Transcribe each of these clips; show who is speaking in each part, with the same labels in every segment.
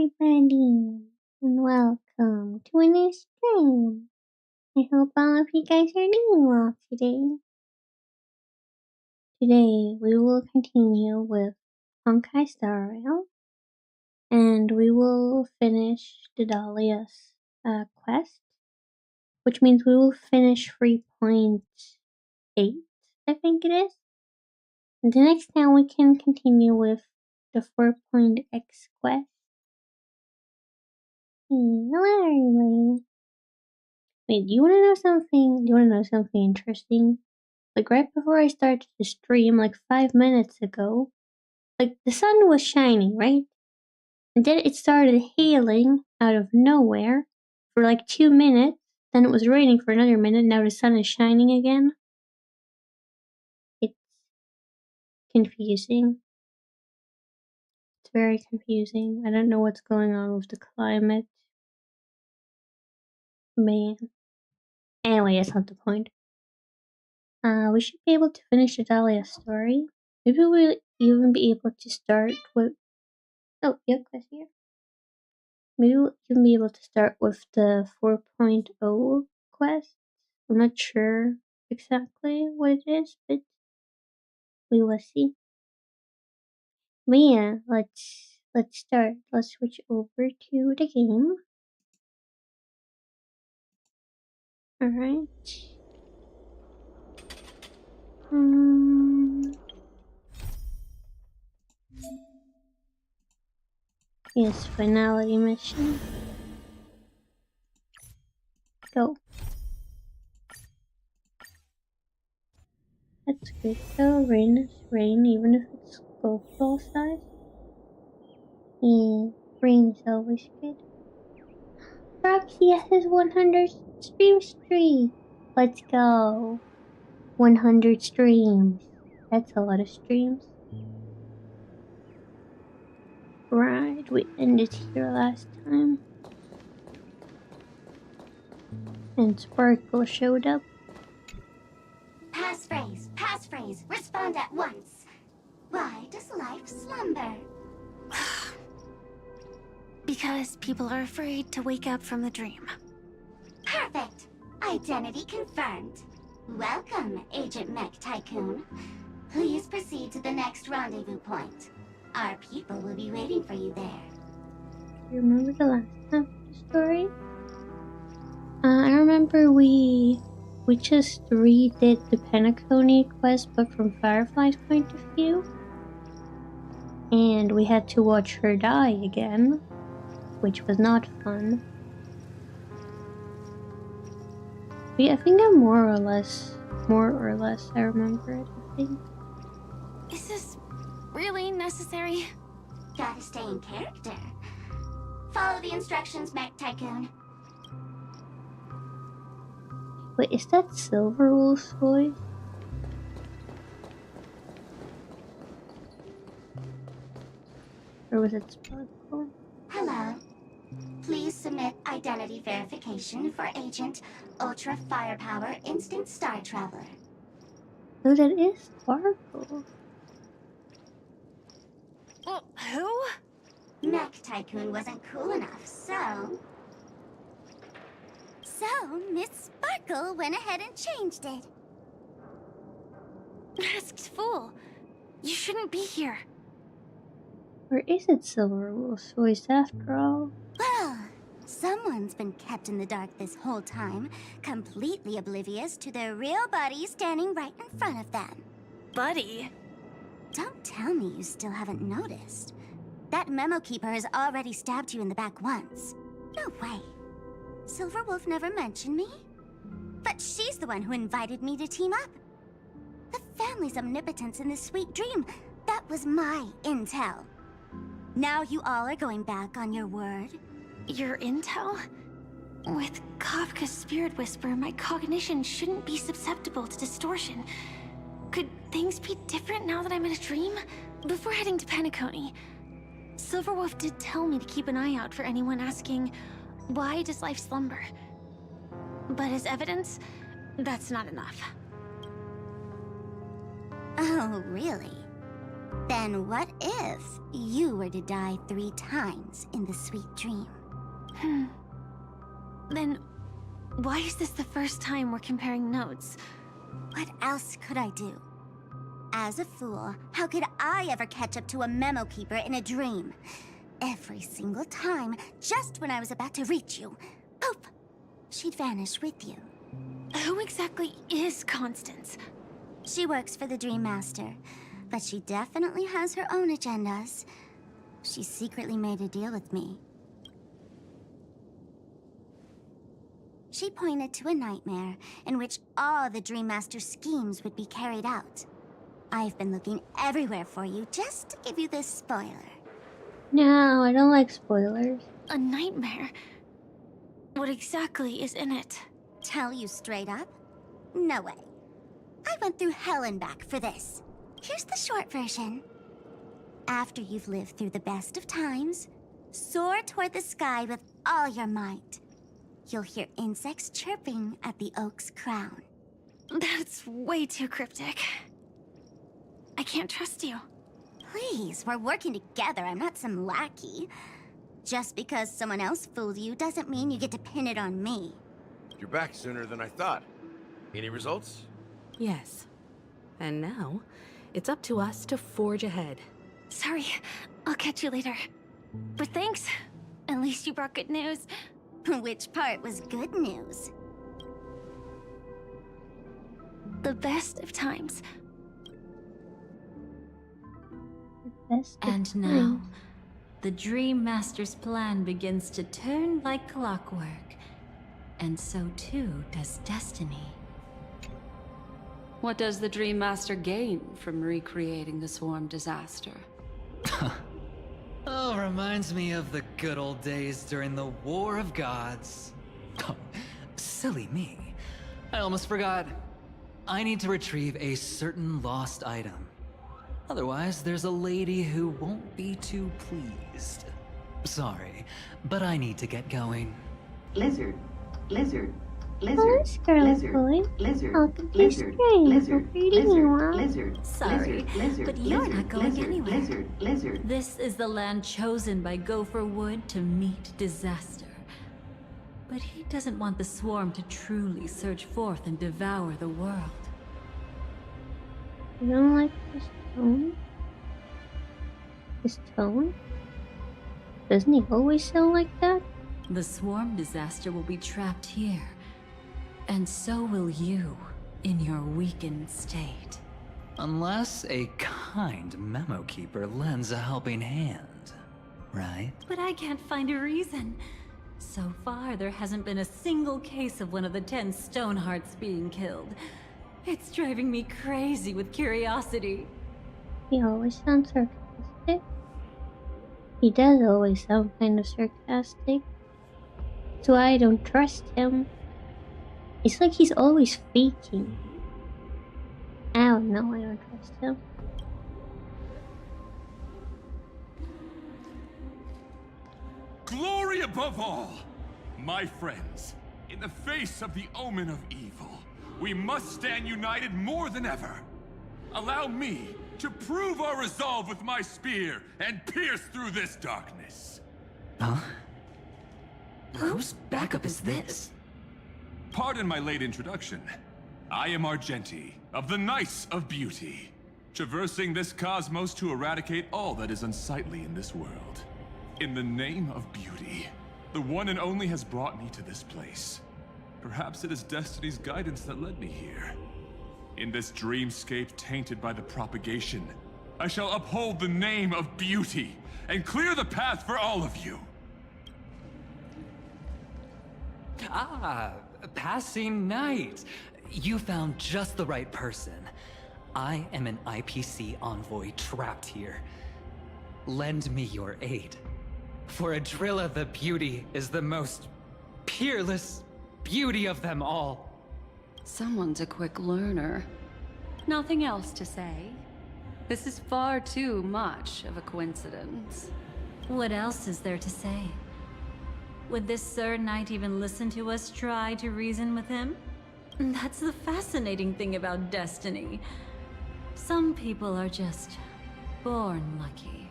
Speaker 1: everybody, and welcome to a new stream. I hope all of you guys are doing well today. Today we will continue with Honkai Star Rail, and we will finish the Dahlia's quest, which means we will finish 3.8, I think it is. And the next time we can continue with the 4.x quest. Hello everybody. Wait, do you wanna know something? Do you wanna know something interesting? Like right before I started the stream, like 5 minutes ago, like the sun was shining, right? And then it started hailing out of nowhere for like 2 minutes. Then it was raining for another minute. Now the sun is shining again. It's confusing. It's very confusing. I don't know what's going on with the climate. Man. Anyway, that's not the point. We should be able to finish the Dahlia story. Maybe we'll even be able to start with... Oh, yep, that's here. Maybe we'll even be able to start with the 4.0 quest. I'm not sure exactly what it is, but we will see. But yeah, let's start. Let's switch over to the game. Alright. Yes, finality mission. Go. That's good though. Rain is rain, even if it's golf ball size. Yeah, rain is always good. Roxy has 100 stream streak. Let's go. 100 streams. That's a lot of streams. Right, we ended here last time. And Sparkle showed up.
Speaker 2: Passphrase, respond at once. Why does life slumber?
Speaker 3: Because people are afraid to wake up from the dream.
Speaker 2: Perfect. Identity confirmed. Welcome, Agent Mech Tycoon. Please proceed to the next rendezvous point. Our people will be waiting for you there.
Speaker 1: You remember the last time of the story? I remember we just redid the Penacony quest, but from Firefly's point of view. And we had to watch her die again, which was not fun. But yeah, I think I more or less I remember it, I think.
Speaker 3: Is this really necessary?
Speaker 2: Gotta stay in character. Follow the instructions, Mech Tycoon.
Speaker 1: Wait, is that Silverwolf's voice? Or was it Sparkle?
Speaker 2: Hello. Please submit identity verification for Agent Ultra Firepower Instant Star Traveler.
Speaker 1: No, that is Sparkle.
Speaker 3: Who?
Speaker 2: Mech Tycoon wasn't cool enough, so...
Speaker 4: So, Miss Sparkle went ahead and changed it.
Speaker 3: Masked fool. You shouldn't be here.
Speaker 1: Or is it Silverwolf's voice after all?
Speaker 4: Well, someone's been kept in the dark this whole time, completely oblivious to their real body standing right in front of them.
Speaker 3: Buddy.
Speaker 4: Don't tell me you still haven't noticed. That memo keeper has already stabbed you in the back once. No way. Silverwolf never mentioned me. But she's the one who invited me to team up. The family's omnipotence in this sweet dream, that was my intel. Now you all are going back on your word?
Speaker 3: Your intel? With Kafka's spirit whisper, my cognition shouldn't be susceptible to distortion. Could things be different now that I'm in a dream? Before heading to Penacony, Silverwolf did tell me to keep an eye out for anyone asking, why does life slumber? But as evidence, that's not enough.
Speaker 4: Oh, really? Then what if you were to die 3 times in the sweet dream?
Speaker 3: Then, why is this the first time we're comparing notes?
Speaker 4: What else could I do? As a fool, how could I ever catch up to a memo keeper in a dream? Every single time, just when I was about to reach you, poof! She'd vanish with you.
Speaker 3: Who exactly is Constance?
Speaker 4: She works for the Dream Master, but she definitely has her own agendas. She secretly made a deal with me. She pointed to a nightmare in which all the Dream Master's schemes would be carried out. I've been looking everywhere for you just to give you this spoiler.
Speaker 1: No, I don't like spoilers.
Speaker 3: A nightmare? What exactly is in it?
Speaker 4: Tell you straight up? No way. I went through hell and back for this. Here's the short version. After you've lived through the best of times, soar toward the sky with all your might. You'll hear insects chirping at the oak's crown.
Speaker 3: That's way too cryptic. I can't trust you.
Speaker 4: Please, we're working together. I'm not some lackey. Just because someone else fooled you doesn't mean you get to pin it on me.
Speaker 5: You're back sooner than I thought. Any results?
Speaker 6: Yes. And now, it's up to us to forge ahead.
Speaker 3: Sorry, I'll catch you later. But thanks. At least you brought good news.
Speaker 4: Which part was good news?
Speaker 3: The best of times.
Speaker 1: Best of
Speaker 7: And now,
Speaker 1: times.
Speaker 7: the Dream Master's plan begins to turn like clockwork. And so too does destiny.
Speaker 8: What does the Dream Master gain from recreating the swarm disaster?
Speaker 9: Oh, reminds me of the good old days during the War of Gods. Oh, silly me. I almost forgot. I need to retrieve a certain lost item. Otherwise, there's a lady who won't be too pleased. Sorry, but I need to get going.
Speaker 10: Lizard, lizard,
Speaker 1: Oh,
Speaker 10: lizard,
Speaker 1: Scarlet
Speaker 10: lizard,
Speaker 1: Boy.
Speaker 10: lizard,
Speaker 1: Welcome to
Speaker 10: lizard,
Speaker 1: stream.
Speaker 10: lizard,
Speaker 1: Hope you're doing well.
Speaker 10: lizard,
Speaker 7: Sorry,
Speaker 10: lizard,
Speaker 7: but you're
Speaker 10: lizard,
Speaker 7: not going
Speaker 10: lizard,
Speaker 7: anywhere.
Speaker 10: lizard, lizard.
Speaker 7: This is the land chosen by Gopher Wood to meet disaster. But he doesn't want the swarm to truly surge forth and devour the world.
Speaker 1: You don't like his tone? His tone? Doesn't he always sound like that?
Speaker 7: The swarm disaster will be trapped here. And so will you, in your weakened state.
Speaker 9: Unless a kind memo keeper lends a helping hand, right?
Speaker 7: But I can't find a reason. So far, there hasn't been a single case of one of the 10 Stonehearts being killed. It's driving me crazy with curiosity.
Speaker 1: He always sounds sarcastic. He does always sound kind of sarcastic. That's why I don't trust him. It's like he's always faking. I don't know, I don't trust him.
Speaker 11: Glory above all! My friends, in the face of the omen of evil, we must stand united more than ever. Allow me to prove our resolve with my spear and pierce through this darkness.
Speaker 9: Huh? Whose backup is this?
Speaker 11: Pardon my late introduction. I am Argenti, of the Knights of Beauty, traversing this cosmos to eradicate all that is unsightly in this world. In the name of beauty, the one and only has brought me to this place. Perhaps it is destiny's guidance that led me here. In this dreamscape tainted by the propagation, I shall uphold the name of beauty and clear the path for all of you.
Speaker 9: Ah, passing knight. You found just the right person. I am an IPC envoy trapped here. Lend me your aid. For Adrilla the Beauty is the most peerless beauty of them all.
Speaker 8: Someone's a quick learner. Nothing else to say. This is far too much of a coincidence.
Speaker 7: What else is there to say? Would this Sir Knight even listen to us try to reason with him? That's the fascinating thing about destiny. Some people are just Born lucky.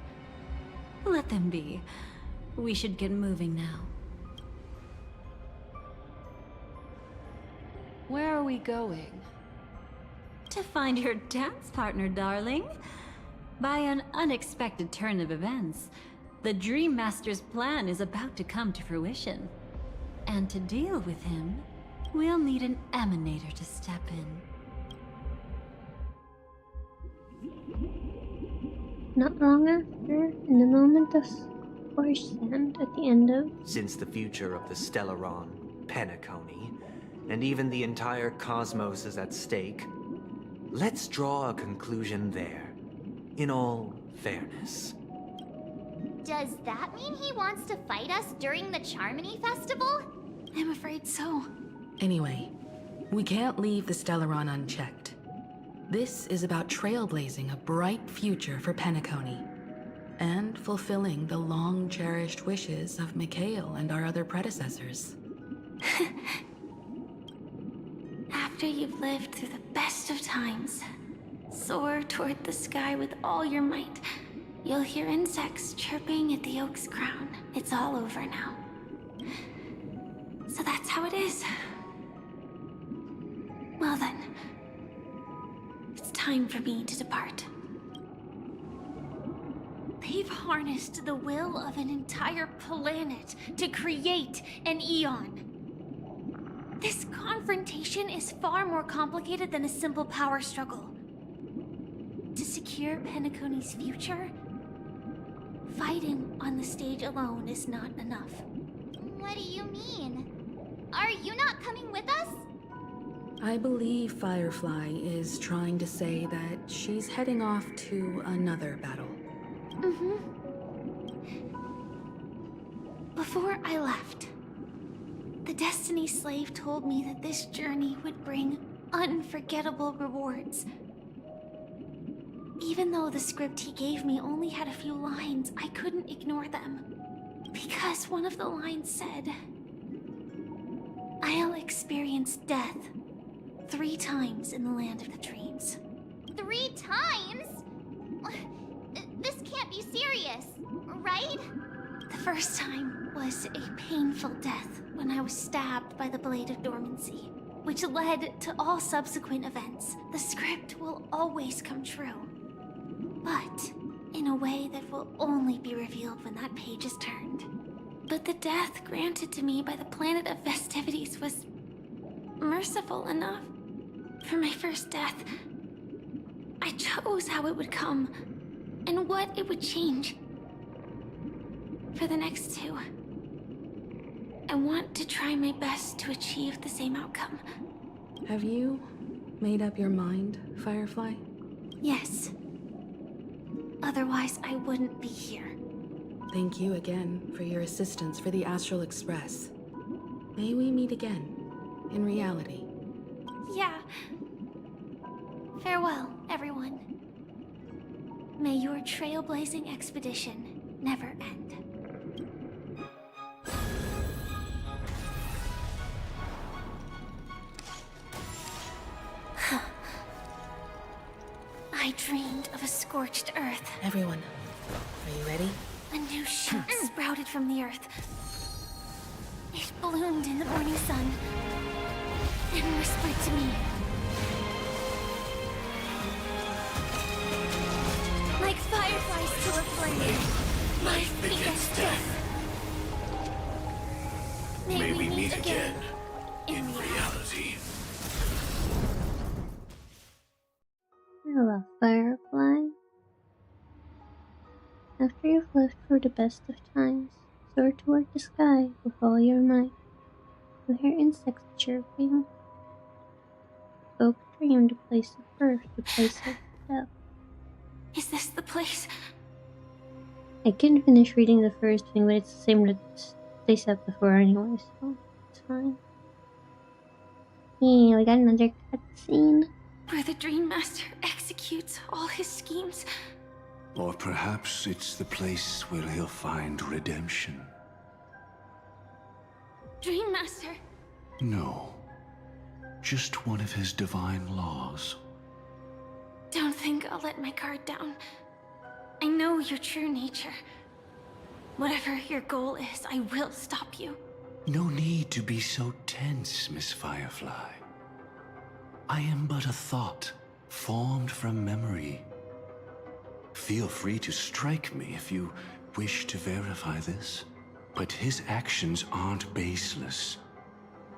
Speaker 7: Let them be. We should get moving now.
Speaker 8: Where are we going?
Speaker 7: To find your dance partner, darling. By an unexpected turn of events, the Dream Master's plan is about to come to fruition. And to deal with him, we'll need an emanator to step in.
Speaker 1: Not long after, in the moment of scorched sand at the end of...
Speaker 12: Since the future of the Stellaron, Penacony, and even the entire cosmos is at stake, let's draw a conclusion there, in all fairness.
Speaker 2: Does that mean he wants to fight us during the Charmony Festival?
Speaker 3: I'm afraid so.
Speaker 6: Anyway, we can't leave the Stellaron unchecked. This is about trailblazing a bright future for Penacony, and fulfilling the long-cherished wishes of Mikhail and our other predecessors.
Speaker 3: After you've lived through the best of times, soar toward the sky with all your might. You'll hear insects chirping at the oak's crown. It's all over now. So that's how it is. Well then, it's time for me to depart. They've harnessed the will of an entire planet to create an Eon. This confrontation is far more complicated than a simple power struggle. To secure Penacony's future, fighting on the stage alone is not enough.
Speaker 2: What do you mean? Are you not coming with us?
Speaker 6: I believe Firefly is trying to say that she's heading off to another battle.
Speaker 3: Mm-hmm. Before I left, the Destiny Slave told me that this journey would bring unforgettable rewards. Even though the script he gave me only had a few lines, I couldn't ignore them. Because one of the lines said, "I'll experience death 3 times in the land of the dreams."
Speaker 2: 3 times? This can't be serious, right?
Speaker 3: The first time was a painful death when I was stabbed by the Blade of Dormancy, which led to all subsequent events. The script will always come true, but in a way that will only be revealed when that page is turned. But the death granted to me by the planet of festivities was merciful enough. For my first death, I chose how it would come and what it would change. For the next 2, I want to try my best to achieve the same outcome.
Speaker 6: Have you made up your mind, Firefly?
Speaker 3: Yes. Otherwise, I wouldn't be here.
Speaker 6: Thank you again for your assistance for the Astral Express. May we meet again, in reality.
Speaker 3: Yeah. Farewell, everyone. May your trailblazing expedition never end. I dreamed of a scorched earth.
Speaker 6: Everyone, are you ready?
Speaker 3: A new shoot sprouted from the earth. It bloomed in the morning sun and whispered to me. Like fireflies to a flame, life begets death. May we meet again in reality.
Speaker 1: Hello, Firefly. After you've lived through the best of times, soar toward the sky with all your might. You hear insects chirping. Oak dreamed the place of birth, the place of death.
Speaker 3: Is this the place?
Speaker 1: I couldn't finish reading the first thing, but it's the same that they said before anyway, so it's fine. Yeah, we got another cutscene.
Speaker 3: Where the Dream Master executes all his schemes.
Speaker 13: Or perhaps it's the place where he'll find redemption.
Speaker 3: Dream Master?
Speaker 13: No. Just one of his divine laws.
Speaker 3: Don't think I'll let my guard down. I know your true nature. Whatever your goal is, I will stop you.
Speaker 13: No need to be so tense, Miss Firefly. I am but a thought, formed from memory. Feel free to strike me if you wish to verify this. But his actions aren't baseless.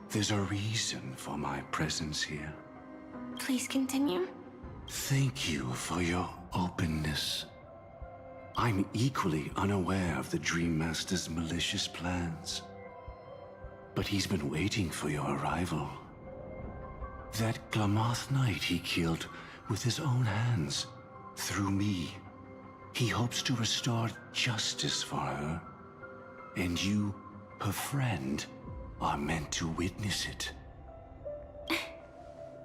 Speaker 13: There's a reason for my presence here.
Speaker 3: Please continue.
Speaker 13: Thank you for your openness. I'm equally unaware of the Dream Master's malicious plans. But he's been waiting for your arrival. That Glamoth Knight he killed with his own hands, through me. He hopes to restore justice for her. And you, her friend, are meant to witness it.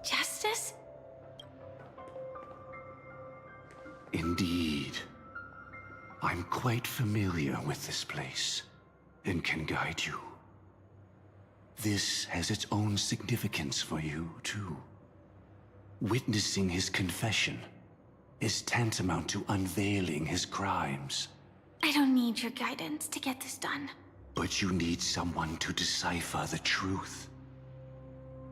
Speaker 3: Justice?
Speaker 13: Indeed. I'm quite familiar with this place, and can guide you. This has its own significance for you, too. Witnessing his confession is tantamount to unveiling his crimes.
Speaker 3: I don't need your guidance to get this done.
Speaker 13: But you need someone to decipher the truth.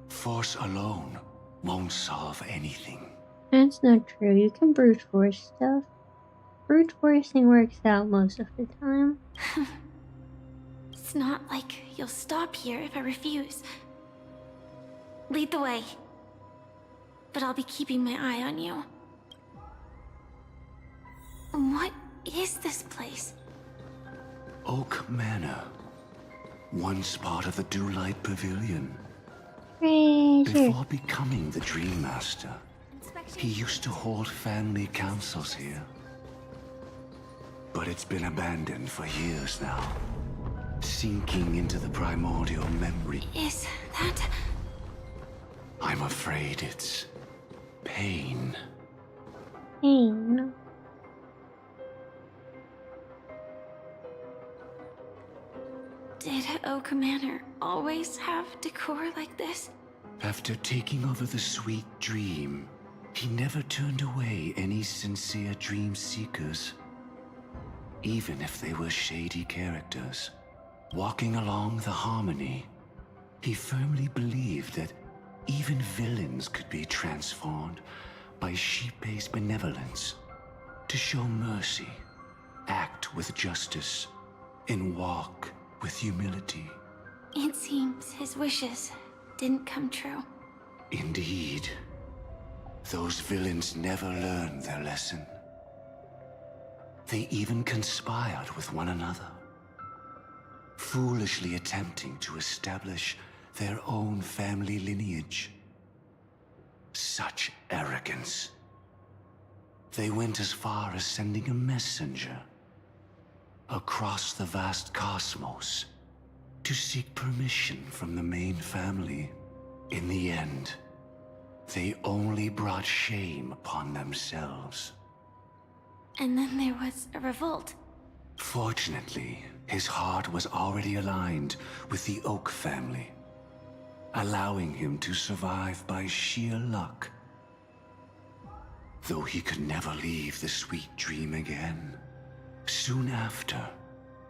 Speaker 13: Force alone won't solve anything.
Speaker 1: That's not true. You can brute force stuff. Brute forcing works out most of the time.
Speaker 3: It's not like you'll stop here if I refuse. Lead the way. But I'll be keeping my eye on you. What is this place?
Speaker 13: Oak Manor. Once part of the Dewlight Pavilion. Before becoming the Dream Master, he used to hold family councils here. But it's been abandoned for years now. Sinking into the primordial memory.
Speaker 3: Is that...
Speaker 13: I'm afraid it's... pain.
Speaker 1: Pain.
Speaker 3: Did Oak Manor always have decor like this?
Speaker 13: After taking over the Sweet Dream, he never turned away any sincere dream seekers. Even if they were shady characters. Walking along the harmony, he firmly believed that even villains could be transformed by sheep-based benevolence to show mercy, act with justice, and walk with humility.
Speaker 3: It seems his wishes didn't come true.
Speaker 13: Indeed. Those villains never learned their lesson. They even conspired with one another, foolishly attempting to establish their own family lineage. Such arrogance. They went as far as sending a messenger across the vast cosmos to seek permission from the main family. In the end, they only brought shame upon themselves.
Speaker 3: And then there was a revolt.
Speaker 13: Fortunately, his heart was already aligned with the Oak family, allowing him to survive by sheer luck. Though he could never leave the Sweet Dream again. Soon after,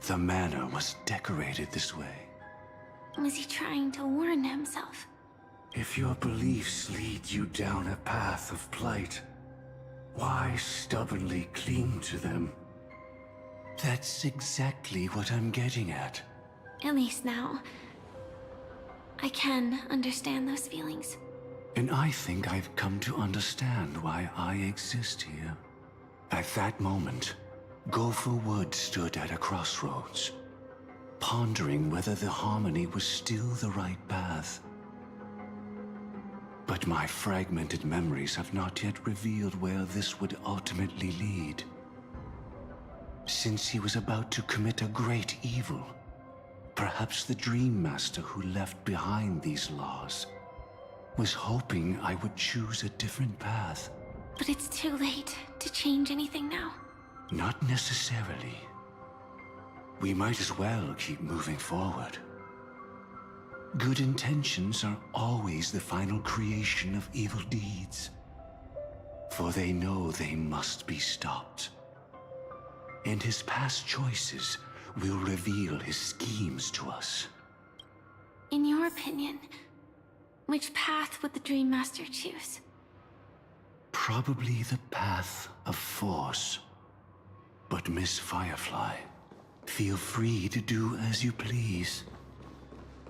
Speaker 13: the manor was decorated this way.
Speaker 3: Was he trying to warn himself?
Speaker 13: If your beliefs lead you down a path of plight, why stubbornly cling to them? That's exactly what I'm getting at.
Speaker 3: At least now, I can understand those feelings.
Speaker 13: And I think I've come to understand why I exist here. At that moment, Gopher Wood stood at a crossroads, pondering whether the harmony was still the right path. But my fragmented memories have not yet revealed where this would ultimately lead. Since he was about to commit a great evil, perhaps the Dream Master who left behind these laws was hoping I would choose a different path.
Speaker 3: But it's too late to change anything now.
Speaker 13: Not necessarily. We might as well keep moving forward. Good intentions are always the final creation of evil deeds, for they know they must be stopped. and his past choices will reveal his schemes to us.
Speaker 3: In your opinion, which path would the Dream Master choose?
Speaker 13: Probably the path of force. But Miss Firefly, feel free to do as you please.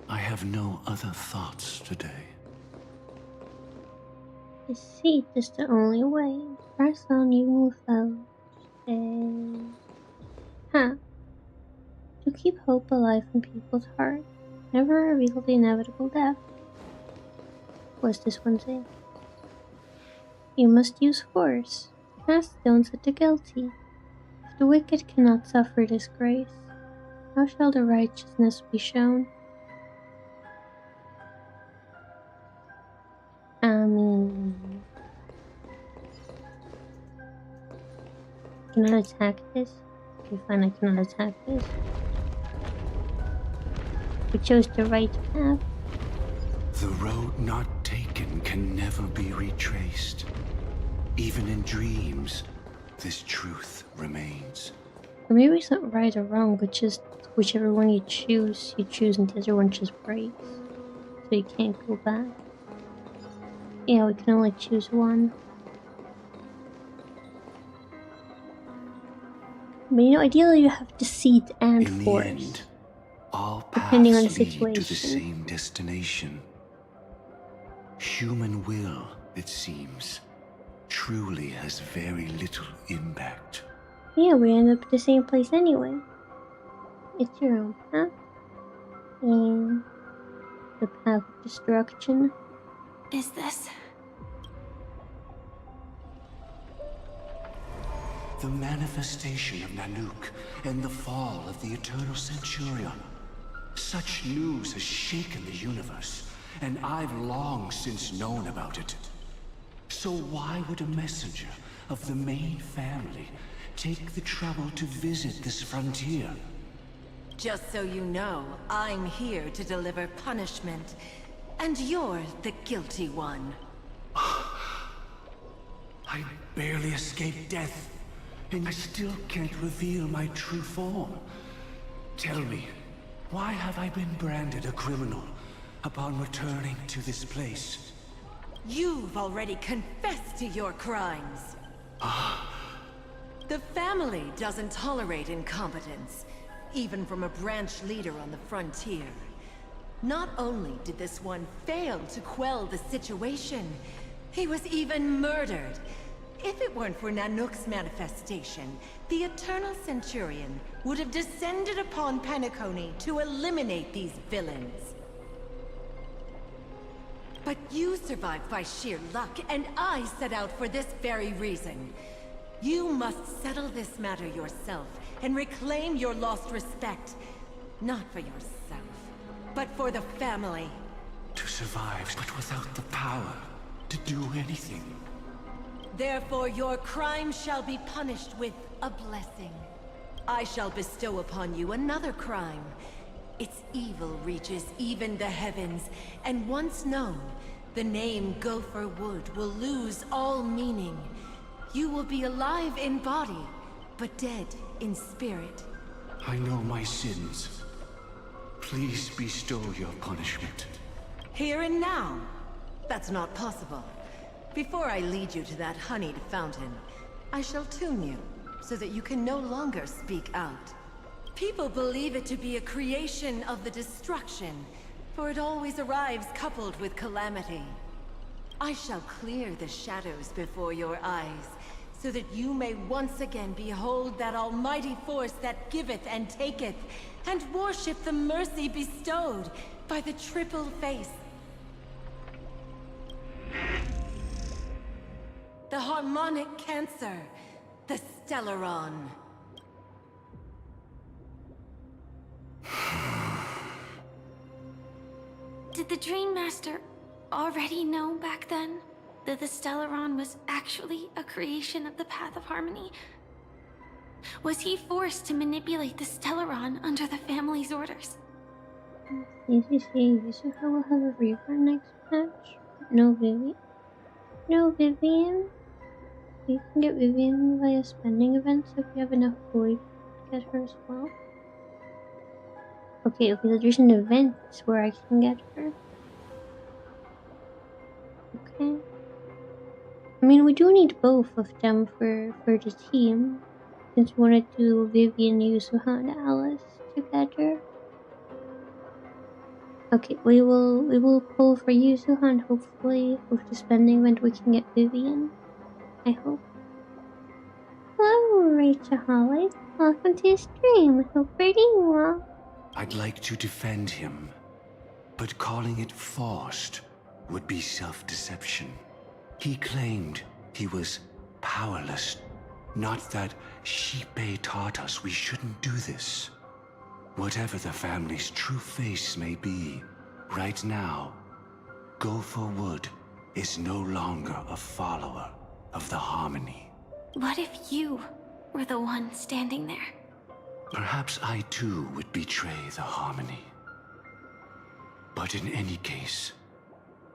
Speaker 13: I have no other thoughts today.
Speaker 1: Deceit is the only way. Press on, you will fail. Huh. To keep hope alive in people's hearts. Never reveal the inevitable death. What's this one say? You must use force. Cast stones at the guilty. If the wicked cannot suffer disgrace, how shall the righteousness be shown? I mean... Can I attack this? Okay, fine, I cannot attack this. We chose the right path.
Speaker 13: The road not taken can never be retraced. Even in dreams, this truth remains.
Speaker 1: Or maybe it's not right or wrong, but just whichever one you choose and the other one just breaks. So you can't go back. Yeah, we can only choose one. But you know, ideally you have deceit and
Speaker 13: in
Speaker 1: force.
Speaker 13: the end, all
Speaker 1: depending on the
Speaker 13: paths lead
Speaker 1: situation.
Speaker 13: to the same destination. Human will, it seems, truly has very little impact.
Speaker 1: Yeah, we end up at the same place anyway. It's your own path. And the path of destruction.
Speaker 3: Is this?
Speaker 13: The manifestation of Nanook and the fall of the Eternal Centurion. Such news has shaken the universe, and I've long since known about it. So why would a messenger of the main family take the trouble to visit this frontier?
Speaker 14: Just so you know, I'm here to deliver punishment, and you're the guilty one.
Speaker 13: I barely escaped death, and I still can't reveal my true form. Tell me, why have I been branded a criminal upon returning to this place?
Speaker 14: You've already confessed to your crimes. The family doesn't tolerate incompetence, even from a branch leader on the frontier. Not only did this one fail to quell the situation, he was even murdered. If it weren't for Nanook's manifestation, the Eternal Centurion would have descended upon Penacony to eliminate these villains. But you survived by sheer luck, and I set out for this very reason. You must settle this matter yourself and reclaim your lost respect. Not for yourself, but for the family.
Speaker 13: To survive, but without the power to do anything.
Speaker 14: Therefore, your crime shall be punished with a blessing. I shall bestow upon you another crime. Its evil reaches even the heavens, and once known, the name Gopher Wood will lose all meaning. You will be alive in body, but dead in spirit.
Speaker 13: I know my sins. Please bestow your punishment.
Speaker 14: Here and now? That's not possible. Before I lead you to that honeyed fountain, I shall tune you, so that you can no longer speak out. People believe it to be a creation of the destruction, for it always arrives coupled with calamity. I shall clear the shadows before your eyes, so that you may once again behold that almighty force that giveth and taketh, and worship the mercy bestowed by the triple face. The harmonic cancer, the Stellaron.
Speaker 3: Did the Dream Master already know back then that the Stellaron was actually a creation of the Path of Harmony? Was he forced to manipulate the Stellaron under the family's orders?
Speaker 1: Easy, so how we'll have a rerun next patch? No Vivian? No Vivian? You can get Vivian via spending events if you have enough gold to get her as well. Okay, so there's an event where I can get her. Okay. I mean, we do need both of them for the team, since we want to do Vivian, Yusuha, and Alice together. Okay, we will pull for Yusuha, and hopefully with the spending event we can get Vivian. I hope. Hello, Rachaholic. Welcome to the stream. Hope you're doing well.
Speaker 13: I'd like to defend him, but calling it forced would be self-deception. He claimed he was powerless, not that Shippei taught us we shouldn't do this. Whatever the family's true face may be, right now, Go for Wood is no longer a follower of the Harmony.
Speaker 3: What if you were the one standing there?
Speaker 13: Perhaps I too would betray the Harmony. But in any case,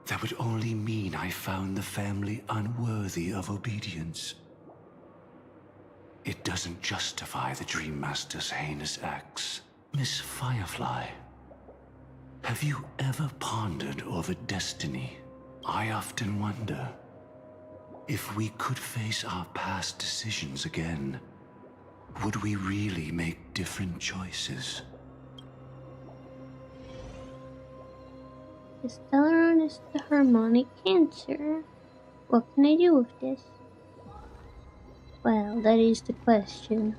Speaker 13: that would only mean I found the family unworthy of obedience. It doesn't justify the Dream Master's heinous acts. Miss Firefly, have you ever pondered over destiny? I often wonder if we could face our past decisions again, would we really make different choices?
Speaker 1: The Stellaron is the harmonic cancer. What can I do with this? Well, that is the question.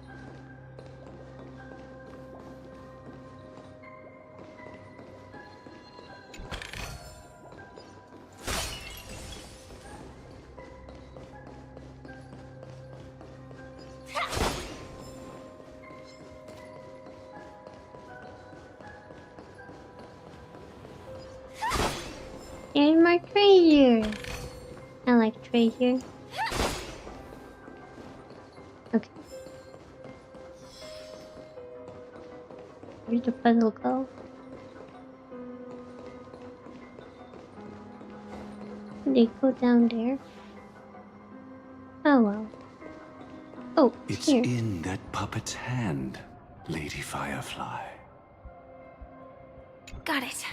Speaker 1: There's more treasure. I like treasure. Okay. Where's the puzzle go? They go down there. Oh well. Oh,
Speaker 13: it's
Speaker 1: here.
Speaker 13: in that puppet's hand, Lady Firefly.
Speaker 3: Got it.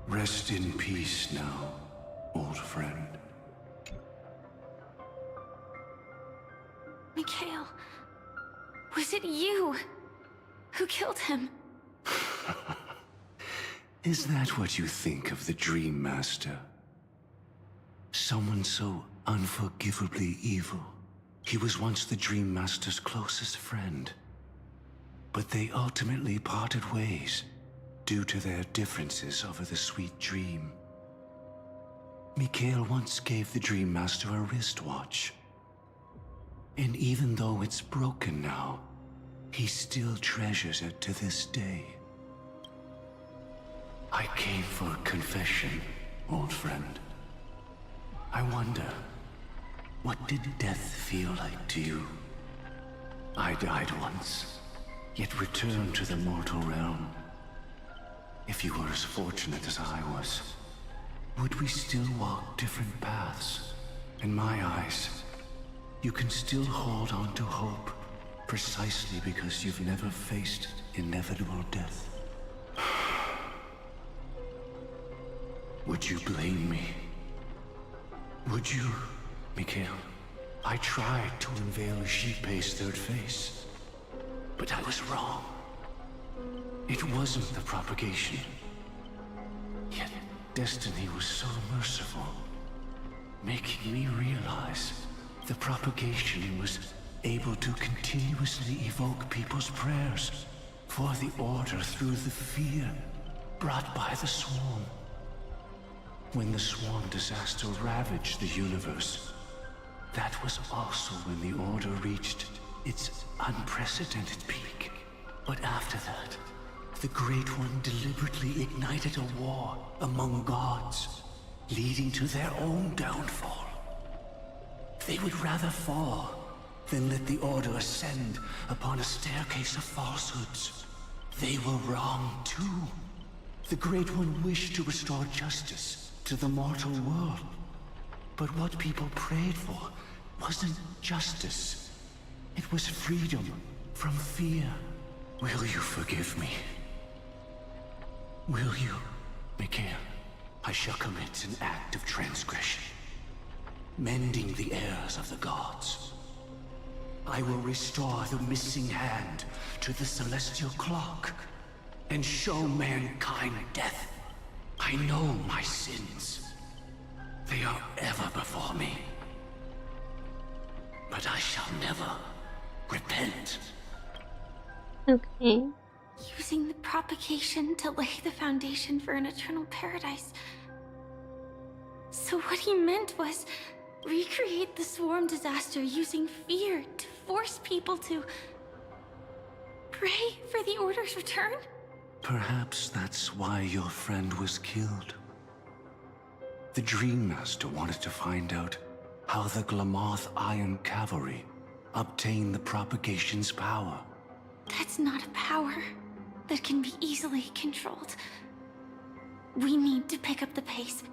Speaker 13: Rest in peace now, old friend.
Speaker 3: Mikhail, was it you who killed him?
Speaker 13: Is that what you think of the Dream Master? Someone so unforgivably evil. He was once the Dream Master's closest friend. But they ultimately parted ways due to their differences over the sweet dream. Mikhail once gave the Dream Master a wristwatch. And even though it's broken now, he still treasures it to this day. I came for a confession, old friend. I wonder, what did death feel like to you? I died once, yet returned to the mortal realm. If you were as fortunate as I was, would we still walk different paths? In my eyes, you can still hold on to hope, precisely because you've never faced inevitable death. Would you blame me? Would you, Mikhail? I tried to unveil Shippei's third face, but I was wrong. It wasn't the propagation. Yet destiny was so merciful, making me realize the propagation was able to continuously evoke people's prayers for the Order through the fear brought by the Swarm. When the Swarm disaster ravaged the universe, that was also when the Order reached its unprecedented peak. But after that, the Great One deliberately ignited a war among gods, leading to their own downfall. They would rather fall than let the Order ascend upon a staircase of falsehoods. They were wrong too. The Great One wished to restore justice to the mortal world. But what people prayed for wasn't justice. It was freedom from fear. Will you forgive me? Will you, Mikael? I shall commit an act of transgression, mending the errors of the gods. I will restore the missing hand to the celestial clock, and show mankind death. I know my sins. They are ever before me. But I shall never repent.
Speaker 1: Okay.
Speaker 3: Using the propagation to lay the foundation for an eternal paradise. So what he meant was recreate the swarm disaster using fear to force people to pray for the Order's return?
Speaker 13: Perhaps that's why your friend was killed. The Dream Master wanted to find out how the Glamoth Iron Cavalry obtained the propagation's power.
Speaker 3: That's not a power that can be easily controlled. We need to pick up the pace.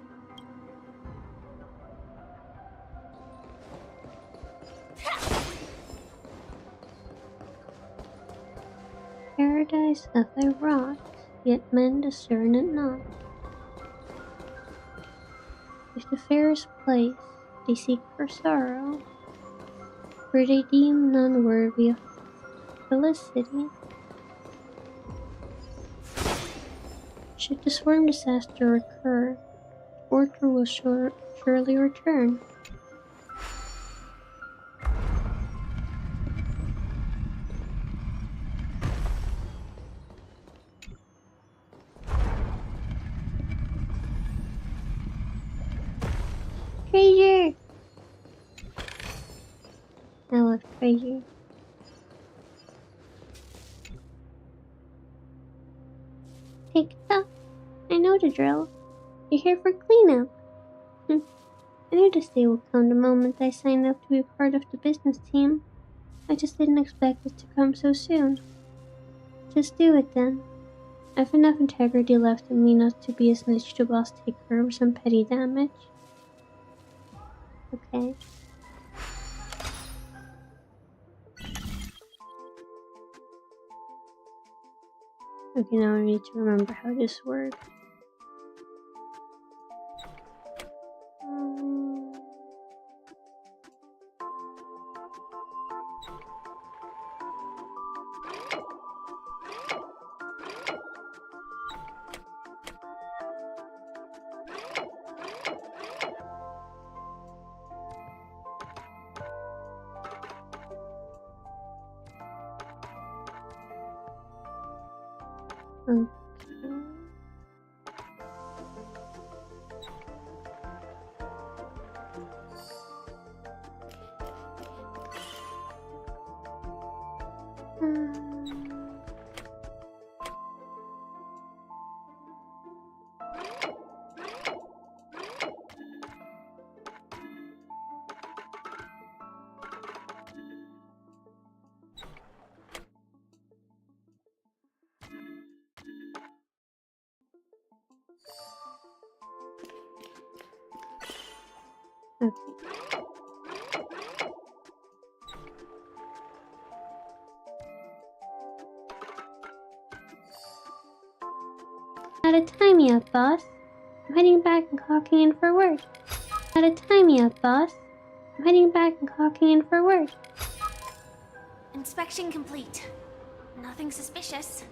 Speaker 1: Paradise of thy rot, yet men discern it not. If the fairest place they seek for sorrow, for they deem none worthy of felicity. Should the swarm disaster occur, Order will surely return. Treasure! I love treasure. Take it up. I know the drill. You're here for cleanup. I knew this day would come the moment I signed up to be part of the business team. I just didn't expect it to come so soon. Just do it then. I've enough integrity left in me not to be a snitch to boss taker of some petty damage. Okay. Okay, now I need to remember how this works. Okay. Okay. Gotta time me up, boss. I'm heading back and clocking in for work. Gotta time me up, boss. I'm heading back and clocking in for work.
Speaker 3: Inspection complete. Nothing suspicious.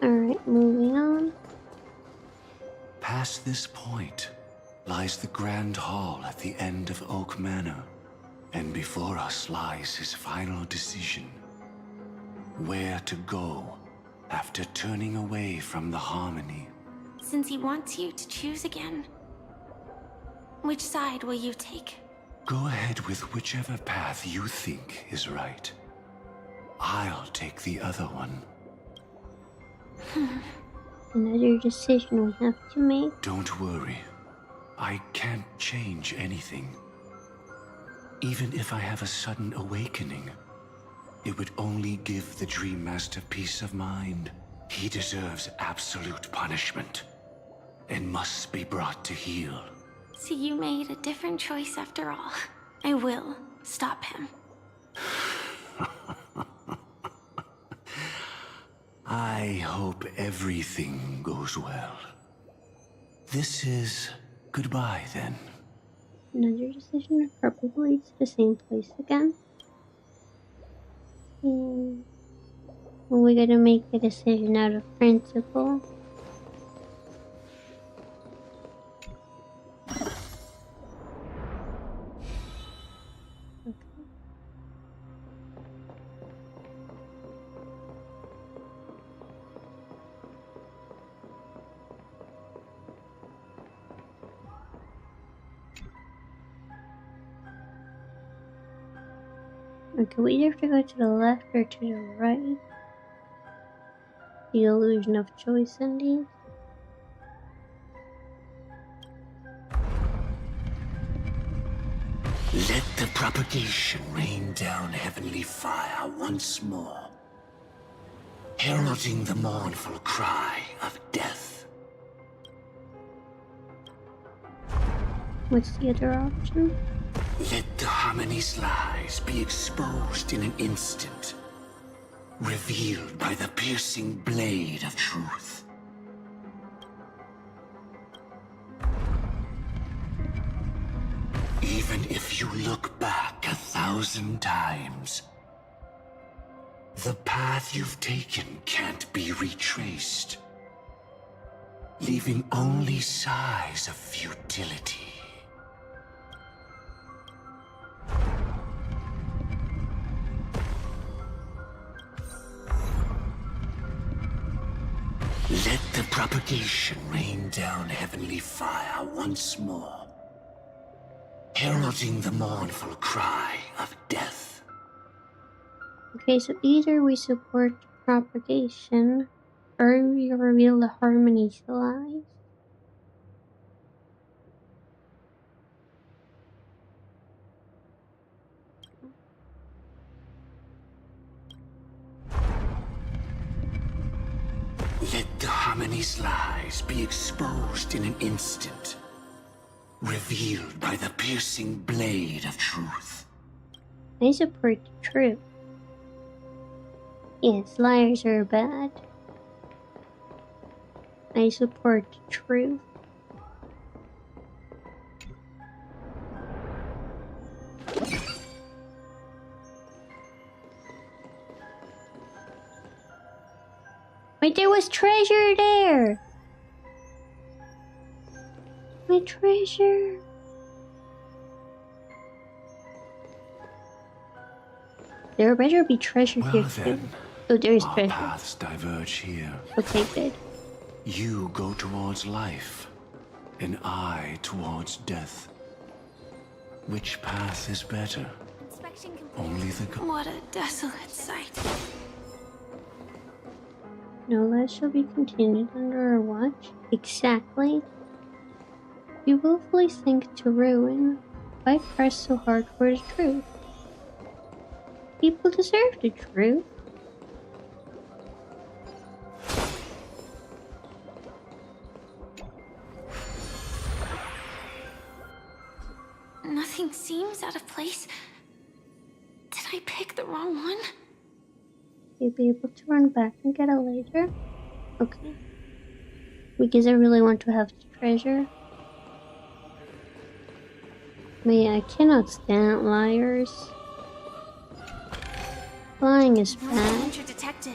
Speaker 1: Alright, moving on.
Speaker 13: Past this point lies the Grand Hall at the end of Oak Manor, and before us lies his final decision. Where to go after turning away from the Harmony.
Speaker 3: Since he wants you to choose again, which side will you take?
Speaker 13: Go ahead with whichever path you think is right. I'll take the other one.
Speaker 1: Another decision we have to make.
Speaker 13: Don't worry. I can't change anything. Even if I have a sudden awakening, it would only give the Dream Master peace of mind. He deserves absolute punishment and must be brought to heel.
Speaker 3: So you made a different choice after all. I will stop him.
Speaker 13: I hope everything goes well. This is goodbye, then.
Speaker 1: Another decision probably leads to the same place again. We're gonna make a decision out of principle. Okay, we either have to go to the left or to the right. The illusion of choice indeed.
Speaker 13: Let the propagation rain down heavenly fire once more, heralding the mournful cry of death.
Speaker 1: What's the other option?
Speaker 13: Let the harmony's lies be exposed in an instant, revealed by the piercing blade of truth. Even if you look back 1,000 times, the path you've taken can't be retraced, leaving only sighs of futility. Let the propagation rain down heavenly fire once more, heralding the mournful cry of death.
Speaker 1: Okay, so either we support propagation, or we reveal the harmony's lies.
Speaker 13: Let the harmony's lies be exposed in an instant, revealed by the piercing blade of truth.
Speaker 1: I support the truth. Yes, liars are bad. I support the truth. Wait, there was treasure there! My treasure! There better be treasure here too. Oh, there is treasure.
Speaker 13: Our paths diverge here.
Speaker 1: Okay, good.
Speaker 13: You go towards life, and I towards death. Which path is better? Only the
Speaker 3: What a desolate sight.
Speaker 1: No less shall be continued under our watch. Exactly. We willfully sink to ruin. Why press so hard for the truth? People deserve the truth.
Speaker 3: Nothing seems out of place. Did I pick the wrong one?
Speaker 1: You'll be able to run back and get it later? Okay. Because I really want to have the treasure. Man, I cannot stand liars. Lying is
Speaker 3: No
Speaker 1: bad.
Speaker 3: danger detected,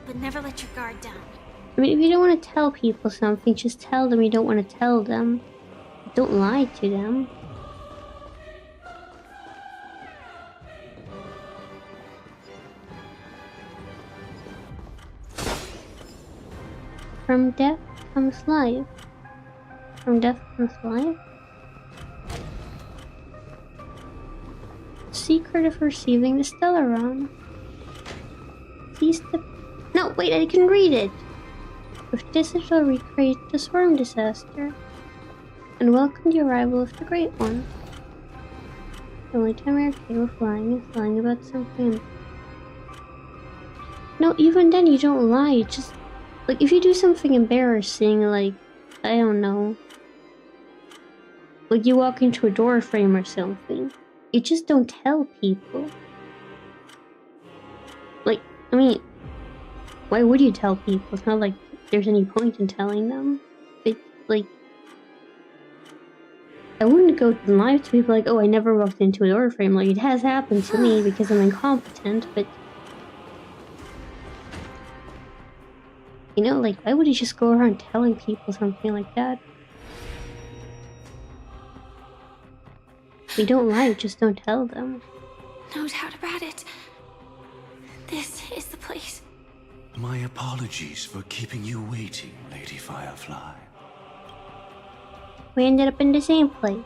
Speaker 3: but never let your guard down.
Speaker 1: I mean, if you don't want to tell people something, just tell them you don't want to tell them. Don't lie to them. From death comes life. From death comes life? Secret of receiving the Stellaron. Seize the... No, wait, I can read it! With this it'll recreate the storm disaster and welcome the arrival of the Great One. The only time you're okay with lying is lying about something. No, even then you don't lie. It's just like if you do something embarrassing, like I don't know, like you walk into a door frame or something, you just don't tell people. Like, I mean, why would you tell people? It's not like there's any point in telling them. It's like, I wouldn't go live to people like, oh, I never walked into a door frame. Like, it has happened to me because I'm incompetent, but you know, like, why would you just go around telling people something like that? If you don't lie, just don't tell them.
Speaker 3: No doubt about it. This is the place.
Speaker 13: My apologies for keeping you waiting, Lady Firefly.
Speaker 1: We ended up in the same place.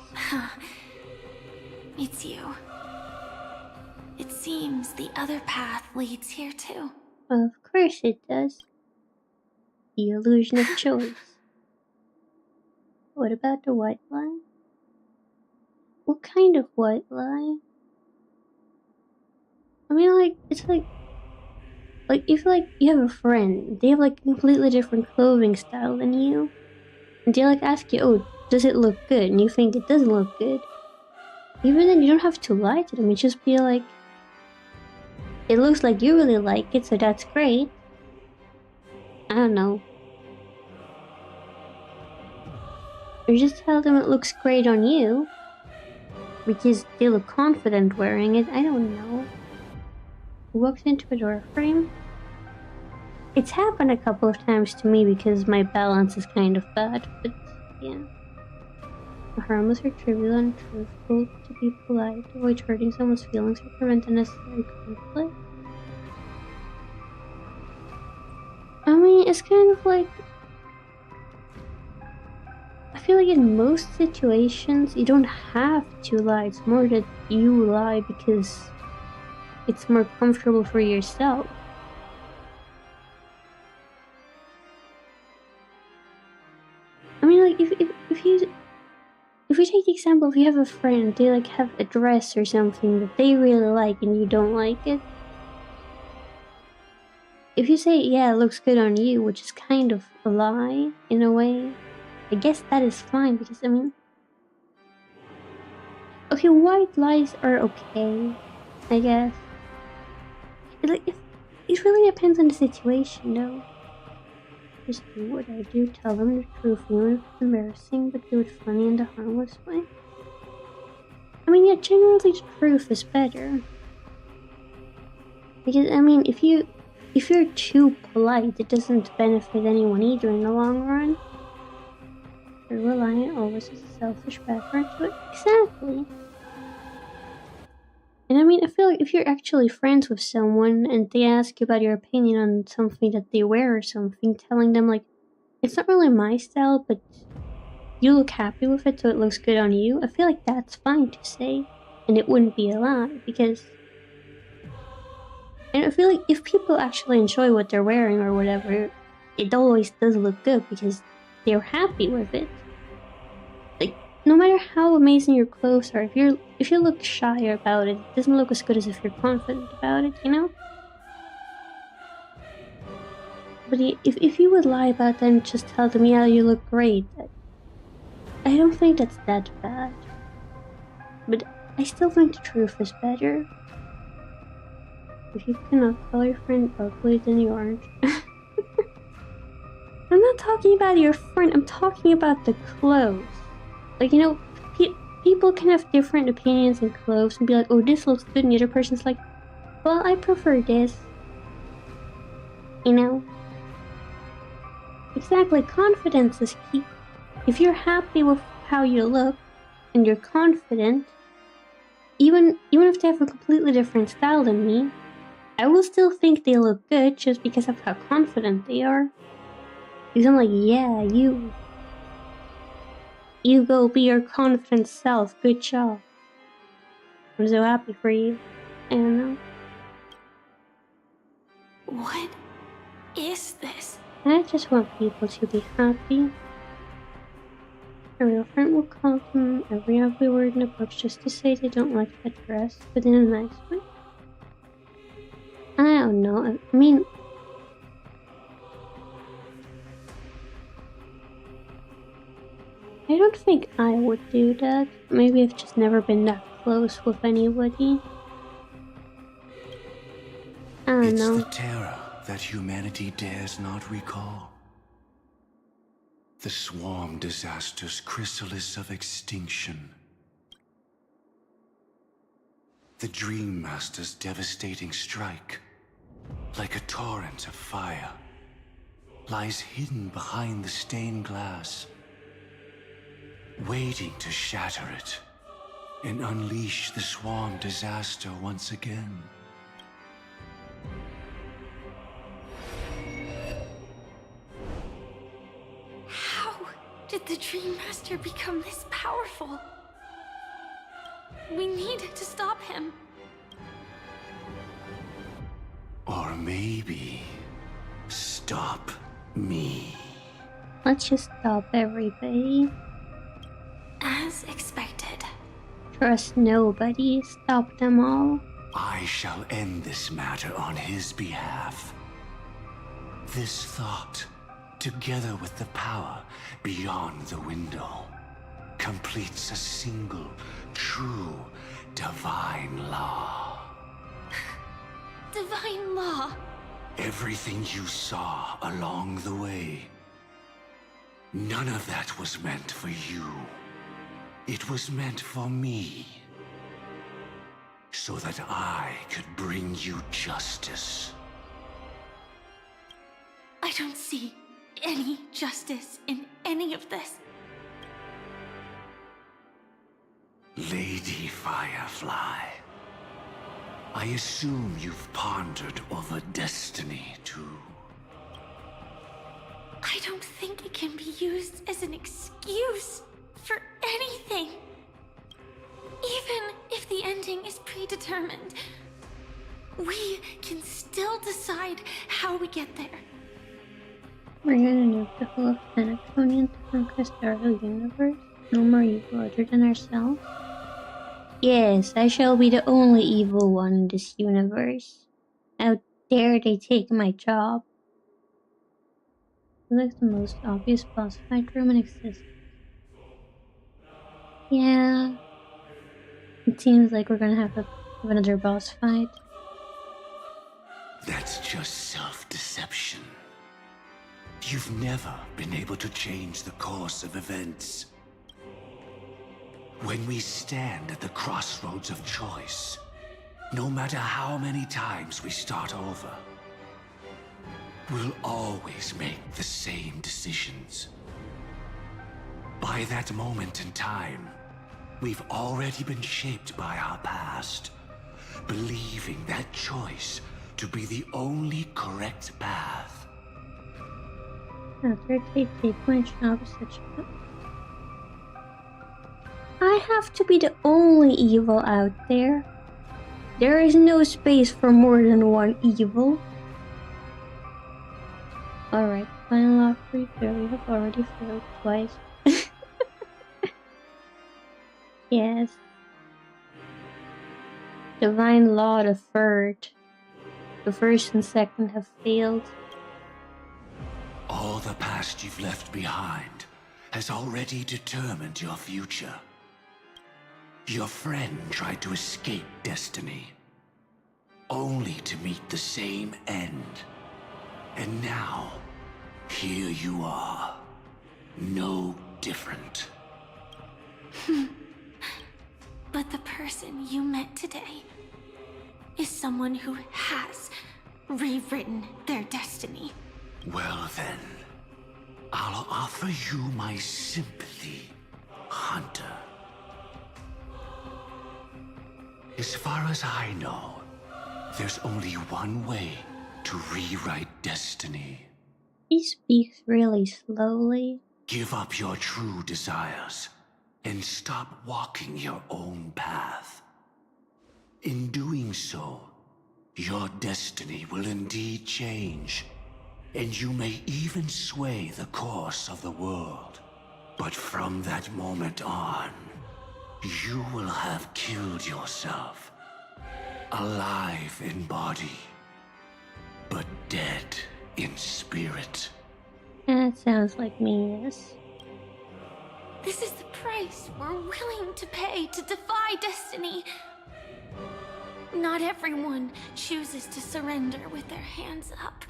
Speaker 3: It's you. It seems the other path leads here too.
Speaker 1: Of course it does. The illusion of choice. What about the white lie? What kind of white lie? I mean, like, it's like if like you have a friend, they have like a completely different clothing style than you, and they like ask you, oh, does it look good? And you think it doesn't look good. Even then, you don't have to lie to them. You just be like, it looks like you really like it, so that's great. I don't know. Or just tell them it looks great on you, because they look confident wearing it. I don't know. Who walks into a door frame? It's happened a couple of times to me because my balance is kind of bad, but yeah. A harmless or trivial and truthful to be polite, avoid hurting someone's feelings or prevent unnecessary conflict. I mean, it's kind of like, I feel like in most situations you don't have to lie. It's more that you lie because it's more comfortable for yourself. I mean, like, if we take the example, if you have a friend, they like have a dress or something that they really like and you don't like it. If you say, yeah, it looks good on you, which is kind of a lie, in a way, I guess that is fine, because, I mean... Okay, white lies are okay, I guess. It really depends on the situation, though. Just do what I do, tell them the truth, even if it's embarrassing, but do it funny in a harmless way. I mean, yeah, generally the truth is better. Because, I mean, if you're too polite, it doesn't benefit anyone either in the long run. You're reliant always has a selfish background to it. Exactly. And I mean, I feel like if you're actually friends with someone and they ask you about your opinion on something that they wear or something, telling them, like, it's not really my style, but you look happy with it, so it looks good on you, I feel like that's fine to say. And it wouldn't be a lie, because... And I feel like if people actually enjoy what they're wearing or whatever, it always does look good because they're happy with it. Like, no matter how amazing your clothes are, if you look shy about it, it doesn't look as good as if you're confident about it, you know? But if you would lie about that and just tell them, yeah, you look great, I don't think that's that bad. But I still think the truth is better. If you cannot call your friend ugly, then you aren't. I'm not talking about your friend, I'm talking about the clothes. Like, you know, people can have different opinions in clothes and be like, oh, this looks good, and the other person's like, well, I prefer this. You know? Exactly, confidence is key. If you're happy with how you look, and you're confident, even if they have a completely different style than me, I will still think they look good just because of how confident they are. Because I'm like, yeah, you go be your confident self, good job. I'm so happy for you. I don't know.
Speaker 3: What is this?
Speaker 1: I just want people to be happy. A real friend will call them every ugly word in the books just to say they don't like that dress, but in a nice way. I don't know. I mean, I don't think I would do that. Maybe I've just never been that close with anybody. I don't
Speaker 13: It's
Speaker 1: know.
Speaker 13: the terror that humanity dares not recall. The swarm disaster's chrysalis of extinction. The Dream Master's devastating strike, like a torrent of fire, lies hidden behind the stained glass, waiting to shatter it and unleash the swarm disaster once again.
Speaker 3: How did the Dream Master become this powerful? We need to stop him.
Speaker 13: Or maybe stop me.
Speaker 1: Let's just stop everybody.
Speaker 3: As expected.
Speaker 1: Trust nobody. Stop them all.
Speaker 13: I shall end this matter on his behalf. This thought, together with the power beyond the window, completes a single, true, divine law.
Speaker 3: Divine law?
Speaker 13: Everything you saw along the way, none of that was meant for you. It was meant for me. So that I could bring you justice.
Speaker 3: I don't see any justice in any of this.
Speaker 13: Lady Firefly, I assume you've pondered over destiny too.
Speaker 3: I don't think it can be used as an excuse for anything. Even if the ending is predetermined, we can still decide how we get there.
Speaker 1: We're gonna nuke the whole of Penacony and the Honkai Starville universe. No more evil other than ourselves. Yes, I shall be the only evil one in this universe. How dare they take my job? It's like the most obvious boss fight room in existence. Yeah. It seems like we're gonna have another boss fight.
Speaker 13: That's just self-deception. You've never been able to change the course of events. When we stand at the crossroads of choice, no matter how many times we start over, we'll always make the same decisions. By that moment in time, we've already been shaped by our past, believing that choice to be the only correct path.
Speaker 1: After they take my job is such a... I have to be the only evil out there. There is no space for more than one evil. Alright, final law free we have already failed twice. Yes. Divine Law the third. The first and second have failed.
Speaker 13: All the past you've left behind has already determined your future. Your friend tried to escape destiny, only to meet the same end. And now, here you are, no different.
Speaker 3: But the person you met today is someone who has rewritten their destiny.
Speaker 13: Well then, I'll offer you my sympathy, Hunter. As far as I know, there's only one way to rewrite destiny.
Speaker 1: He speaks really slowly.
Speaker 13: Give up your true desires and stop walking your own path. In doing so, your destiny will indeed change, and you may even sway the course of the world. But from that moment on, you will have killed yourself. Alive in body, but dead in spirit.
Speaker 1: That sounds like me, yes.
Speaker 3: This is the price we're willing to pay to defy destiny. Not everyone chooses to surrender with their hands up.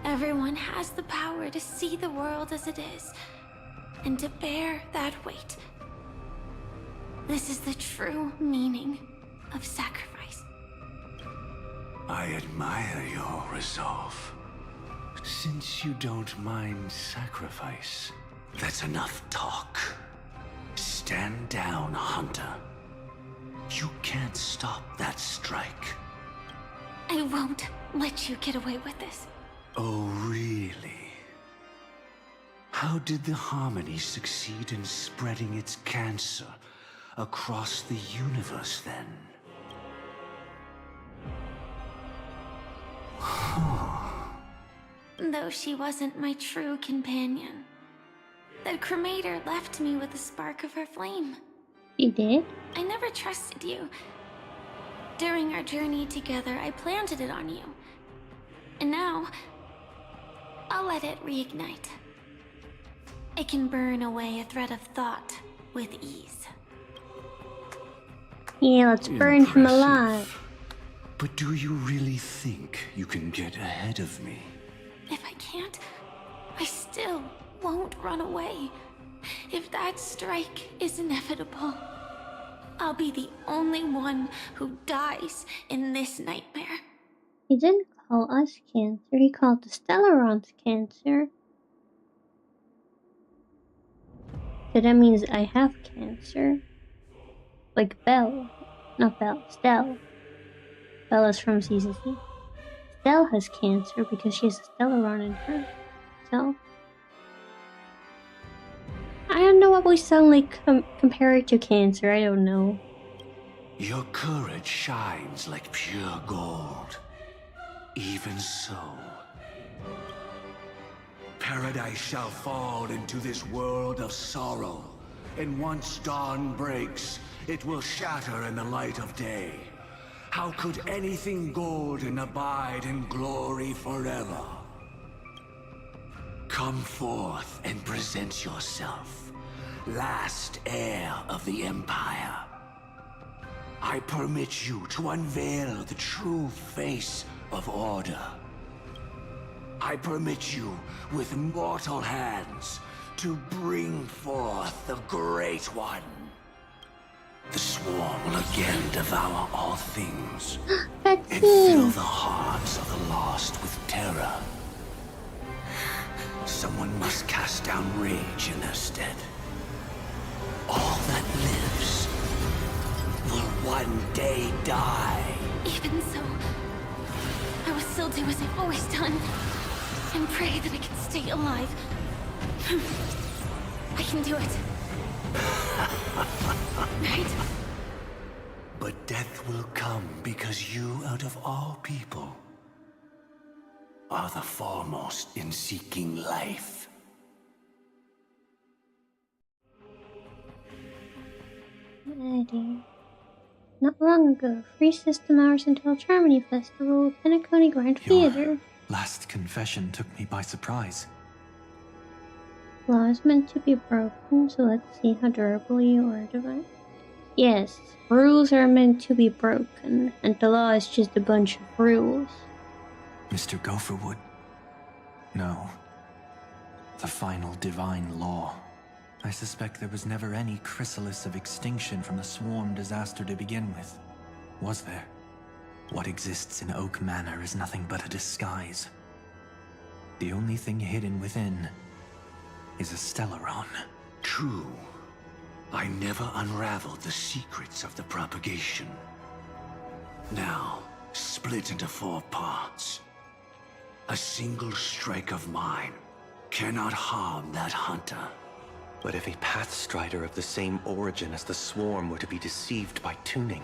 Speaker 3: Everyone has the power to see the world as it is, and to bear that weight. This is the true meaning of sacrifice.
Speaker 13: I admire your resolve. Since you don't mind sacrifice, that's enough talk. Stand down, Hunter. You can't stop that strike.
Speaker 3: I won't let you get away with this.
Speaker 13: Oh, really? How did the Harmony succeed in spreading its cancer across the universe, then?
Speaker 3: Though she wasn't my true companion, that cremator left me with a spark of her flame.
Speaker 1: You did?
Speaker 3: I never trusted you. During our journey together, I planted it on you. And now, I'll let it reignite. It can burn away a thread of thought with ease.
Speaker 1: Yeah, let's burn him alive.
Speaker 13: But do you really think you can get ahead of me?
Speaker 3: If I can't, I still won't run away. If that strike is inevitable, I'll be the only one who dies in this nightmare.
Speaker 1: He didn't call us cancer, he called the Stellarons cancer. So that means I have cancer. Like Belle. Not Belle, Stell. Bella's from Season 3. Stell has cancer because she has a Stellaron in her. So I don't know what we sound like compared to cancer, I don't know.
Speaker 13: Your courage shines like pure gold. Even so, paradise shall fall into this world of sorrow, and once dawn breaks, it will shatter in the light of day. How could anything golden abide in glory forever? Come forth and present yourself, last heir of the Empire. I permit you to unveil the true face of order. I permit you, with mortal hands, to bring forth the Great One. The Swarm will again devour all things, and fill the hearts of the lost with terror. Someone must cast down rage in their stead. All that lives will one day die.
Speaker 3: Even so, I will still do as I've always done, and pray that I can stay alive. I can do it. Right?
Speaker 13: But death will come because you, out of all people, are the foremost in seeking life.
Speaker 1: Idea. Not long ago, free system hours until Charmony Festival, Penacony Grand Theater.
Speaker 15: Last confession took me by surprise.
Speaker 1: Law is meant to be broken, so let's see how durable you are, Divine. Yes, rules are meant to be broken, and the law is just a bunch of rules.
Speaker 15: Mr. Gopherwood. No. The final divine law. I suspect there was never any chrysalis of extinction from the Swarm disaster to begin with. Was there? What exists in Oak Manor is nothing but a disguise. The only thing hidden within is a Stellaron.
Speaker 13: True. I never unraveled the secrets of the propagation. Now, split into 4 parts. A single strike of mine cannot harm that hunter.
Speaker 12: But if a Pathstrider of the same origin as the Swarm were to be deceived by tuning,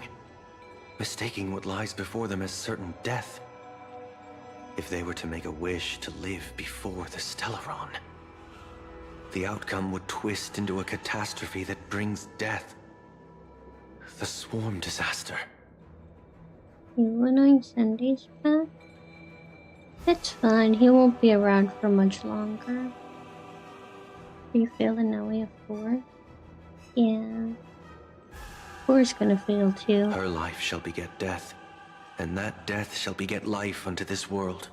Speaker 12: mistaking what lies before them as certain death, If they were to make a wish to live before the Stellaron, the outcome would twist into a catastrophe that brings death. The swarm disaster.
Speaker 1: Yoruno Sunday's back? That's fine, he won't be around for much longer. Are you failing now? We have 4? Yeah. 4's gonna fail too.
Speaker 12: Her life shall beget death, and that death shall beget life unto this world.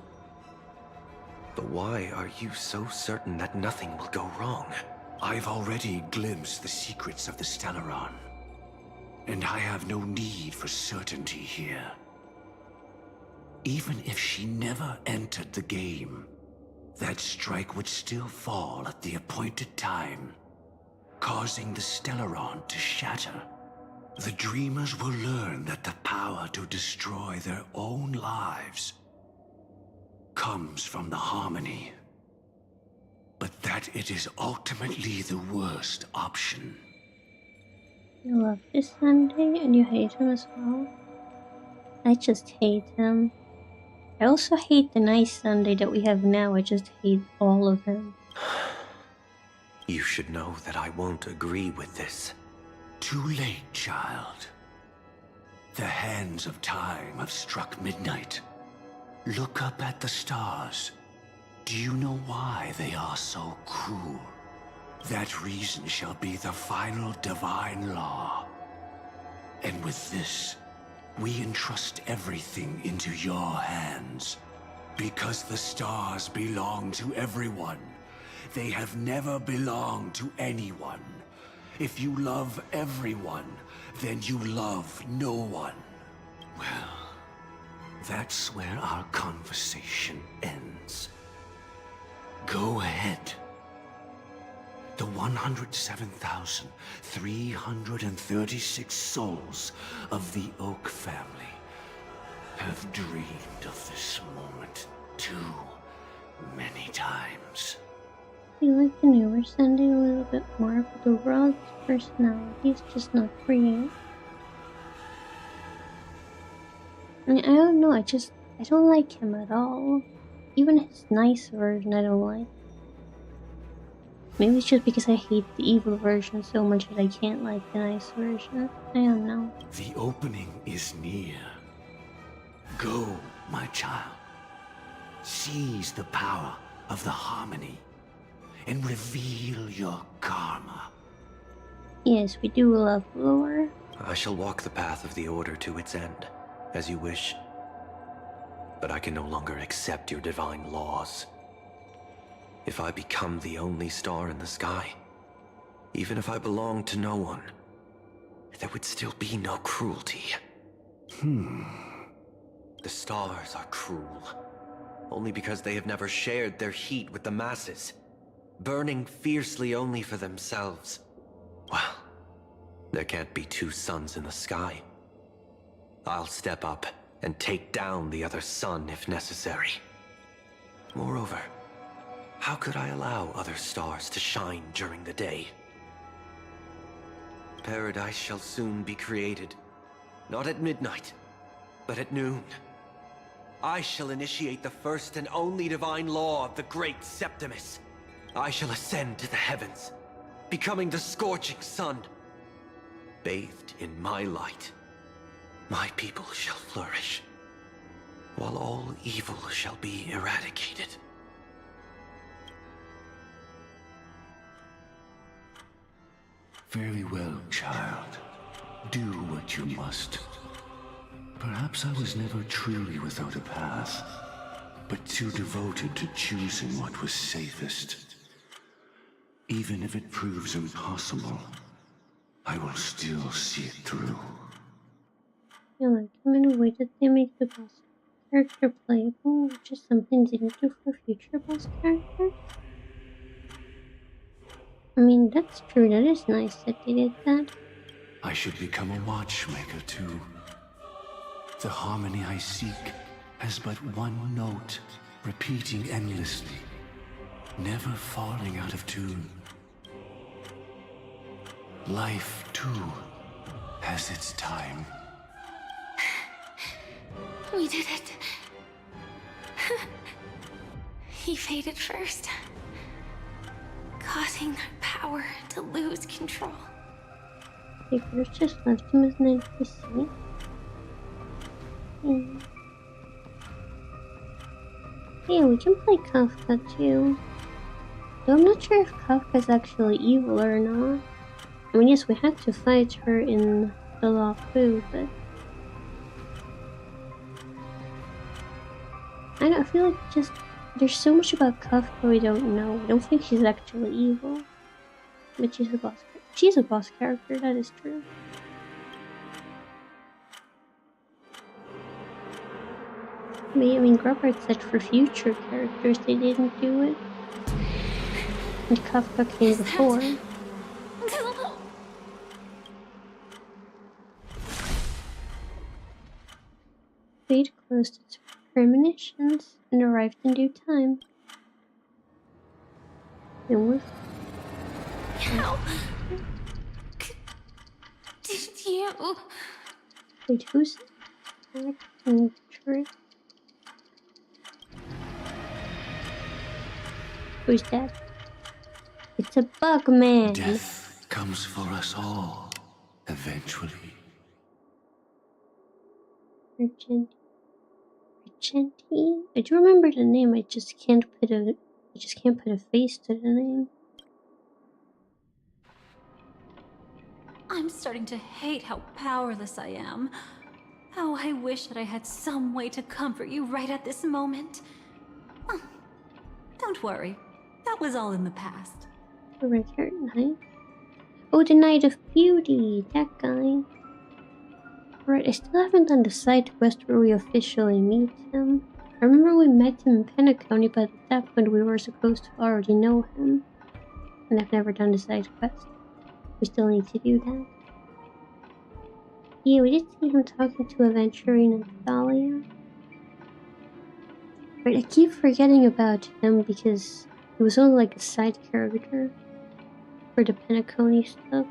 Speaker 12: But why are you so certain that nothing will go wrong?
Speaker 13: I've already glimpsed the secrets of the Stellaron, and I have no need for certainty here. Even if she never entered the game, that strike would still fall at the appointed time, causing the Stellaron to shatter. The Dreamers will learn that the power to destroy their own lives comes from the harmony, but that it is ultimately the worst option.
Speaker 1: You love this Sunday and you hate him as well? I just hate him. I also hate the nice Sunday that we have now. I just hate all of him.
Speaker 12: You should know that I won't agree with this.
Speaker 13: Too late, child. The hands of time have struck midnight. Look up at the stars. Do you know why they are so cruel? That reason shall be the final divine law. And with this, we entrust everything into your hands. Because the stars belong to everyone. They have never belonged to anyone. If you love everyone, then you love no one. Well, that's where our conversation ends. Go ahead. The 107,336 souls of the Oak family have dreamed of this moment too many times.
Speaker 1: I like the newer Sunday a little bit more, but overall his personality is just not for you. I mean, I don't know, I don't like him at all. Even his nice version I don't like. Maybe it's just because I hate the evil version so much that I can't like the nice version. I don't know.
Speaker 13: The opening is near. Go, my child. Seize the power of the harmony and reveal your karma.
Speaker 1: Yes, we do love lore.
Speaker 12: I shall walk the path of the Order to its end, as you wish. But I can no longer accept your divine laws. If I become the only star in the sky, even if I belong to no one, there would still be no cruelty. The stars are cruel, only because they have never shared their heat with the masses, burning fiercely only for themselves. Well, there can't be 2 suns in the sky. I'll step up and take down the other sun if necessary. Moreover, how could I allow other stars to shine during the day? Paradise shall soon be created. Not at midnight, but at noon. I shall initiate the first and only divine law of the great Septimus. I shall ascend to the heavens, becoming the scorching sun. Bathed in my light, my people shall flourish, while all evil shall be eradicated.
Speaker 13: Very well, child. Do what you must. Perhaps I was never truly without a path, but too devoted to choosing what was safest. Even if it proves impossible, I will still see it through.
Speaker 1: I like him in a way that they make the boss character playable, which is something they need to do for future boss characters. I mean, that's true, that is nice that they did that.
Speaker 13: I should become a watchmaker too. The harmony I seek has but one note, repeating endlessly, never falling out of tune. Life, too, has its time.
Speaker 3: We did it. He faded first, causing their power to lose control.
Speaker 1: They could have just left him as an NPC. Yeah, we can play Kafka too. Though I'm not sure if Kafka's actually evil or not. I mean, yes, we had to fight her in the Law Fu, but I feel like just there's so much about Kafka we don't know. I don't think she's actually evil, but she's a boss. She's a boss character. That is true. I mean, Grubbard said for future characters they didn't do it, and Kafka came before. Fate closed its premonitions and arrived in due time. It was.
Speaker 3: How did you?
Speaker 1: Wait, who's acting trick? Who's that? It's a bug man.
Speaker 13: Death comes for us all, eventually.
Speaker 1: Argenti? I do remember the name. I just can't put a face to the name.
Speaker 7: I'm starting to hate how powerless I am. How I wish that I had some way to comfort you right at this moment. Oh, don't worry. That was all in the past.
Speaker 1: The red hair knight? Oh, the Knight of Beauty! That guy. Right, I still haven't done the side quest where we officially meet him. I remember we met him in Penacony, but at that point we were supposed to already know him. And I've never done the side quest. We still need to do that. Yeah, we did see him talking to Aventurine and Dahlia. Right, I keep forgetting about him because he was only like a side character for the Penacony stuff.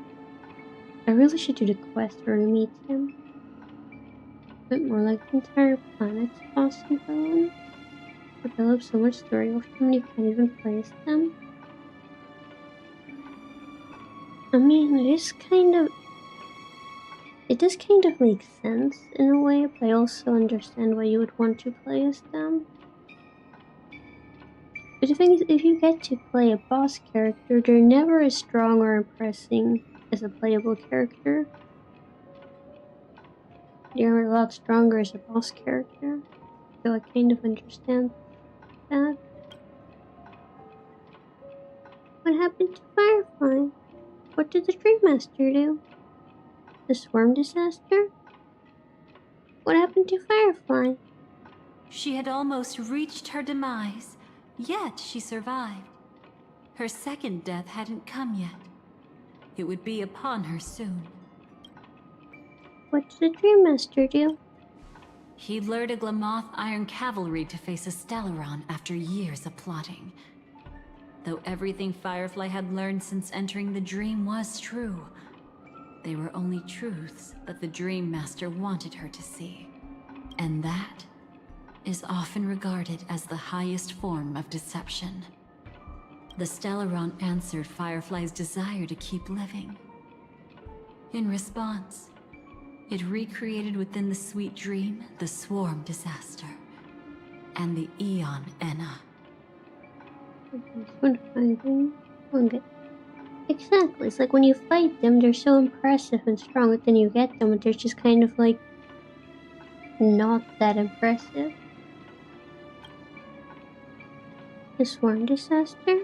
Speaker 1: I really should do the quest where we meet him. But more like the entire planet's awesome villain. Develop so much story of them you can't even place them. I mean, it does kind of make sense in a way, but I also understand why you would want to play as them. But the thing is, if you get to play a boss character, they're never as strong or impressive as a playable character. They're a lot stronger as a boss character, so I kind of understand that. What happened to Firefly? What did the Dream Master do? The swarm disaster? What happened to Firefly?
Speaker 7: She had almost reached her demise, yet she survived. Her second death hadn't come yet. It would be upon her soon.
Speaker 1: What did the Dream Master do?
Speaker 7: He lured a Glamoth Iron Cavalry to face a Stellaron after years of plotting. Though everything Firefly had learned since entering the dream was true, they were only truths that the Dream Master wanted her to see. And that is often regarded as the highest form of deception. The Stellaron answered Firefly's desire to keep living. In response, it recreated within the sweet dream the swarm disaster and the Eon Enna.
Speaker 1: Exactly, it's like when you fight them, they're so impressive and strong, but then you get them and they're just kind of like not that impressive. The swarm disaster?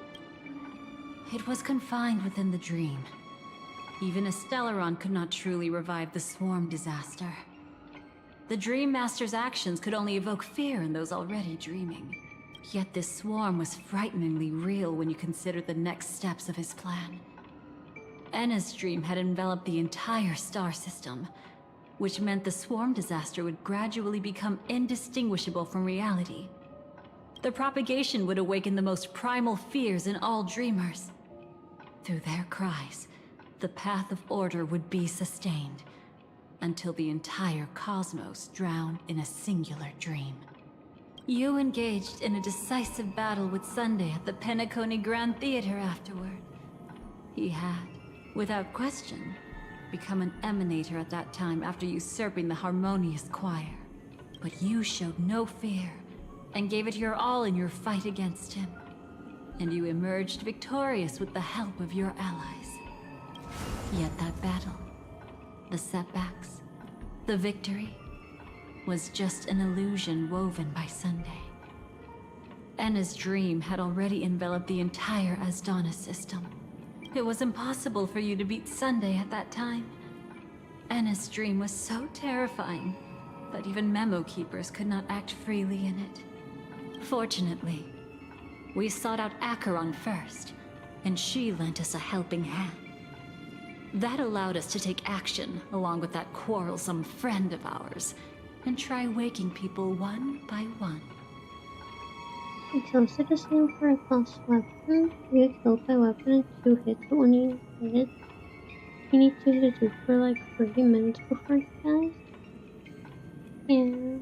Speaker 7: It was confined within the dream. Even a Stellaron could not truly revive the swarm disaster. The Dream Master's actions could only evoke fear in those already dreaming. Yet this swarm was frighteningly real when you consider the next steps of his plan. Enna's dream had enveloped the entire star system, which meant the swarm disaster would gradually become indistinguishable from reality. The propagation would awaken the most primal fears in all dreamers. Through their cries, the path of order would be sustained, until the entire cosmos drowned in a singular dream. You engaged in a decisive battle with Sunday at the Penacony Grand Theater afterward. He had, without question, become an emanator at that time after usurping the Harmonious Choir. But you showed no fear, and gave it your all in your fight against him. And you emerged victorious with the help of your allies. Yet that battle, the setbacks, the victory, was just an illusion woven by Sunday. Enna's dream had already enveloped the entire Asdana system. It was impossible for you to beat Sunday at that time. Enna's dream was so terrifying that even memo keepers could not act freely in it. Fortunately, we sought out Acheron first, and she lent us a helping hand. That allowed us to take action, along with that quarrelsome friend of ours, and try waking people one by one.
Speaker 1: It's also the same for a boss weapon. You get killed by a weapon in 2 hits, but when you hit it, you need to hit it for like 30 minutes before it dies. Yeah.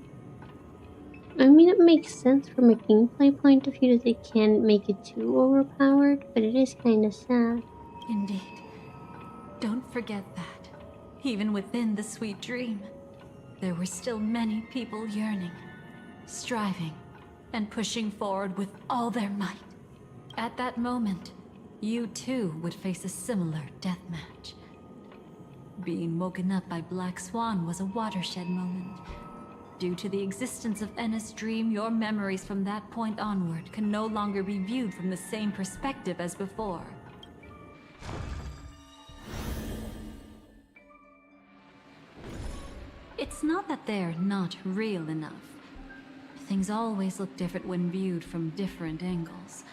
Speaker 1: I mean, it makes sense from a gameplay point of view that they can't make it too overpowered, but it is kinda sad.
Speaker 7: Indeed. Don't forget that, even within the sweet dream, there were still many people yearning, striving, and pushing forward with all their might. At that moment, you too would face a similar deathmatch. Being woken up by Black Swan was a watershed moment. Due to the existence of Enna's dream, your memories from that point onward can no longer be viewed from the same perspective as before. It's not that they're not real enough. Things always look different when viewed from different angles.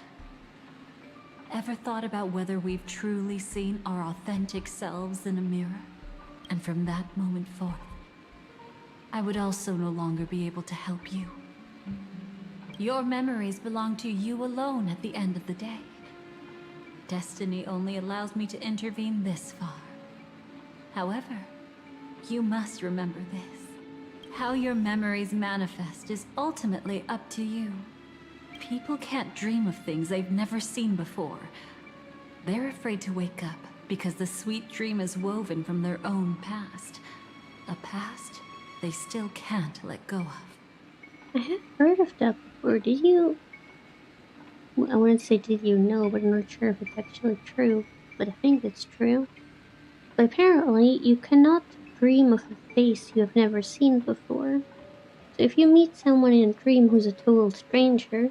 Speaker 7: Ever thought about whether we've truly seen our authentic selves in a mirror? And from that moment forth, I would also no longer be able to help you. Your memories belong to you alone at the end of the day. Destiny only allows me to intervene this far. However, you must remember this. How your memories manifest is ultimately up to you. People can't dream of things they've never seen before. They're afraid to wake up because the sweet dream is woven from their own past. A past they still can't let go of.
Speaker 1: I have heard of that before. Did you... Well, I wouldn't say did you know, but I'm not sure if it's actually true. But I think it's true. But apparently, you cannot dream of a face you have never seen before. So if you meet someone in a dream who's a total stranger,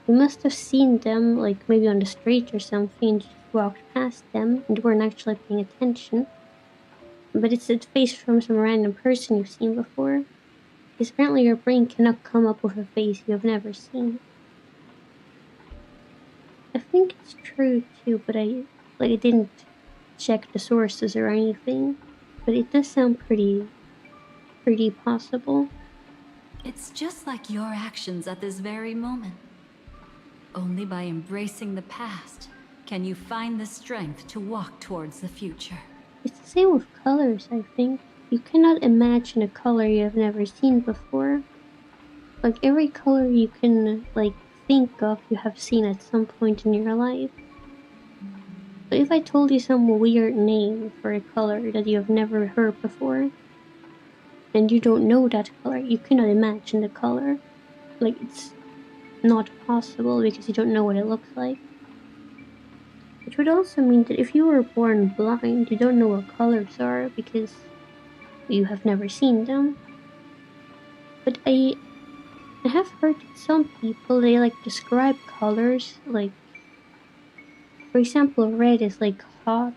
Speaker 1: you must have seen them, like maybe on the street or something, and you just walked past them and weren't actually paying attention. But it's a face from some random person you've seen before. Because apparently your brain cannot come up with a face you have never seen. I think it's true too, but I didn't check the sources or anything. But it does sound pretty possible.
Speaker 7: It's just like your actions at this very moment. Only by embracing the past can you find the strength to walk towards the future.
Speaker 1: It's the same with colors, I think. You cannot imagine a color you have never seen before. Like every color you can think of, you have seen at some point in your life. But if I told you some weird name for a color that you have never heard before, and you don't know that color, you cannot imagine the color. Like, it's not possible because you don't know what it looks like. Which would also mean that if you were born blind, you don't know what colors are because you have never seen them. But I have heard that some people, they describe colors, for example, red is hot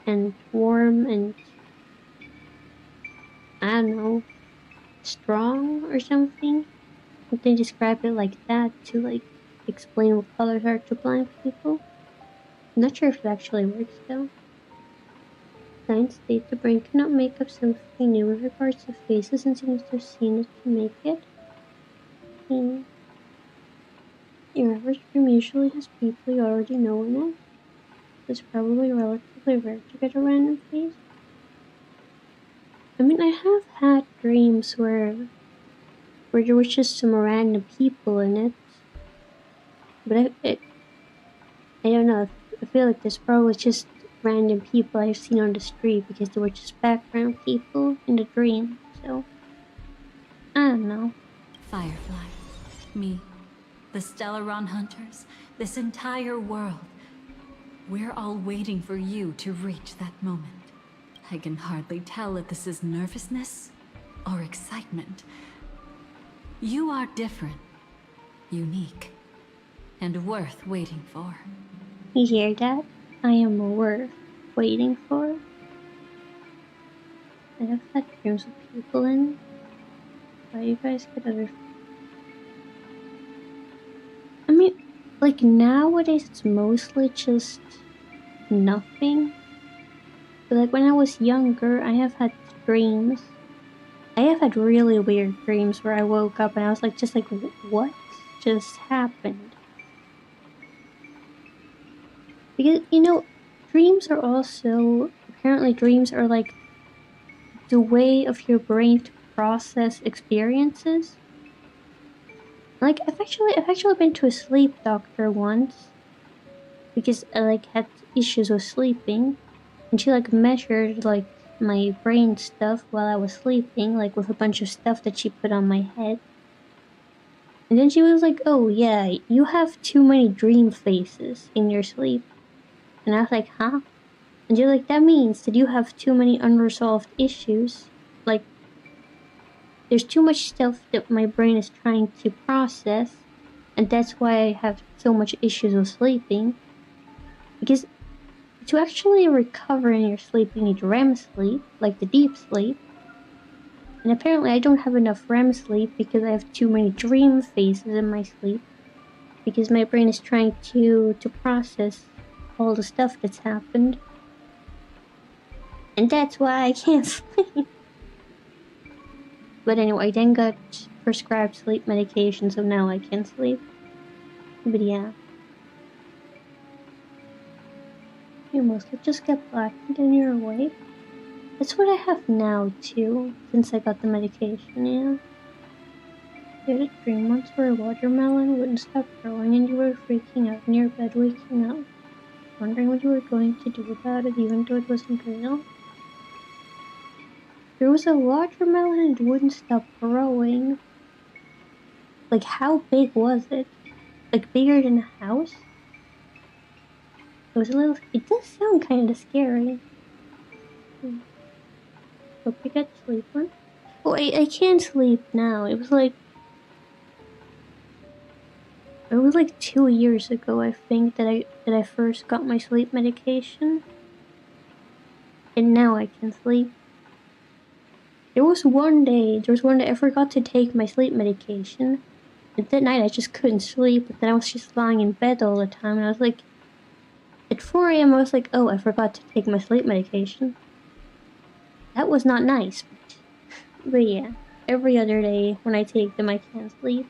Speaker 1: and warm and, I don't know, strong or something. And they describe it like that to explain what colors are to blind people. I'm not sure if it actually works though. Science states the brain cannot make up something new with regards to faces since it needs to have seen it to make it. Your average dream usually has people you already know in it. It's probably relatively rare to get a random face. I mean, I have had dreams where where there was just some random people in it. But I don't know, I feel like there's probably just random people I've seen on the street because they were just background people in the dream, so I don't know.
Speaker 7: Firefly, me, the Stellaron Hunters, this entire world. We're all waiting for you to reach that moment. I can hardly tell if this is nervousness or excitement. You are different, unique, and worth waiting for.
Speaker 1: You hear that? I am worth waiting for. I have had dreams with people in. Why you guys get other... I mean, like nowadays it's mostly just nothing. But like when I was younger, I have had dreams. I have had really weird dreams where I woke up and I was like, just like, what just happened? Because, you know, dreams are also, apparently dreams are like the way of your brain to process experiences. Like, I've actually been to a sleep doctor once because I like had issues with sleeping, and she like measured like my brain stuff while I was sleeping, like with a bunch of stuff that she put on my head. And then she was like, "Oh yeah, you have too many dream phases in your sleep." And I was like, "Huh?" And you're like, "That means that you have too many unresolved issues. Like, there's too much stuff that my brain is trying to process, and that's why I have so much issues with sleeping. Because to actually recover in your sleep, you need REM sleep, like the deep sleep. And apparently I don't have enough REM sleep because I have too many dream phases in my sleep. Because my brain is trying to process all the stuff that's happened. And that's why I can't sleep. But anyway, I then got prescribed sleep medication, so now I can sleep. But yeah. You mostly just get blackened and you're awake. That's what I have now, too, since I got the medication, yeah. You had a dream once where a watermelon wouldn't stop growing and you were freaking out in your bed waking up, wondering what you were going to do about it even though it wasn't real. There was a watermelon and it wouldn't stop growing. Like, how big was it? Like, bigger than a house? It was a little... It does sound kinda scary. Hope you get sleep on. Oh, I can't sleep now. It was like 2 years ago, I think, that I first got my sleep medication. And now I can sleep. There was one day I forgot to take my sleep medication. And that night I just couldn't sleep, but then I was just lying in bed all the time, and I was like, at 4 a.m. I was like, oh, I forgot to take my sleep medication. That was not nice, but yeah, every other day when I take them I can't sleep.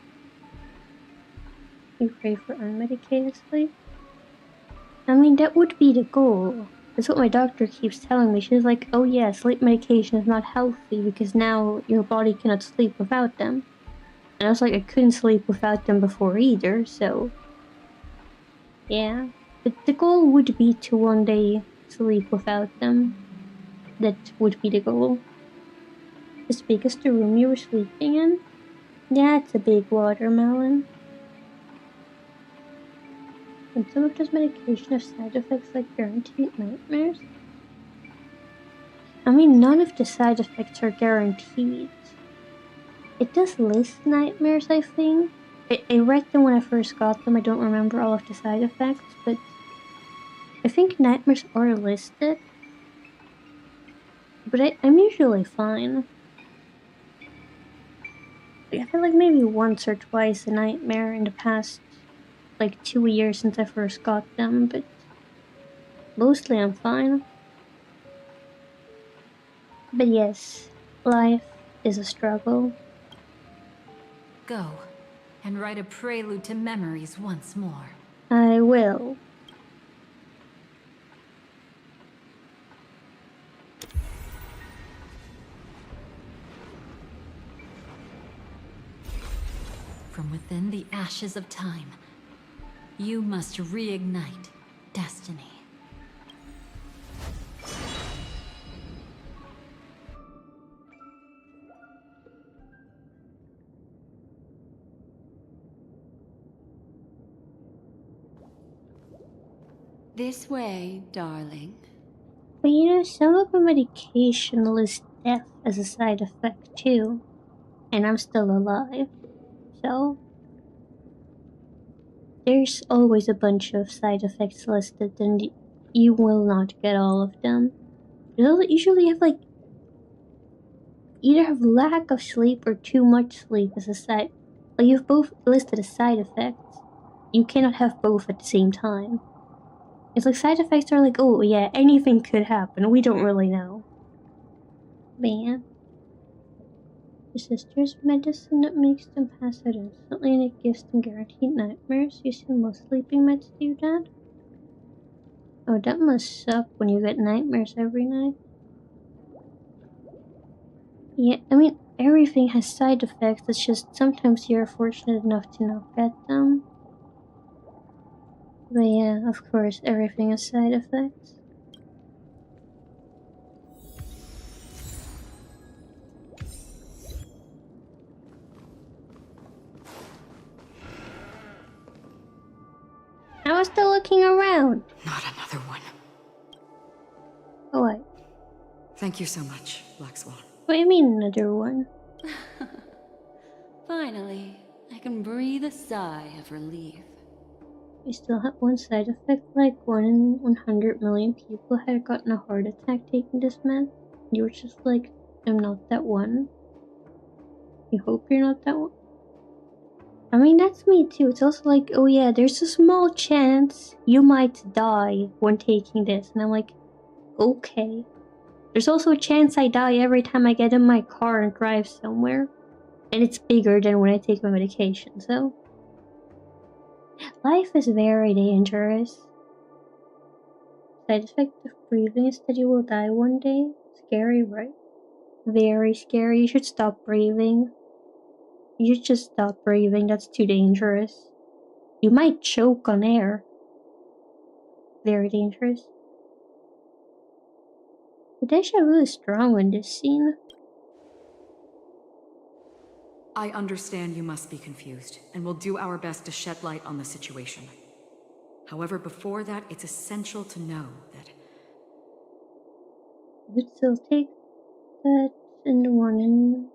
Speaker 1: You pray for unmedicated sleep? I mean, that would be the goal. That's what my doctor keeps telling me. She's like, oh yeah, sleep medication is not healthy because now your body cannot sleep without them. And I was like, I couldn't sleep without them before either, so... yeah. But the goal would be to one day sleep without them. That would be the goal. As big as the room you were sleeping in? Yeah, it's a big watermelon. And some of this medication have side effects like guaranteed nightmares? I mean, none of the side effects are guaranteed. It does list nightmares, I think. I read them when I first got them. I don't remember all of the side effects, but I think nightmares are listed. But I'm usually fine. I feel like maybe once or twice a nightmare in the past, like 2 years since I first got them, but mostly I'm fine. But yes, life is a struggle.
Speaker 7: Go, and write a prelude to memories once more.
Speaker 1: I will.
Speaker 7: from within the ashes of time. You must reignite destiny.
Speaker 8: This way, darling.
Speaker 1: But some of the medication lists death as a side effect too. And I'm still alive. So, there's always a bunch of side effects listed, and you will not get all of them. You'll usually have either have lack of sleep or too much sleep as a side. You've both listed as side effects. You cannot have both at the same time. It's like side effects are like, oh yeah, anything could happen. We don't really know. Man. Your sister's medicine that makes them pass out instantly and it gives them guaranteed nightmares. You see most sleeping meds do that? Oh, that must suck when you get nightmares every night. Yeah, I mean, everything has side effects. It's just sometimes you're fortunate enough to not get them. But yeah, of course, everything has side effects. I was still looking around.
Speaker 6: Not another one.
Speaker 1: Oh, what?
Speaker 6: Thank you so much, Black Swan.
Speaker 1: What do you mean another one?
Speaker 8: Finally, I can breathe a sigh of relief.
Speaker 1: You still have one side effect, like 1 in 100 million people had gotten a heart attack taking this med. You were just like, I'm not that one. You hope you're not that one. I mean, that's me too. It's also like, oh yeah, there's a small chance you might die when taking this. And I'm like, okay. There's also a chance I die every time I get in my car and drive somewhere. And it's bigger than when I take my medication, so... Life is very dangerous. Side effect of breathing is that you will die one day. Scary, right? Very scary. You should stop breathing. You should just stop breathing. That's too dangerous. You might choke on air. Very dangerous. The deja vu is strong in this scene.
Speaker 6: I understand you must be confused, and will do our best to shed light on the situation. However, before that, it's essential to know that...
Speaker 1: You would still take that in the 1 in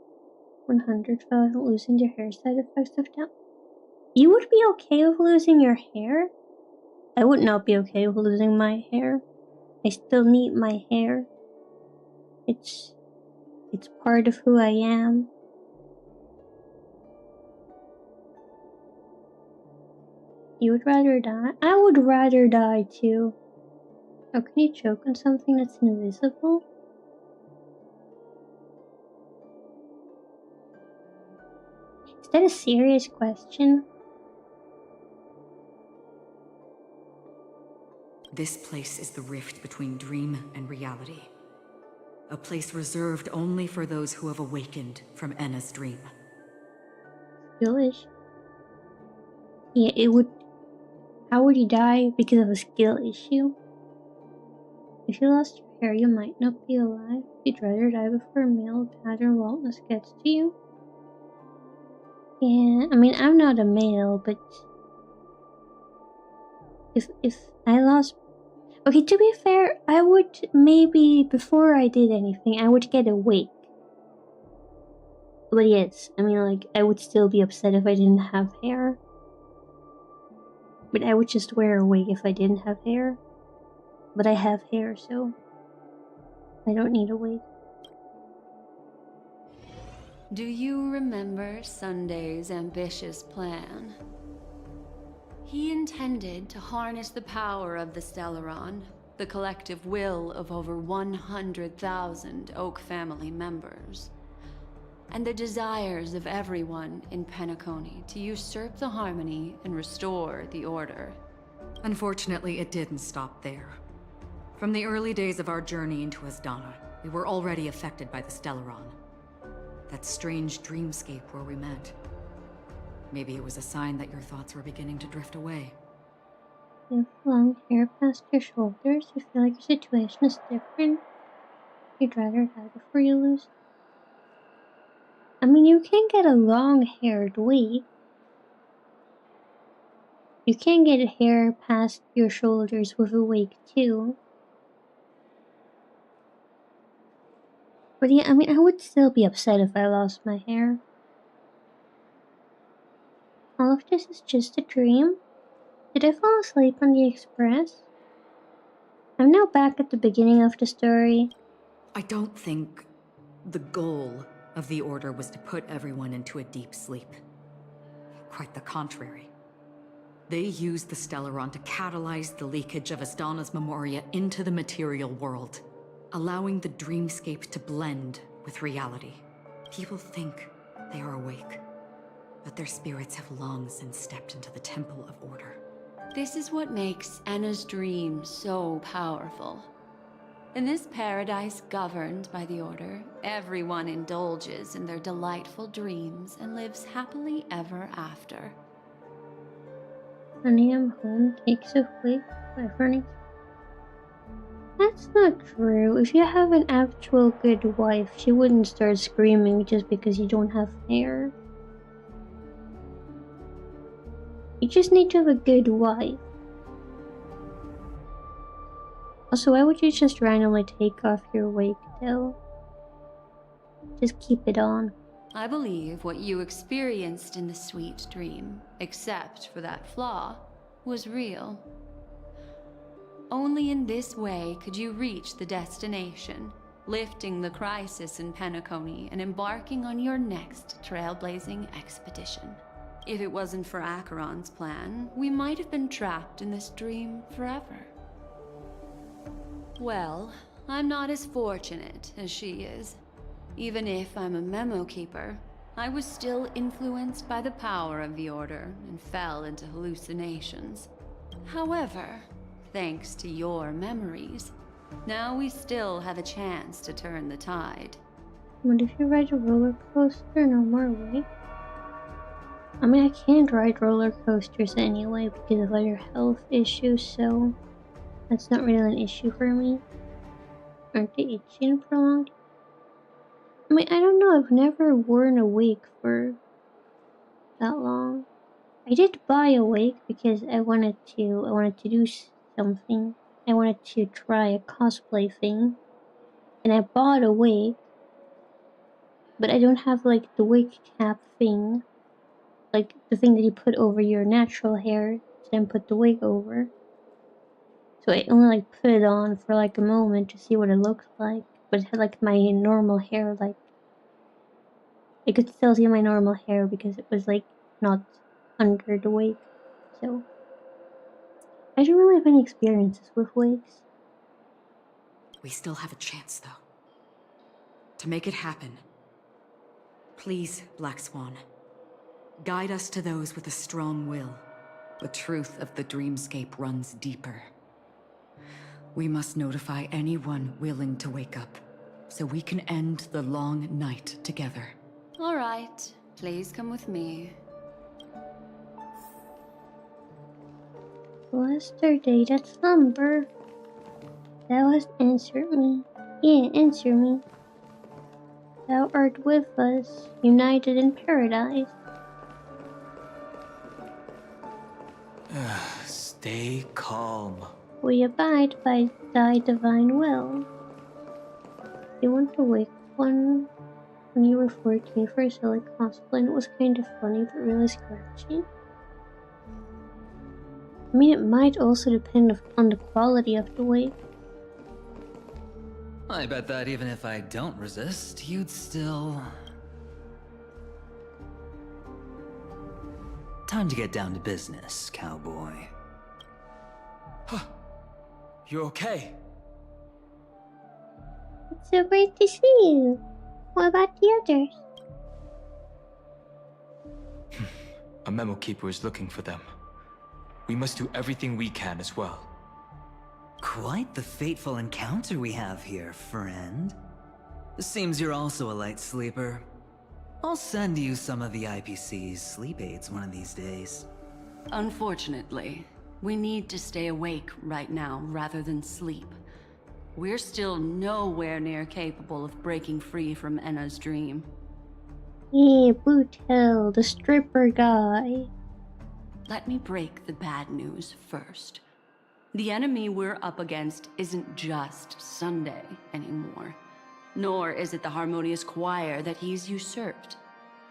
Speaker 1: 100 without losing your hair side effects of that. You would be okay with losing your hair? I would not be okay with losing my hair. I still need my hair. It's part of who I am. You would rather die? I would rather die too. How can you choke on something that's invisible? Is that a serious question?
Speaker 6: This place is the rift between dream and reality. A place reserved only for those who have awakened from Enna's dream.
Speaker 1: Skill-ish? Yeah, it would... How would you die because of a skill issue? If you lost your hair, you might not be alive. You'd rather die before a male pattern baldness gets to you. Yeah, I mean, I'm not a male, but... If I lost... Okay, to be fair, I would maybe, before I did anything, I would get a wig. But yes, I mean, like, I would still be upset if I didn't have hair. But I would just wear a wig if I didn't have hair. But I have hair, so I don't need a wig.
Speaker 8: Do you remember Sunday's ambitious plan? He intended to harness the power of the Stellaron, the collective will of over 100,000 Oak family members, and the desires of everyone in Penacony to usurp the harmony and restore the order.
Speaker 6: Unfortunately, it didn't stop there. From the early days of our journey into Asdana, we were already affected by the Stellaron. That strange dreamscape where we met. Maybe it was a sign that your thoughts were beginning to drift away.
Speaker 1: You have long hair past your shoulders. You feel like your situation is different. You'd rather die before you lose. I mean, you can get a long-haired wig. You can get hair past your shoulders with a wig too. But yeah, I mean, I would still be upset if I lost my hair. All of this is just a dream. Did I fall asleep on the express? I'm now back at the beginning of the story.
Speaker 6: I don't think the goal of the Order was to put everyone into a deep sleep. Quite the contrary. They used the Stellaron to catalyze the leakage of Astana's Memoria into the material world, allowing the dreamscape to blend with reality. People think they are awake, but their spirits have long since stepped into the Temple of Order.
Speaker 8: This is what makes Anna's dream so powerful. In this paradise governed by the Order, everyone indulges in their delightful dreams and lives happily ever after.
Speaker 1: Honey, I'm home. Cakes of wig by Fernie. That's not true. If you have an actual good wife, she wouldn't start screaming just because you don't have hair. You just need to have a good wife. Also, why would you just randomly take off your wig, though? Just keep it on.
Speaker 8: I believe what you experienced in the sweet dream, except for that flaw, was real. Only in this way could you reach the destination, lifting the crisis in Penacony and embarking on your next trailblazing expedition. If it wasn't for Acheron's plan, we might have been trapped in this dream forever. Well, I'm not as fortunate as she is. Even if I'm a memo keeper, I was still influenced by the power of the Order and fell into hallucinations. However, thanks to your memories, now we still have a chance to turn the tide.
Speaker 1: What if you ride a roller coaster no more way? I mean, I can't ride roller coasters anyway because of other health issues, so that's not really an issue for me. Aren't they itchy and prolonged? I mean, I don't know, I've never worn a wig for that long. I did buy a wig because I wanted to do something. I wanted to try a cosplay thing. And I bought a wig, but I don't have like the wig cap thing. Like the thing that you put over your natural hair to then put the wig over. So I only like put it on for like a moment to see what it looks like. But it had like my normal hair, like I could still see my normal hair because it was like not under the wig. So I don't really have any experiences with wigs.
Speaker 6: We still have a chance, though. To make it happen. Please, Black Swan. Guide us to those with a strong will. The truth of the dreamscape runs deeper. We must notify anyone willing to wake up, so we can end the long night together.
Speaker 8: All right, please come with me.
Speaker 1: Yesterday, that slumber. Thou hast answered me. Yeah, answer me. Thou art with us, united in paradise.
Speaker 12: Stay calm.
Speaker 1: We abide by thy divine will. You went to wake one when you were 14 for a silly cosplay and it was kind of funny but really scratchy. I mean, it might also depend on the quality of the wig.
Speaker 9: I bet that even if I don't resist, you'd still... Time to get down to business, cowboy.
Speaker 12: You okay?
Speaker 1: It's so great to see you. What about the others?
Speaker 16: A memo keeper is looking for them. We must do everything we can as well.
Speaker 9: Quite the fateful encounter we have here, friend. Seems you're also a light sleeper. I'll send you some of the IPC's sleep aids one of these days.
Speaker 8: Unfortunately, we need to stay awake right now rather than sleep. We're still nowhere near capable of breaking free from Enna's dream.
Speaker 1: Yeah, Bootel, the stripper guy.
Speaker 8: Let me break the bad news first. The enemy we're up against isn't just Sunday anymore. Nor is it the harmonious choir that he's usurped.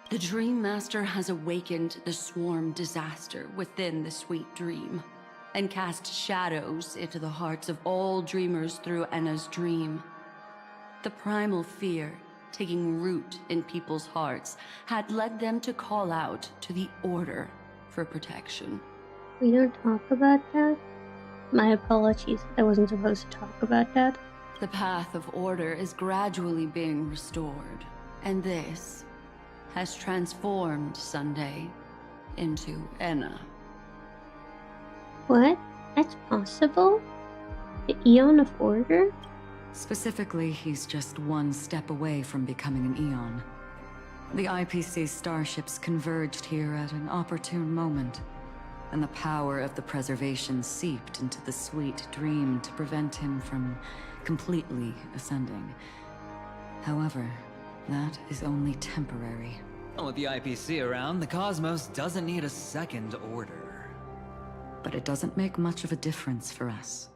Speaker 8: The Dream Master has awakened the swarm disaster within the sweet dream, and cast shadows into the hearts of all dreamers through Enna's dream. The primal fear taking root in people's hearts had led them to call out to the Order for protection.
Speaker 1: We don't talk about that? My apologies, I wasn't supposed to talk about that.
Speaker 8: The path of order is gradually being restored, and this has transformed Sunday into Enna.
Speaker 1: What? That's possible? The Eon of Order?
Speaker 7: Specifically, he's just one step away from becoming an Eon. The IPC starships converged here at an opportune moment, and the power of the preservation seeped into the sweet dream to prevent him from completely ascending. However, that is only temporary.
Speaker 9: With the IPC around, the cosmos doesn't need a second order.
Speaker 7: But it doesn't make much of a difference for us.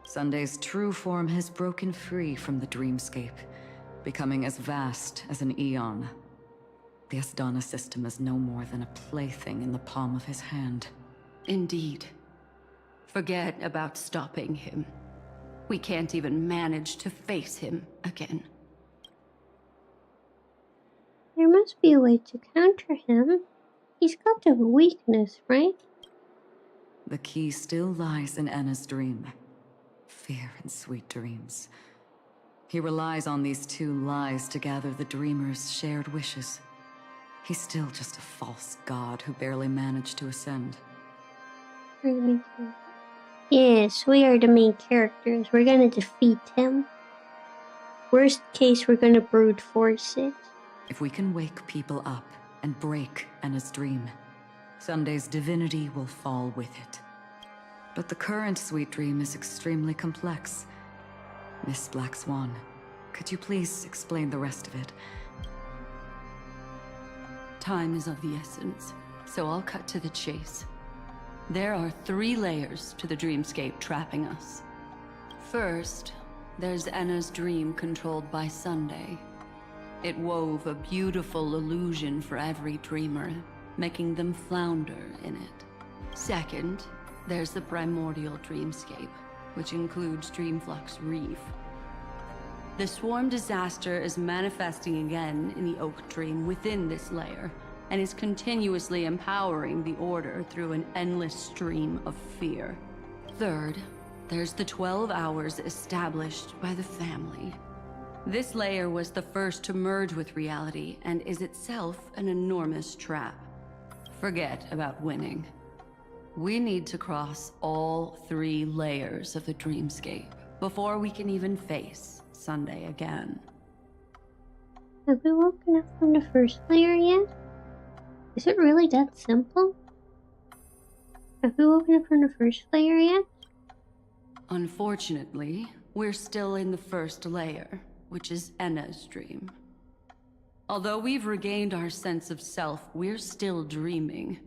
Speaker 7: Sunday's true form has broken free from the dreamscape, becoming as vast as an Eon. The Asdana system is no more than a plaything in the palm of his hand.
Speaker 8: Indeed. Forget about stopping him. We can't even manage to face him again.
Speaker 1: There must be a way to counter him. He's got to have a weakness, right?
Speaker 7: The key still lies in Enna's dream. Fear and sweet dreams. He relies on these two lies to gather the dreamers' shared wishes. He's still just a false god who barely managed to ascend.
Speaker 1: Yes, we are the main characters. We're gonna defeat him. Worst case, we're gonna brute force it.
Speaker 7: If we can wake people up and break Enna's dream, Sunday's divinity will fall with it. But the current sweet dream is extremely complex. Miss Black Swan, could you please explain the rest of it?
Speaker 8: Time is of the essence, so I'll cut to the chase. There are 3 layers to the dreamscape trapping us. First, there's Enna's dream controlled by Sunday. It wove a beautiful illusion for every dreamer, making them flounder in it. Second, there's the primordial dreamscape, which includes Dreamflux Reef. The swarm disaster is manifesting again in the Oak Dream within this layer, and is continuously empowering the Order through an endless stream of fear. Third, there's the 12 hours established by the family. This layer was the first to merge with reality and is itself an enormous trap. Forget about winning. We need to cross all 3 layers of the dreamscape before we can even face Sunday again.
Speaker 1: Have we woken up from the first layer yet? Is it really that simple? Have we woken up from the first layer yet?
Speaker 8: Unfortunately, we're still in the first layer, which is Enna's dream. Although we've regained our sense of self, we're still dreaming.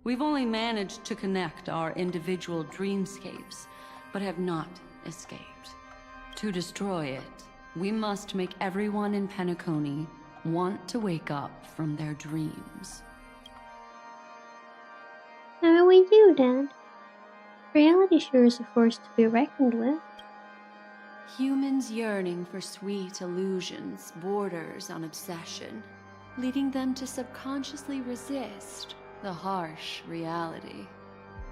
Speaker 8: We've only managed to connect our individual dreamscapes, but have not escaped. To destroy it, we must make everyone in Penacony want to wake up from their dreams.
Speaker 1: How do we do that? Reality sure is a force to be reckoned with.
Speaker 8: Humans yearning for sweet illusions borders on obsession, leading them to subconsciously resist the harsh reality.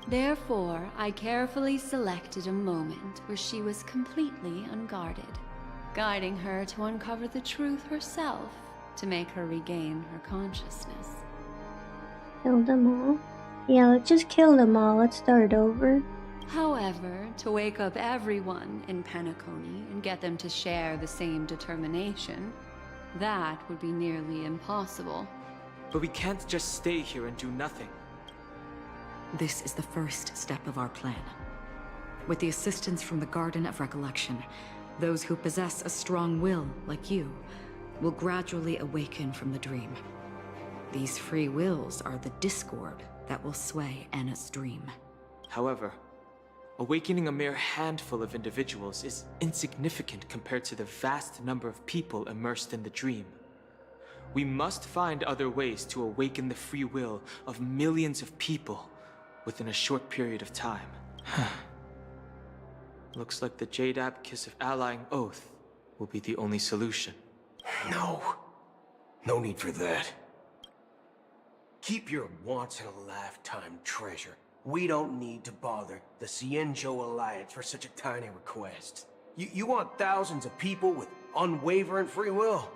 Speaker 8: Therefore, I carefully selected a moment where she was completely unguarded, guiding her to uncover the truth herself to make her regain her consciousness.
Speaker 1: Kill them all? Yeah, let's just kill them all. Let's start over.
Speaker 8: However, to wake up everyone in Penacony and get them to share the same determination, That would be nearly impossible.
Speaker 16: But we can't just stay here and do nothing.
Speaker 17: This is the first step of our plan. With the assistance from the Garden of Recollection, those who possess a strong will, like you, will gradually awaken from the dream. These free wills are the discord that will sway Anna's dream.
Speaker 16: However, awakening a mere handful of individuals is insignificant compared to the vast number of people immersed in the dream. We must find other ways to awaken the free will of millions of people within a short period of time. Looks like the Jade Abacus of Allying Oath will be the only solution.
Speaker 18: No. No need for that. Keep your once-in-a-lifetime treasure. We don't need to bother the Cienjo Alliance for such a tiny request. You want thousands of people with unwavering free will?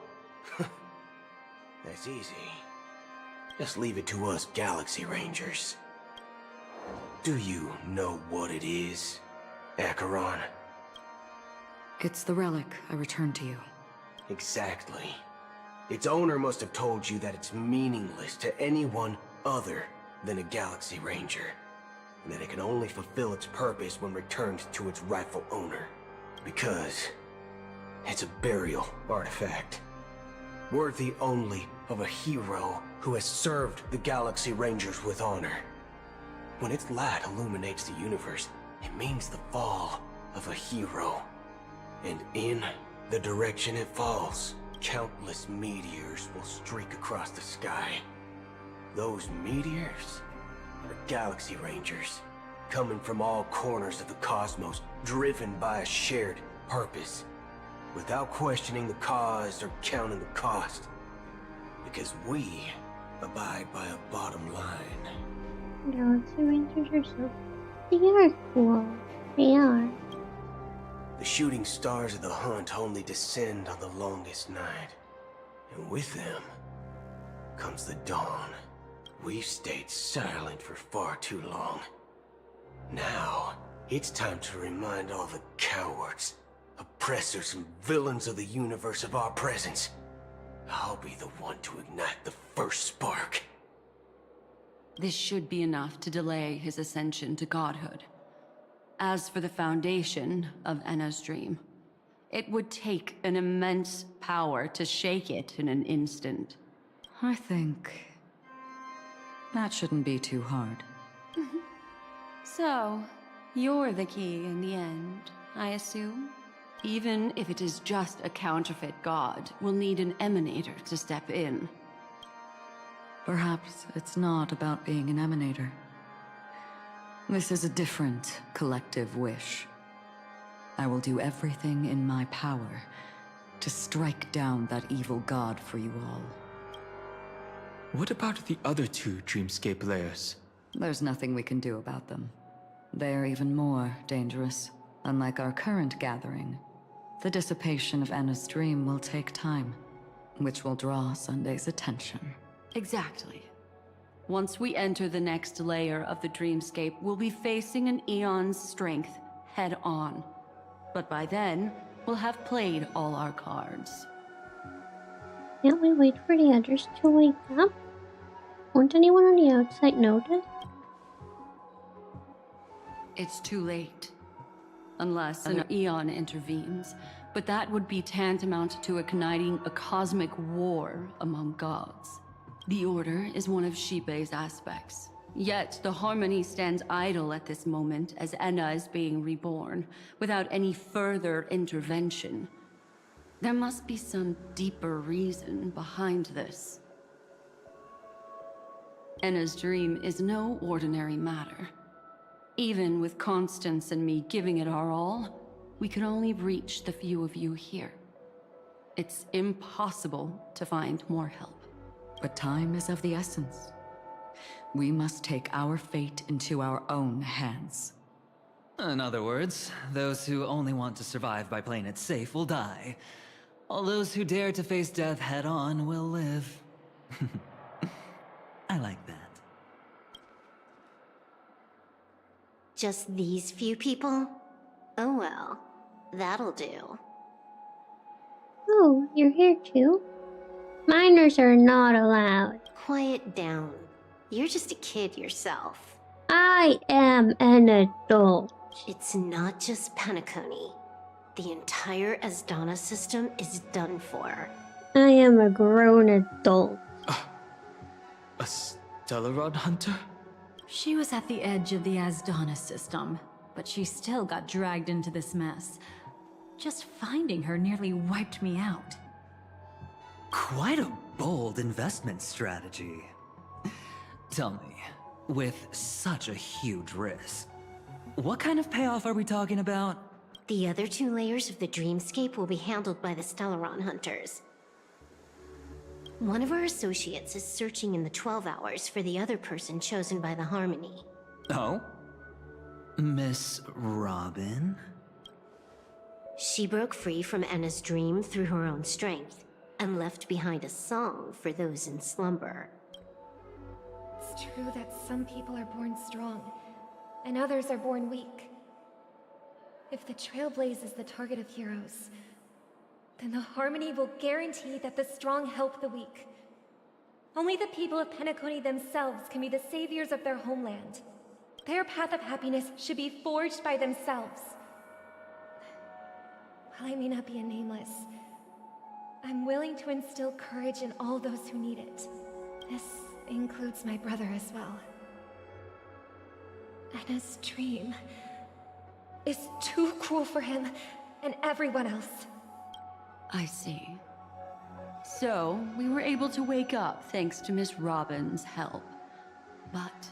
Speaker 18: That's easy. Just leave it to us Galaxy Rangers. Do you know what it is, Acheron?
Speaker 17: It's the relic I returned to you.
Speaker 18: Exactly. Its owner must have told you that it's meaningless to anyone other than a Galaxy Ranger, and that it can only fulfill its purpose when returned to its rightful owner. Because it's a burial artifact, worthy only of a hero who has served the Galaxy Rangers with honor. When its light illuminates the universe, it means the fall of a hero. And in the direction it falls, countless meteors will streak across the sky. Those meteors are Galaxy Rangers, coming from all corners of the cosmos, driven by a shared purpose, without questioning the cause or counting the cost. Because we abide by a bottom line.
Speaker 1: Galaxy Rangers are so... They are cool. They are.
Speaker 18: The shooting stars of the hunt only descend on the longest night. And with them comes the dawn. We've stayed silent for far too long. Now, it's time to remind all the cowards, oppressors, and villains of the universe of our presence. I'll be the one to ignite the first spark.
Speaker 8: This should be enough to delay his ascension to godhood. As for the foundation of Enna's dream, it would take an immense power to shake it in an instant.
Speaker 17: I think that shouldn't be too hard.
Speaker 8: So, you're the key in the end, I assume? Even if it is just a counterfeit god, we'll need an emanator to step in.
Speaker 17: Perhaps it's not about being an emanator. This is a different collective wish. I will do everything in my power to strike down that evil god for you all.
Speaker 16: What about the other two dreamscape layers?
Speaker 17: There's nothing we can do about them. They're even more dangerous. Unlike our current gathering, the dissipation of Anna's dream will take time, which will draw Sunday's attention.
Speaker 8: Exactly. Once we enter the next layer of the dreamscape, we'll be facing an eon's strength head on. But by then, we'll have played all our cards.
Speaker 1: Can't we wait for the others to wake up? Won't anyone on the outside notice?
Speaker 8: It's too late. Unless an eon intervenes. But that would be tantamount to igniting a cosmic war among gods. The Order is one of Shibei's aspects. Yet the Harmony stands idle at this moment as Enna is being reborn, without any further intervention. There must be some deeper reason behind this. Enna's dream is no ordinary matter. Even with Constance and me giving it our all, we could only reach the few of you here. It's impossible to find more help.
Speaker 17: But time is of the essence. We must take our fate into our own hands.
Speaker 9: In other words, those who only want to survive by playing it safe will die. All those who dare to face death head-on will live. I like that.
Speaker 2: Just these few people? Oh well, that'll do.
Speaker 1: Oh, you're here too? Minors are not allowed.
Speaker 4: Quiet down. You're just a kid yourself.
Speaker 1: I am an adult.
Speaker 4: It's not just Penacony. The entire Asdana system is done for.
Speaker 1: I am a grown adult.
Speaker 16: A Stellaron hunter?
Speaker 7: She was at the edge of the Asdana system, but she still got dragged into this mess. Just finding her nearly wiped me out.
Speaker 9: Quite a bold investment strategy. Tell me, with such a huge risk, what kind of payoff are we talking about?
Speaker 4: The other 2 layers of the dreamscape will be handled by the Stellaron hunters. One of our associates is searching in the 12 hours for the other person chosen by the Harmony.
Speaker 9: Oh? Miss Robin?
Speaker 4: She broke free from Enna's dream through her own strength, and left behind a song for those in slumber.
Speaker 19: It's true that some people are born strong, and others are born weak. If the Trailblaze is the target of heroes, then the Harmony will guarantee that the strong help the weak. Only the people of Penacony themselves can be the saviors of their homeland. Their path of happiness should be forged by themselves. While I may not be a nameless, I'm willing to instill courage in all those who need it. This includes my brother as well. Enna's dream is too cruel for him and everyone else.
Speaker 8: I see. So, we were able to wake up thanks to Miss Robin's help. But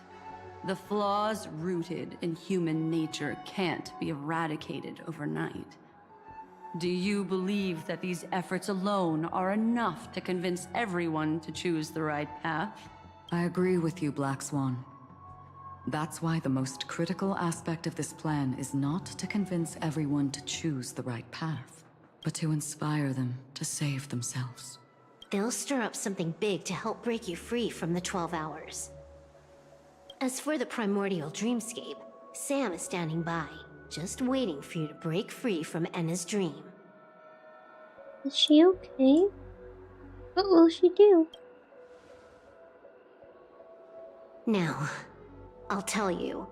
Speaker 8: the flaws rooted in human nature can't be eradicated overnight. Do you believe that these efforts alone are enough to convince everyone to choose the right path?
Speaker 17: I agree with you, Black Swan. That's why the most critical aspect of this plan is not to convince everyone to choose the right path, but to inspire them to save themselves.
Speaker 4: They'll stir up something big to help break you free from the 12 hours. As for the primordial dreamscape, Sam is standing by, just waiting for you to break free from Enna's dream.
Speaker 1: Is she okay? What will she do?
Speaker 4: Now, I'll tell you,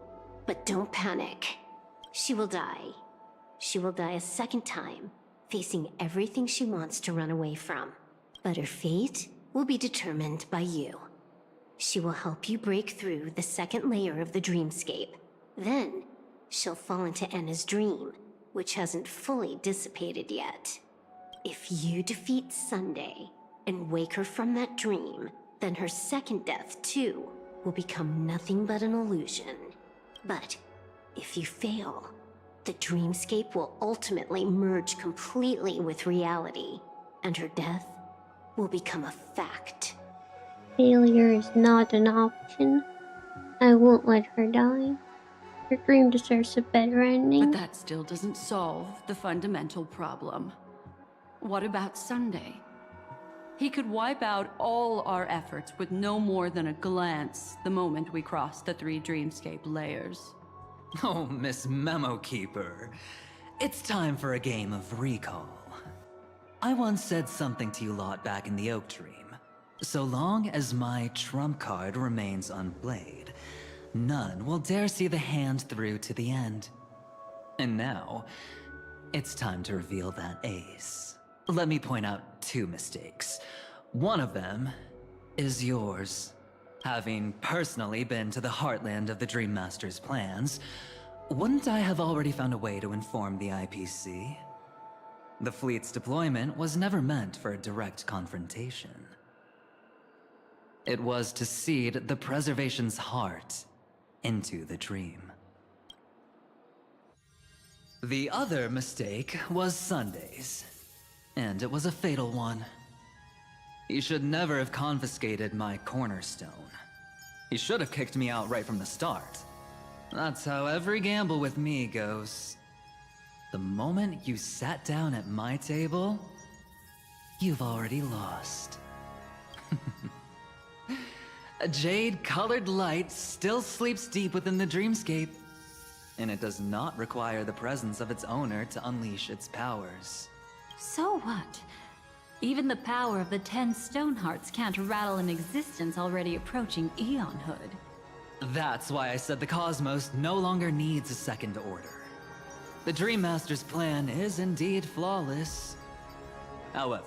Speaker 4: but don't panic. She will die. She will die a second time, facing everything she wants to run away from. But her fate will be determined by you. She will help you break through the second layer of the dreamscape. Then, she'll fall into Enna's dream, which hasn't fully dissipated yet. If you defeat Sunday and wake her from that dream, then her second death, too, will become nothing but an illusion. But if you fail, the dreamscape will ultimately merge completely with reality, and her death will become a fact.
Speaker 1: Failure is not an option. I won't let her die. Her dream deserves a better ending.
Speaker 8: But that still doesn't solve the fundamental problem. What about Sunday? He could wipe out all our efforts with no more than a glance the moment we cross the 3 dreamscape layers.
Speaker 9: Oh, Miss Memo Keeper. It's time for a game of recall. I once said something to you lot back in the Oak Dream. So long as my trump card remains unplayed, none will dare see the hand through to the end. And now, it's time to reveal that ace. Let me point out 2 mistakes. One of them is yours. Having personally been to the heartland of the Dream Master's plans, wouldn't I have already found a way to inform the IPC? The fleet's deployment was never meant for a direct confrontation. It was to seed the Preservation's heart into the dream. The other mistake was Sunday's, and it was a fatal one. He should never have confiscated my cornerstone. He should have kicked me out right from the start. That's how every gamble with me goes. The moment you sat down at my table, you've already lost. A jade-colored light still sleeps deep within the dreamscape, and it does not require the presence of its owner to unleash its powers.
Speaker 7: So what? Even the power of the 10 Stonehearts can't rattle an existence already approaching eonhood.
Speaker 9: That's why I said the cosmos no longer needs a second order. The Dream Master's plan is indeed flawless. However,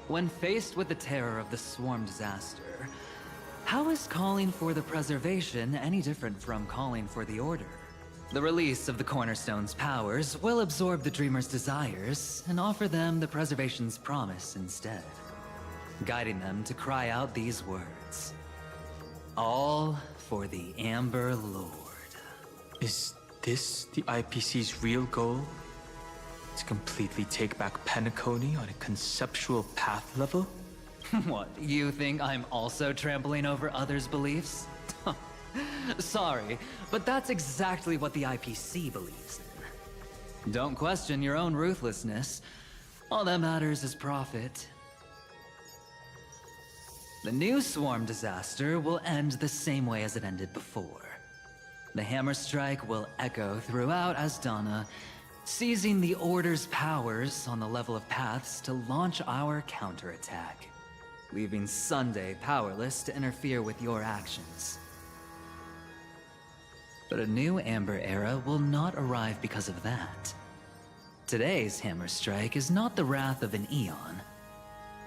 Speaker 9: when faced with the terror of the swarm disaster, how is calling for the preservation any different from calling for the order? The release of the Cornerstone's powers will absorb the Dreamer's desires and offer them the preservation's promise instead, guiding them to cry out these words. All for the Amber Lord.
Speaker 16: Is this the IPC's real goal? To completely take back Penacony on a conceptual path level?
Speaker 9: What, you think I'm also trampling over others' beliefs? Sorry, but that's exactly what the IPC believes in. Don't question your own ruthlessness. All that matters is profit. The new swarm disaster will end the same way as it ended before. The hammer strike will echo throughout Asdana, seizing the Order's powers on the level of paths to launch our counterattack, leaving Sunday powerless to interfere with your actions. But a new Amber Era will not arrive because of that. Today's hammer strike is not the wrath of an eon,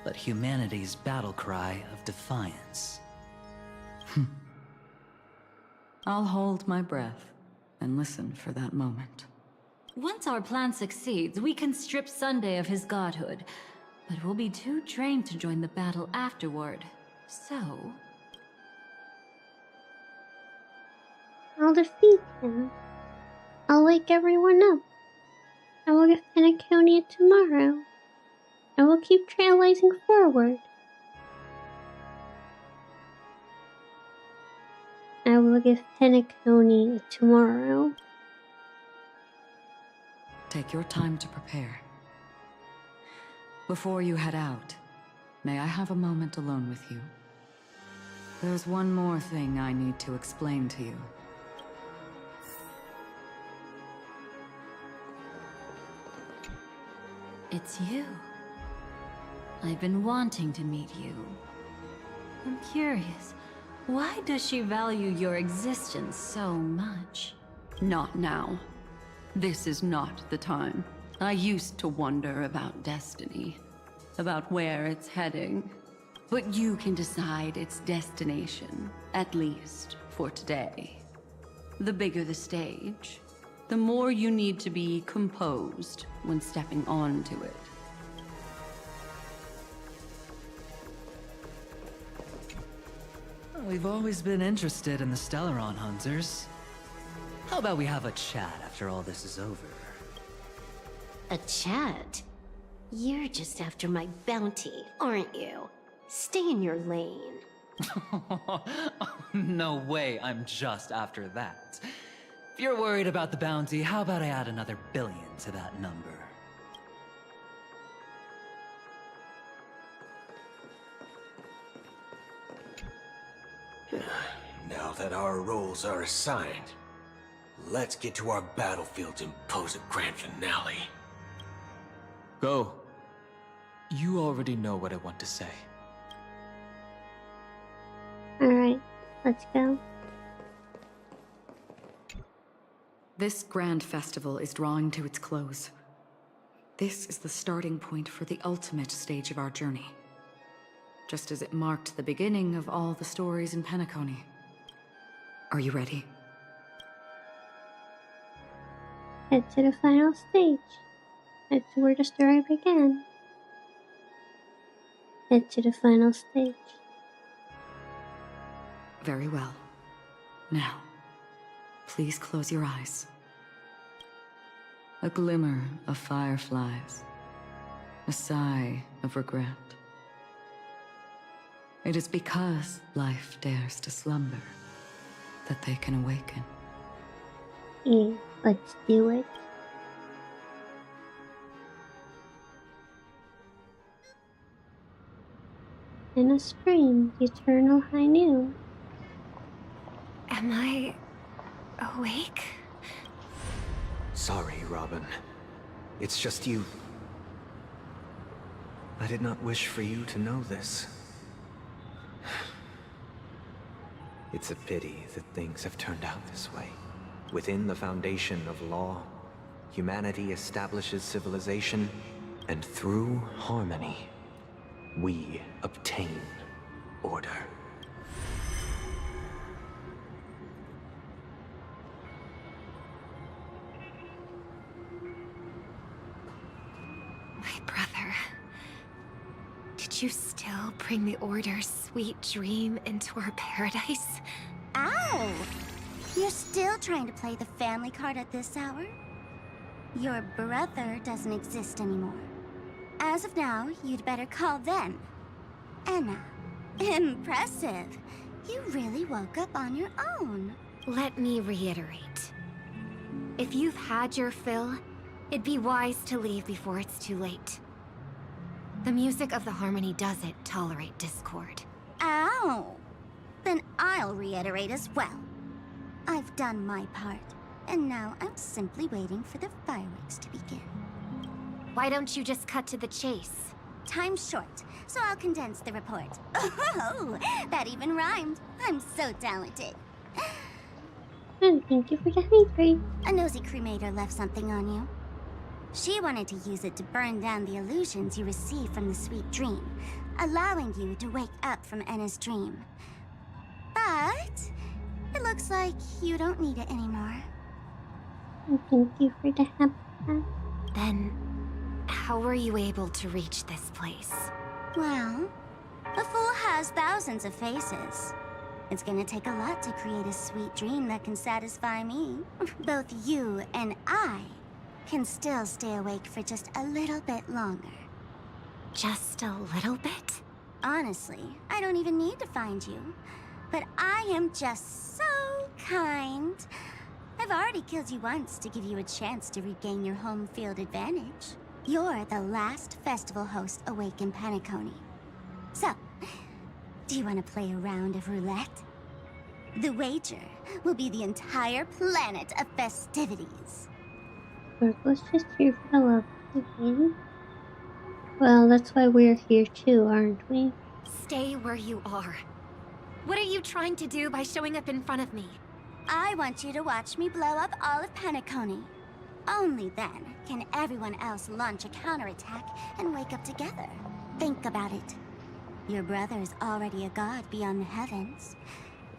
Speaker 9: but humanity's battle cry of defiance.
Speaker 17: I'll hold my breath and listen for that moment.
Speaker 7: Once our plan succeeds, we can strip Sunday of his godhood, but we'll be too drained to join the battle afterward. So...
Speaker 1: I'll defeat him. I'll wake everyone up. I will get Penacony tomorrow. I will keep trailblazing forward. I will give Penacony tomorrow.
Speaker 17: Take your time to prepare. Before you head out, may I have a moment alone with you? There's one more thing I need to explain to you.
Speaker 7: It's you. I've been wanting to meet you. I'm curious, why does she value your existence so much?
Speaker 8: Not now. This is not the time. I used to wonder about destiny, about where it's heading. But you can decide its destination, at least for today. The bigger the stage, the more you need to be composed when stepping onto it.
Speaker 9: We've always been interested in the Stellaron Hunters. How about we have a chat after all this is over?
Speaker 20: A chat? You're just after my bounty, aren't you? Stay in your lane.
Speaker 9: No way I'm just after that. If you're worried about the bounty, how about I add another billion to that number?
Speaker 18: Now that our roles are assigned, let's get to our battlefields and pose a grand finale.
Speaker 16: Go. You already know what I want to say.
Speaker 1: Alright, let's go.
Speaker 17: This grand festival is drawing to its close. This is the starting point for the ultimate stage of our journey. Just as it marked the beginning of all the stories in Penacony. Are you ready?
Speaker 1: Head to the final stage. Head to where the story began. Head to the final stage.
Speaker 17: Very well. Now, please close your eyes. A glimmer of fireflies. A sigh of regret. It is because life dares to slumber that they can awaken.
Speaker 1: Yeah, let's do it. In a spring, the eternal high noon.
Speaker 19: Am I awake?
Speaker 12: Sorry, Robin. It's just you. I did not wish for you to know this. It's a pity that things have turned out this way. Within the foundation of law, humanity establishes civilization, and through harmony, we obtain order.
Speaker 19: My brother. Did you still bring the Order's sweet dream into our paradise?
Speaker 4: Ow! You're still trying to play the family card at this hour? Your brother doesn't exist anymore. As of now, you'd better call them. Enna. Impressive. You really woke up on your own.
Speaker 19: Let me reiterate. If you've had your fill, it'd be wise to leave before it's too late. The music of the Harmony doesn't tolerate discord.
Speaker 4: Ow! Then I'll reiterate as well. I've done my part, and now I'm simply waiting for the fireworks to begin.
Speaker 19: Why don't you just cut to the chase?
Speaker 4: Time's short, so I'll condense the report. Oh, that even rhymed. I'm so talented.
Speaker 1: And thank you for the honey tree.
Speaker 4: A nosy cremator left something on you. She wanted to use it to burn down the illusions you received from the sweet dream, allowing you to wake up from Enna's dream. But it looks like you don't need it anymore.
Speaker 1: And thank you for the happy.
Speaker 19: Then, how were you able to reach this place?
Speaker 4: Well, a fool has thousands of faces. It's gonna take a lot to create a sweet dream that can satisfy me. Both you and I can still stay awake for just a little bit longer.
Speaker 19: Just a little bit?
Speaker 4: Honestly, I don't even need to find you. But I am just so kind. I've already killed you once to give you a chance to regain your home field advantage. You're the last festival host awake in Penacony. So, do you want to play a round of roulette? The wager will be the entire planet of festivities.
Speaker 1: Let's just here for the love of the game. Well, that's why we're here too, aren't we?
Speaker 19: Stay where you are. What are you trying to do by showing up in front of me?
Speaker 4: I want you to watch me blow up all of Penacony. Only then can everyone else launch a counterattack and wake up together. Think about it. Your brother is already a god beyond the heavens.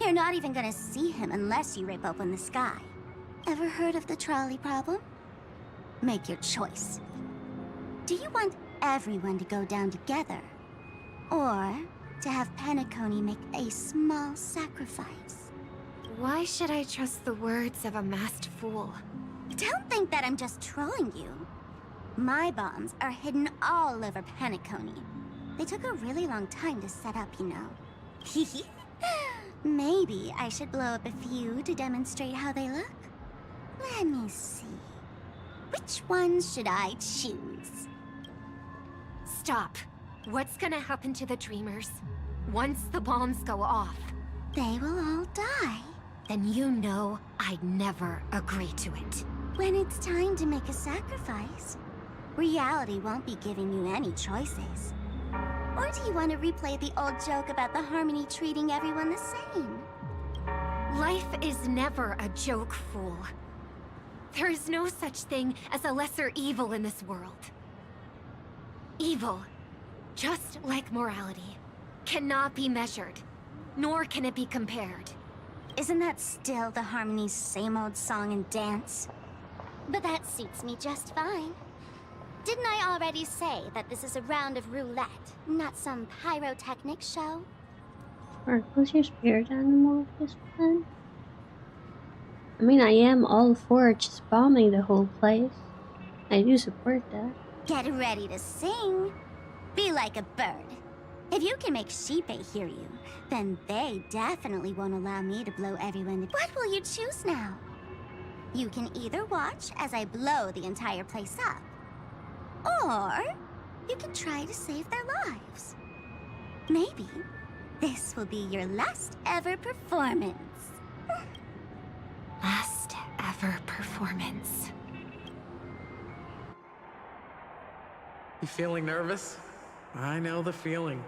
Speaker 4: You're not even gonna see him unless you rip open the sky. Ever heard of the trolley problem? Make your choice. Do you want everyone to go down together? Or to have Penacony make a small sacrifice?
Speaker 19: Why should I trust the words of a masked fool?
Speaker 4: Don't think that I'm just trolling you. My bombs are hidden all over Penacony. They took a really long time to set up, you know. Maybe I should blow up a few to demonstrate how they look? Let me see. Which ones should I choose?
Speaker 19: Stop. What's gonna happen to the Dreamers? Once the bombs go off?
Speaker 4: They will all die.
Speaker 19: Then you know I'd never agree to it.
Speaker 4: When it's time to make a sacrifice, reality won't be giving you any choices. Or do you want to replay the old joke about the Harmony treating everyone the same?
Speaker 19: Life is never a joke, fool. There is no such thing as a lesser evil in this world. Evil, just like morality, cannot be measured, nor can it be compared.
Speaker 4: Isn't that still the Harmony's same old song and dance? But that suits me just fine. Didn't I already say that this is a round of roulette, not some pyrotechnic show?
Speaker 1: Or who's your spirit animal of this plan? I mean, I am all for just bombing the whole place. I do support that.
Speaker 4: Get ready to sing. Be like a bird. If you can make Sheepei hear you, then they definitely won't allow me to blow everyone to... What will you choose now? You can either watch as I blow the entire place up, or you can try to save their lives. Maybe this will be your last ever performance.
Speaker 19: Last ever performance.
Speaker 21: You feeling nervous?
Speaker 2: I know the feeling.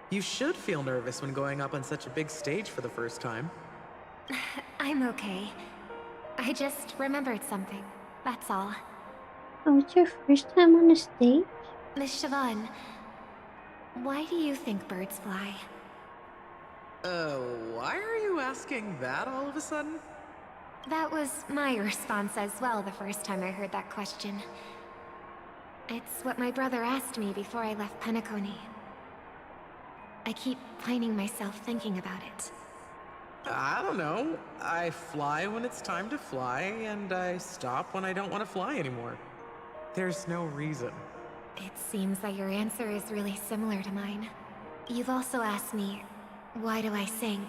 Speaker 2: You should feel nervous when going up on such a big stage for the first time.
Speaker 19: I'm okay. I just remembered something. That's all.
Speaker 1: Oh, it's your first time on the stage?
Speaker 19: Miss Siobhan, why do you think birds fly?
Speaker 2: Why are you asking that all of a sudden?
Speaker 19: That was my response as well the first time I heard that question. It's what my brother asked me before I left Penacony. I keep finding myself thinking about it.
Speaker 2: I don't know. I fly when it's time to fly, and I stop when I don't want to fly anymore. There's no reason.
Speaker 19: It seems that your answer is really similar to mine. You've also asked me, why do I sing?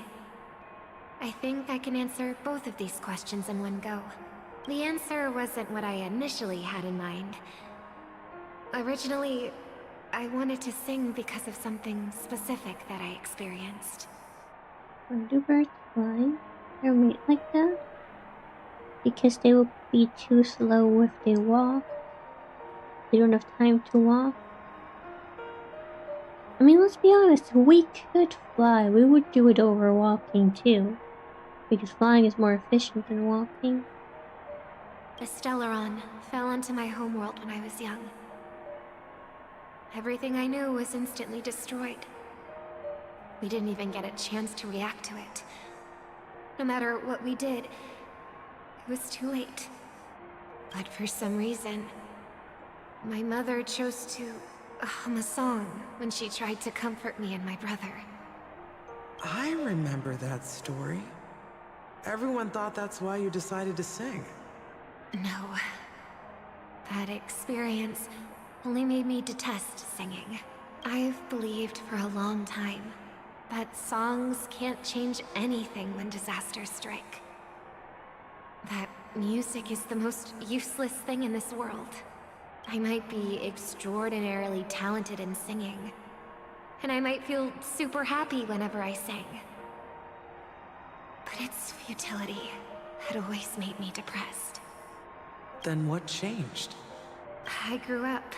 Speaker 19: I think I can answer both of these questions in one go. The answer wasn't what I initially had in mind. Originally, I wanted to sing because of something specific that I experienced.
Speaker 1: When do birds fly? They're made like that? Because they will be too slow if they walk. They don't have time to walk. I mean, let's be honest, if we could fly, we would do it over walking too. Because flying is more efficient than walking.
Speaker 19: The Stellaron fell onto my homeworld when I was young. Everything I knew was instantly destroyed. We didn't even get a chance to react to it. No matter what we did, it was too late. But for some reason, my mother chose to hum a song when she tried to comfort me and my brother.
Speaker 2: I remember that story. Everyone thought that's why you decided to sing.
Speaker 19: No. That experience only made me detest singing. I've believed for a long time that songs can't change anything when disasters strike. That music is the most useless thing in this world. I might be extraordinarily talented in singing, and I might feel super happy whenever I sing. But its futility had always made me depressed.
Speaker 2: Then what changed?
Speaker 19: I grew up,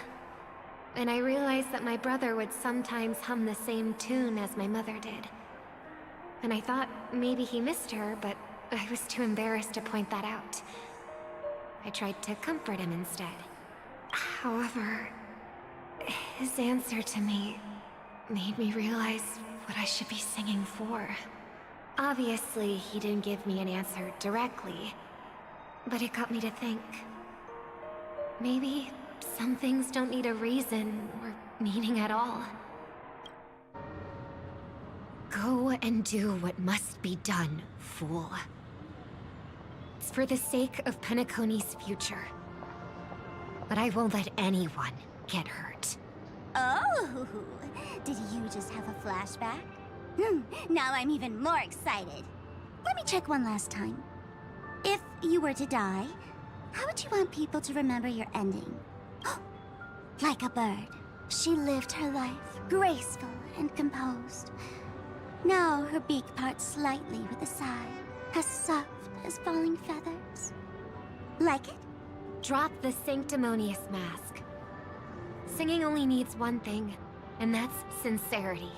Speaker 19: and I realized that my brother would sometimes hum the same tune as my mother did. And I thought maybe he missed her, but I was too embarrassed to point that out. I tried to comfort him instead. However, his answer to me made me realize what I should be singing for. Obviously, he didn't give me an answer directly, but it got me to think. Maybe some things don't need a reason or meaning at all. Go and do what must be done, fool. It's for the sake of Penacony's future. But I won't let anyone get hurt.
Speaker 4: Oh, did you just have a flashback? Now I'm even more excited. Let me check one last time. If you were to die, how would you want people to remember your ending? Like a bird, she lived her life, graceful and composed. Now her beak parts slightly with a sigh, as soft as falling feathers. Like it?
Speaker 19: Drop the sanctimonious mask. Singing only needs one thing, and that's sincerity.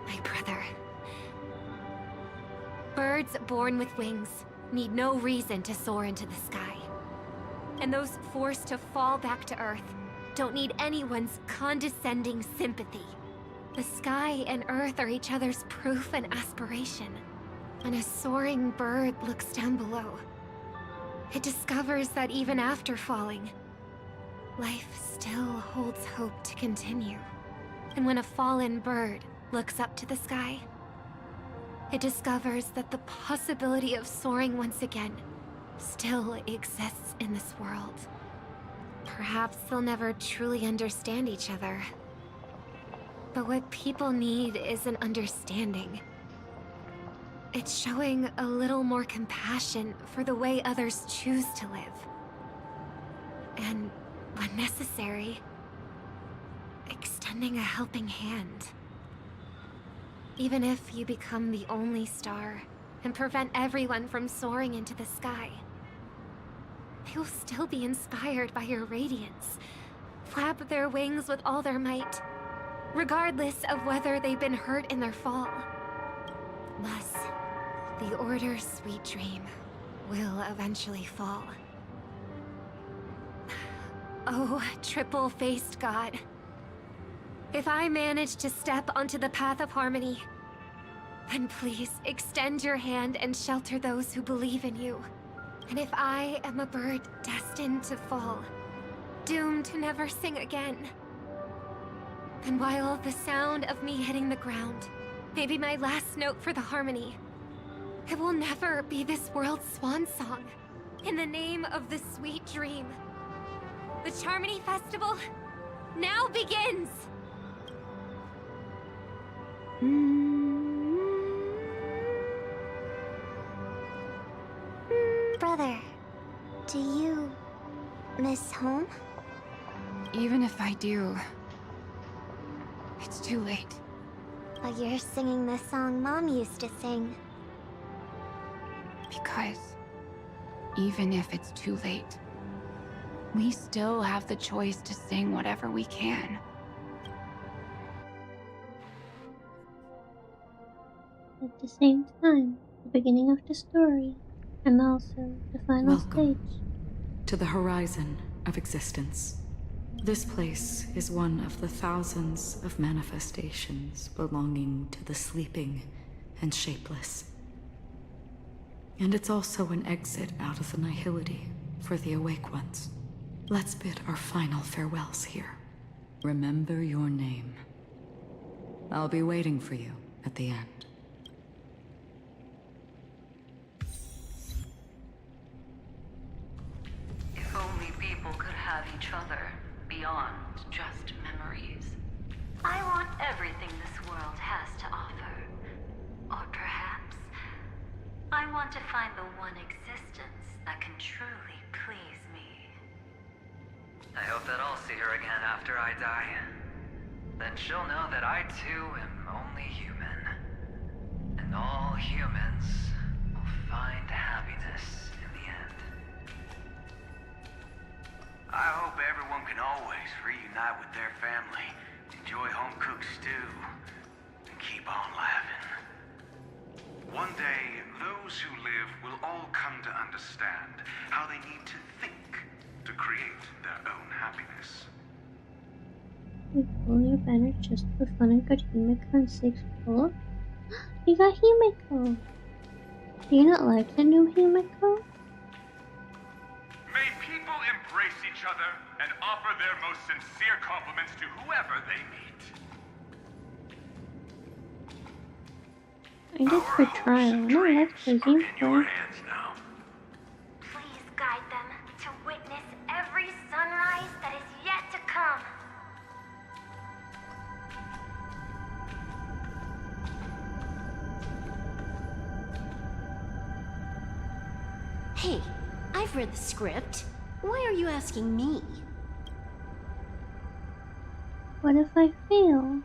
Speaker 19: My brother. Birds born with wings need no reason to soar into the sky. And those forced to fall back to Earth don't need anyone's condescending sympathy. The sky and Earth are each other's proof and aspiration. When a soaring bird looks down below, it discovers that even after falling, life still holds hope to continue. And when a fallen bird looks up to the sky, it discovers that the possibility of soaring once again still exists in this world. Perhaps they'll never truly understand each other. But what people need is an understanding. It's showing a little more compassion for the way others choose to live. And, when necessary, extending a helping hand. Even if you become the only star and prevent everyone from soaring into the sky, they will still be inspired by your radiance, flap their wings with all their might, regardless of whether they've been hurt in their fall. Thus, the Order's sweet dream will eventually fall. Oh, triple-faced god. If I manage to step onto the path of harmony, then please extend your hand and shelter those who believe in you. And if I am a bird destined to fall, doomed to never sing again, then while the sound of me hitting the ground may be my last note for the harmony, it will never be this world's swan song. In the name of the sweet dream, the Charmony Festival now begins!
Speaker 4: Brother, do you miss home?
Speaker 2: Even if I do, it's too late.
Speaker 4: But you're singing the song Mom used to sing.
Speaker 2: Because even if it's too late, we still have the choice to sing whatever we can.
Speaker 1: At the same time, the beginning of the story, and also the final
Speaker 6: Welcome
Speaker 1: stage.
Speaker 6: to the horizon of existence. This place is one of the thousands of manifestations belonging to the sleeping and shapeless. And it's also an exit out of the nihility for the awake ones. Let's bid our final farewells here. Remember your name. I'll be waiting for you at the end.
Speaker 17: If only people could have each other beyond just memories. I want everything this world has to offer. Or perhaps, I want to find the one existence that can truly please me.
Speaker 9: I hope that I'll see her again after I die. Then she'll know that I too am only human. And all humans will find happiness in the end.
Speaker 21: I hope everyone can always reunite with their family, enjoy home-cooked stew, and keep on laughing.
Speaker 22: One day, those who live will all come to understand how they need to think to create their own happiness.
Speaker 1: We pull your banner just for fun and got Himeko in 6th floor. You got Himeko! Do you not like the new Himeko?
Speaker 11: May people embrace each other and offer their most sincere compliments to whoever they meet.
Speaker 1: I did for trial, and I like for Himeko.
Speaker 19: Please guide them to witness every sunrise that is yet to come.
Speaker 20: Hey, I've read the script. Why are you asking me?
Speaker 1: What if I fail?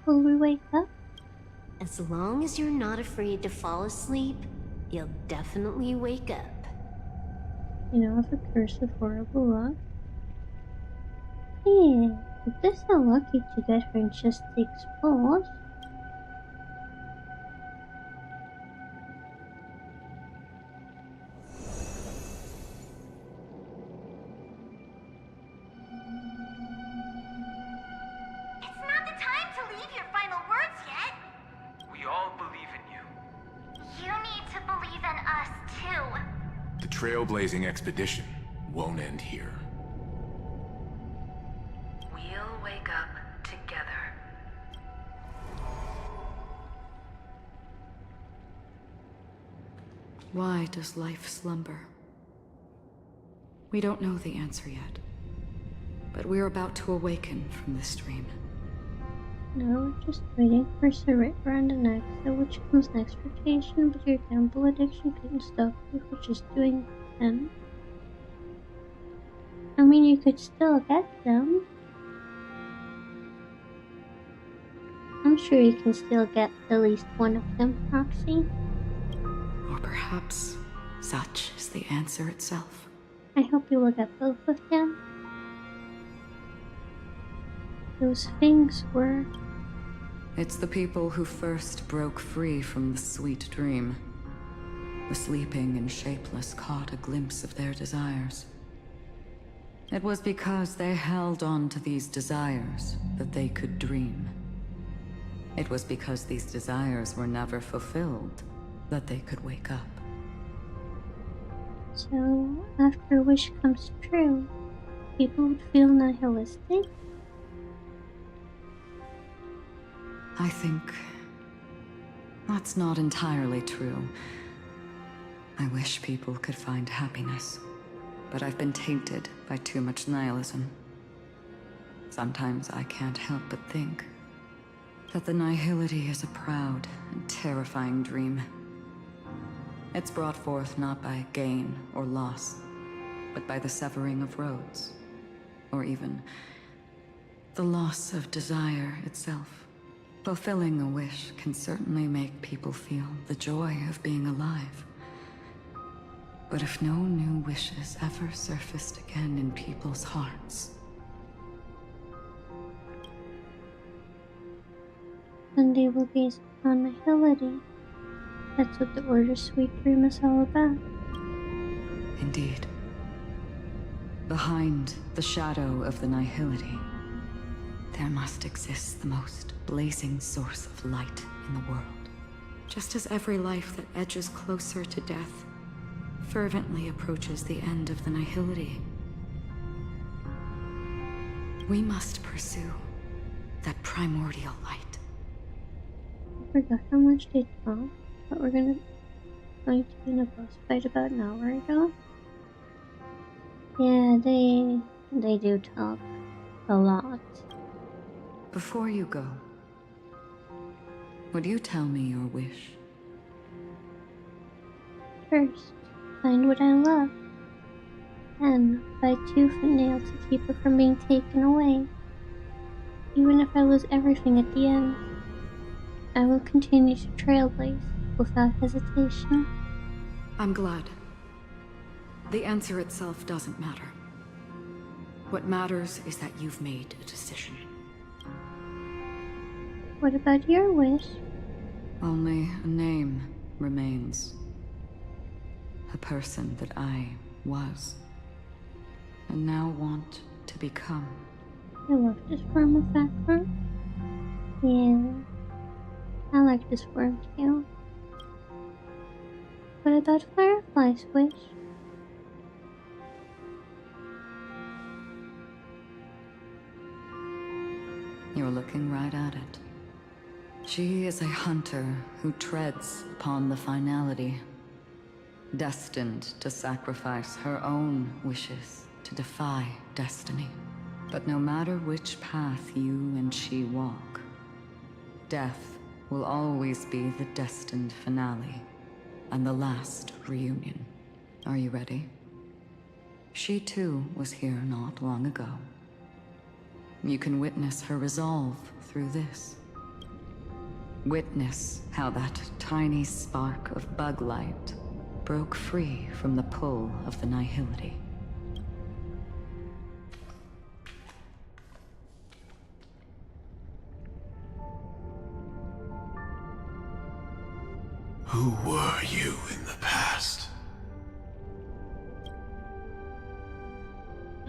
Speaker 1: Will we wake up?
Speaker 20: As long as you're not afraid to fall asleep, you'll definitely wake up.
Speaker 1: You know of a curse of horrible luck? Yeah, but they're so lucky to get her in just 6 floors.
Speaker 19: It's not the time to leave your final words yet.
Speaker 11: We all believe in you.
Speaker 19: You need to believe in us too.
Speaker 5: The trailblazing expedition won't end here.
Speaker 17: We'll wake up together.
Speaker 6: Why does life slumber? We don't know the answer yet, but we're about to awaken from this dream.
Speaker 1: No, we're just waiting for Surrender around the next, which comes next rotation, but your gamble addiction couldn't stop you from just doing 10. I mean, you could still get them. I'm sure you can still get at least one of them, Roxy.
Speaker 6: Or perhaps such is the answer itself.
Speaker 1: I hope you will get both of them. Those things were...
Speaker 17: It's the people who first broke free from the sweet dream. The sleeping and shapeless caught a glimpse of their desires. It was because they held on to these desires that they could dream. It was because these desires were never fulfilled that they could wake up.
Speaker 1: So, after a wish comes true, people would feel nihilistic?
Speaker 17: I think that's not entirely true. I wish people could find happiness, but I've been tainted by too much nihilism. Sometimes I can't help but think that the nihility is a proud and terrifying dream. It's brought forth not by gain or loss, but by the severing of roads, or even the loss of desire itself. Fulfilling a wish can certainly make people feel the joy of being alive. But if no new wishes ever surfaced again in people's hearts...
Speaker 1: then they will gaze upon nihility. That's what the Order's sweet dream is all about.
Speaker 17: Indeed. Behind the shadow of the nihility, there must exist the most blazing source of light in the world. Just as every life that edges closer to death fervently approaches the end of the nihility, we must pursue that primordial light.
Speaker 1: I forgot how much they talk, but we're going to be in a boss fight about an hour ago. Yeah, they do talk a lot.
Speaker 17: Before you go, would you tell me your wish?
Speaker 1: First, find what I love. Then, fight tooth and nail to keep it from being taken away. Even if I lose everything at the end, I will continue to trailblaze without hesitation.
Speaker 17: I'm glad. The answer itself doesn't matter. What matters is that you've made a decision.
Speaker 1: What about your wish?
Speaker 17: Only a name remains. A person that I was, and now want to become.
Speaker 1: I love this form of background. Yeah, I like this form too. What about Firefly's wish?
Speaker 17: You're looking right at it. She is a hunter who treads upon the finality, destined to sacrifice her own wishes to defy destiny. But no matter which path you and she walk, death will always be the destined finale and the last reunion. Are you ready? She too was here not long ago. You can witness her resolve through this. Witness how that tiny spark of bug light broke free from the pull of the nihility.
Speaker 10: Who were you in the past?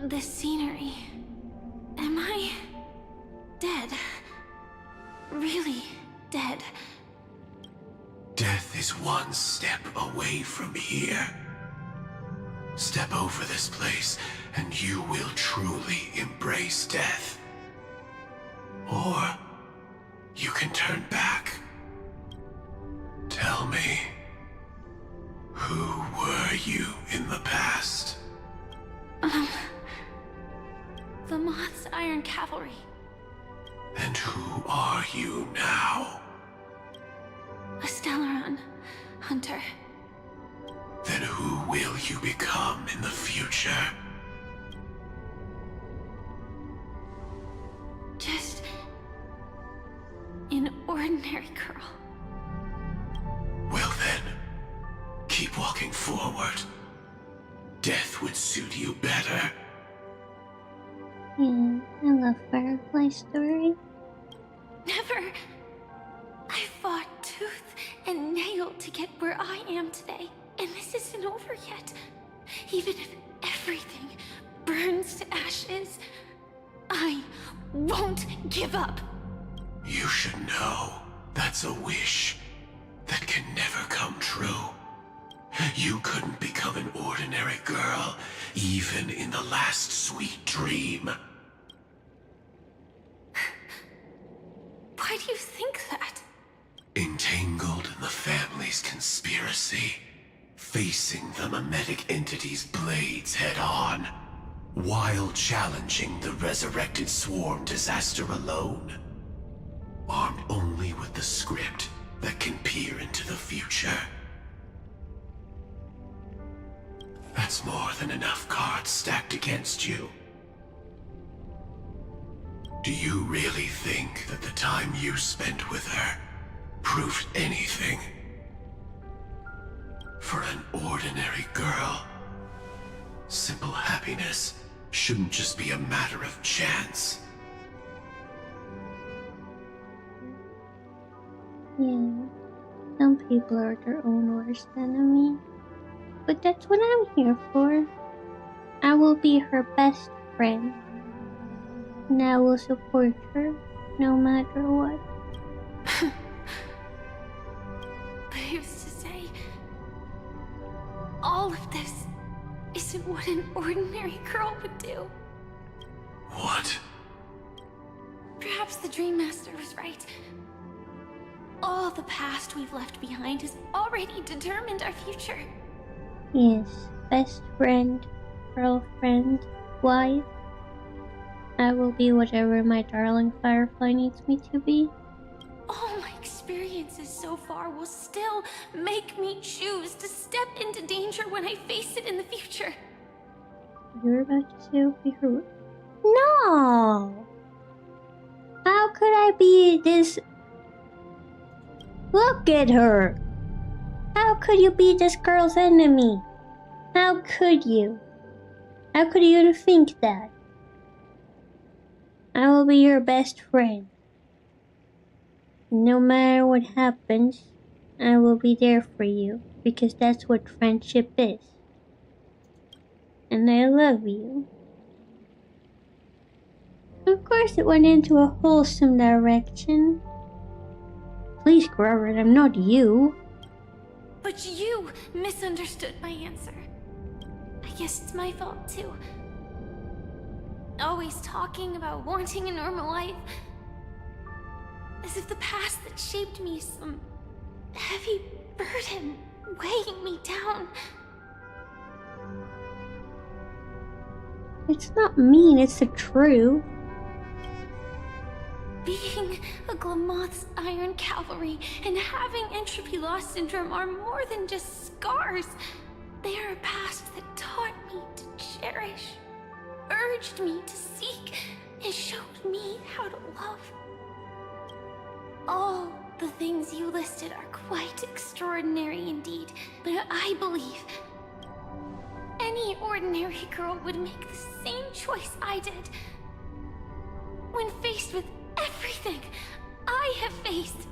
Speaker 3: The scenery. Am I dead? Really dead?
Speaker 10: Death is one step away from here. Step over this place, and you will truly embrace death. Or you can turn back. Tell me, who were you in the past?
Speaker 3: The Moth's Iron Cavalry.
Speaker 10: And who are you now?
Speaker 3: A Stellaron hunter.
Speaker 10: Then who will you become in the future?
Speaker 3: Just an ordinary girl.
Speaker 10: Well then, keep walking forward. death would suit you better.
Speaker 1: Yeah, I love Firefly story.
Speaker 3: Never! I fought tooth and nail to get where I am today, and this isn't over yet. Even if everything burns to ashes, I won't give up.
Speaker 10: You should know that's a wish that can never come true. You couldn't become an ordinary girl, even in the last sweet dream.
Speaker 3: Why do you think that?
Speaker 10: Entangled in the family's conspiracy, facing the mimetic entity's blades head-on, while challenging the resurrected swarm disaster alone. Armed only with the script that can peer into the future. That's more than enough cards stacked against you. Do you really think that the time you spent with her proved anything? For an ordinary girl, simple happiness shouldn't just be a matter of chance.
Speaker 1: Yeah, some people are their own worst enemy. But that's what I'm here for. I will be her best friend. And I will support her, no matter what.
Speaker 3: But who's to say all of this isn't what an ordinary girl would do?
Speaker 10: What?
Speaker 3: Perhaps the Dream Master was right. All the past we've left behind has already determined our future.
Speaker 1: Yes, best friend, girlfriend, wife. I will be whatever my darling Firefly needs me to be.
Speaker 3: All my experiences so far will still make me choose to step into danger when I face it in the future.
Speaker 1: You're about to say I'll be her. No! How could I be this? Look at her! How could you be this girl's enemy? How could you? How could you think that? I will be your best friend. No matter what happens, I will be there for you, because that's what friendship is. And I love you. Of course it went into a wholesome direction. Please, Grover, I'm not you.
Speaker 3: But you misunderstood my answer. I guess it's my fault too. Always talking about wanting a normal life. As if the past that shaped me is some heavy burden weighing me down.
Speaker 1: It's not mean, it's the truth.
Speaker 3: Being a Glamoth's Iron Cavalry and having entropy loss syndrome are more than just scars. They are a past that taught me to cherish, urged me to seek, and showed me how to love. All the things you listed are quite extraordinary indeed, but I believe any ordinary girl would make the same choice I did. When faced with everything I have faced.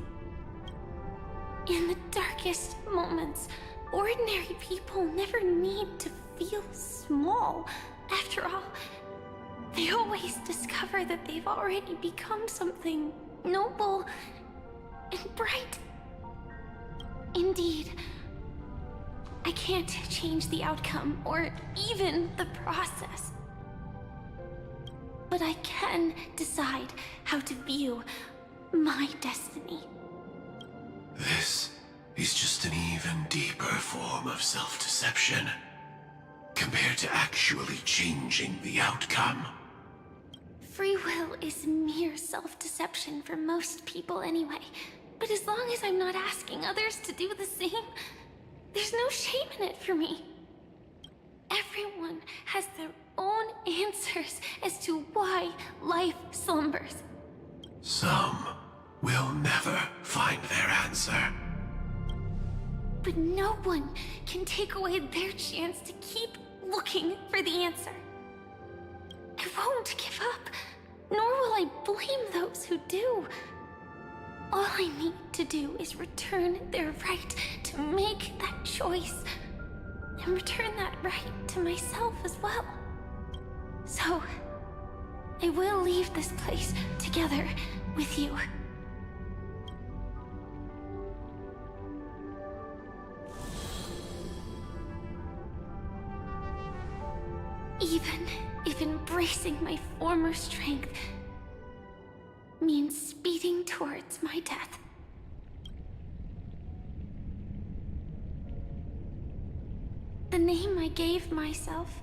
Speaker 3: In the darkest moments, ordinary people never need to feel small. After all, they always discover that they've already become something noble and bright. Indeed, I can't change the outcome or even the process. But I can decide how to view my destiny.
Speaker 10: This is just an even deeper form of self-deception, compared to actually changing the outcome.
Speaker 3: Free will is mere self-deception for most people anyway. But as long as I'm not asking others to do the same, there's no shame in it for me. Everyone has their own answers as to why life slumbers.
Speaker 10: Some will never find their answer.
Speaker 3: But no one can take away their chance to keep looking for the answer. I won't give up, nor will I blame those who do. All I need to do is return their right to make that choice, and return that right to myself as well. So, I will leave this place together with you. Even if embracing my former strength means speeding towards my death. The name I gave myself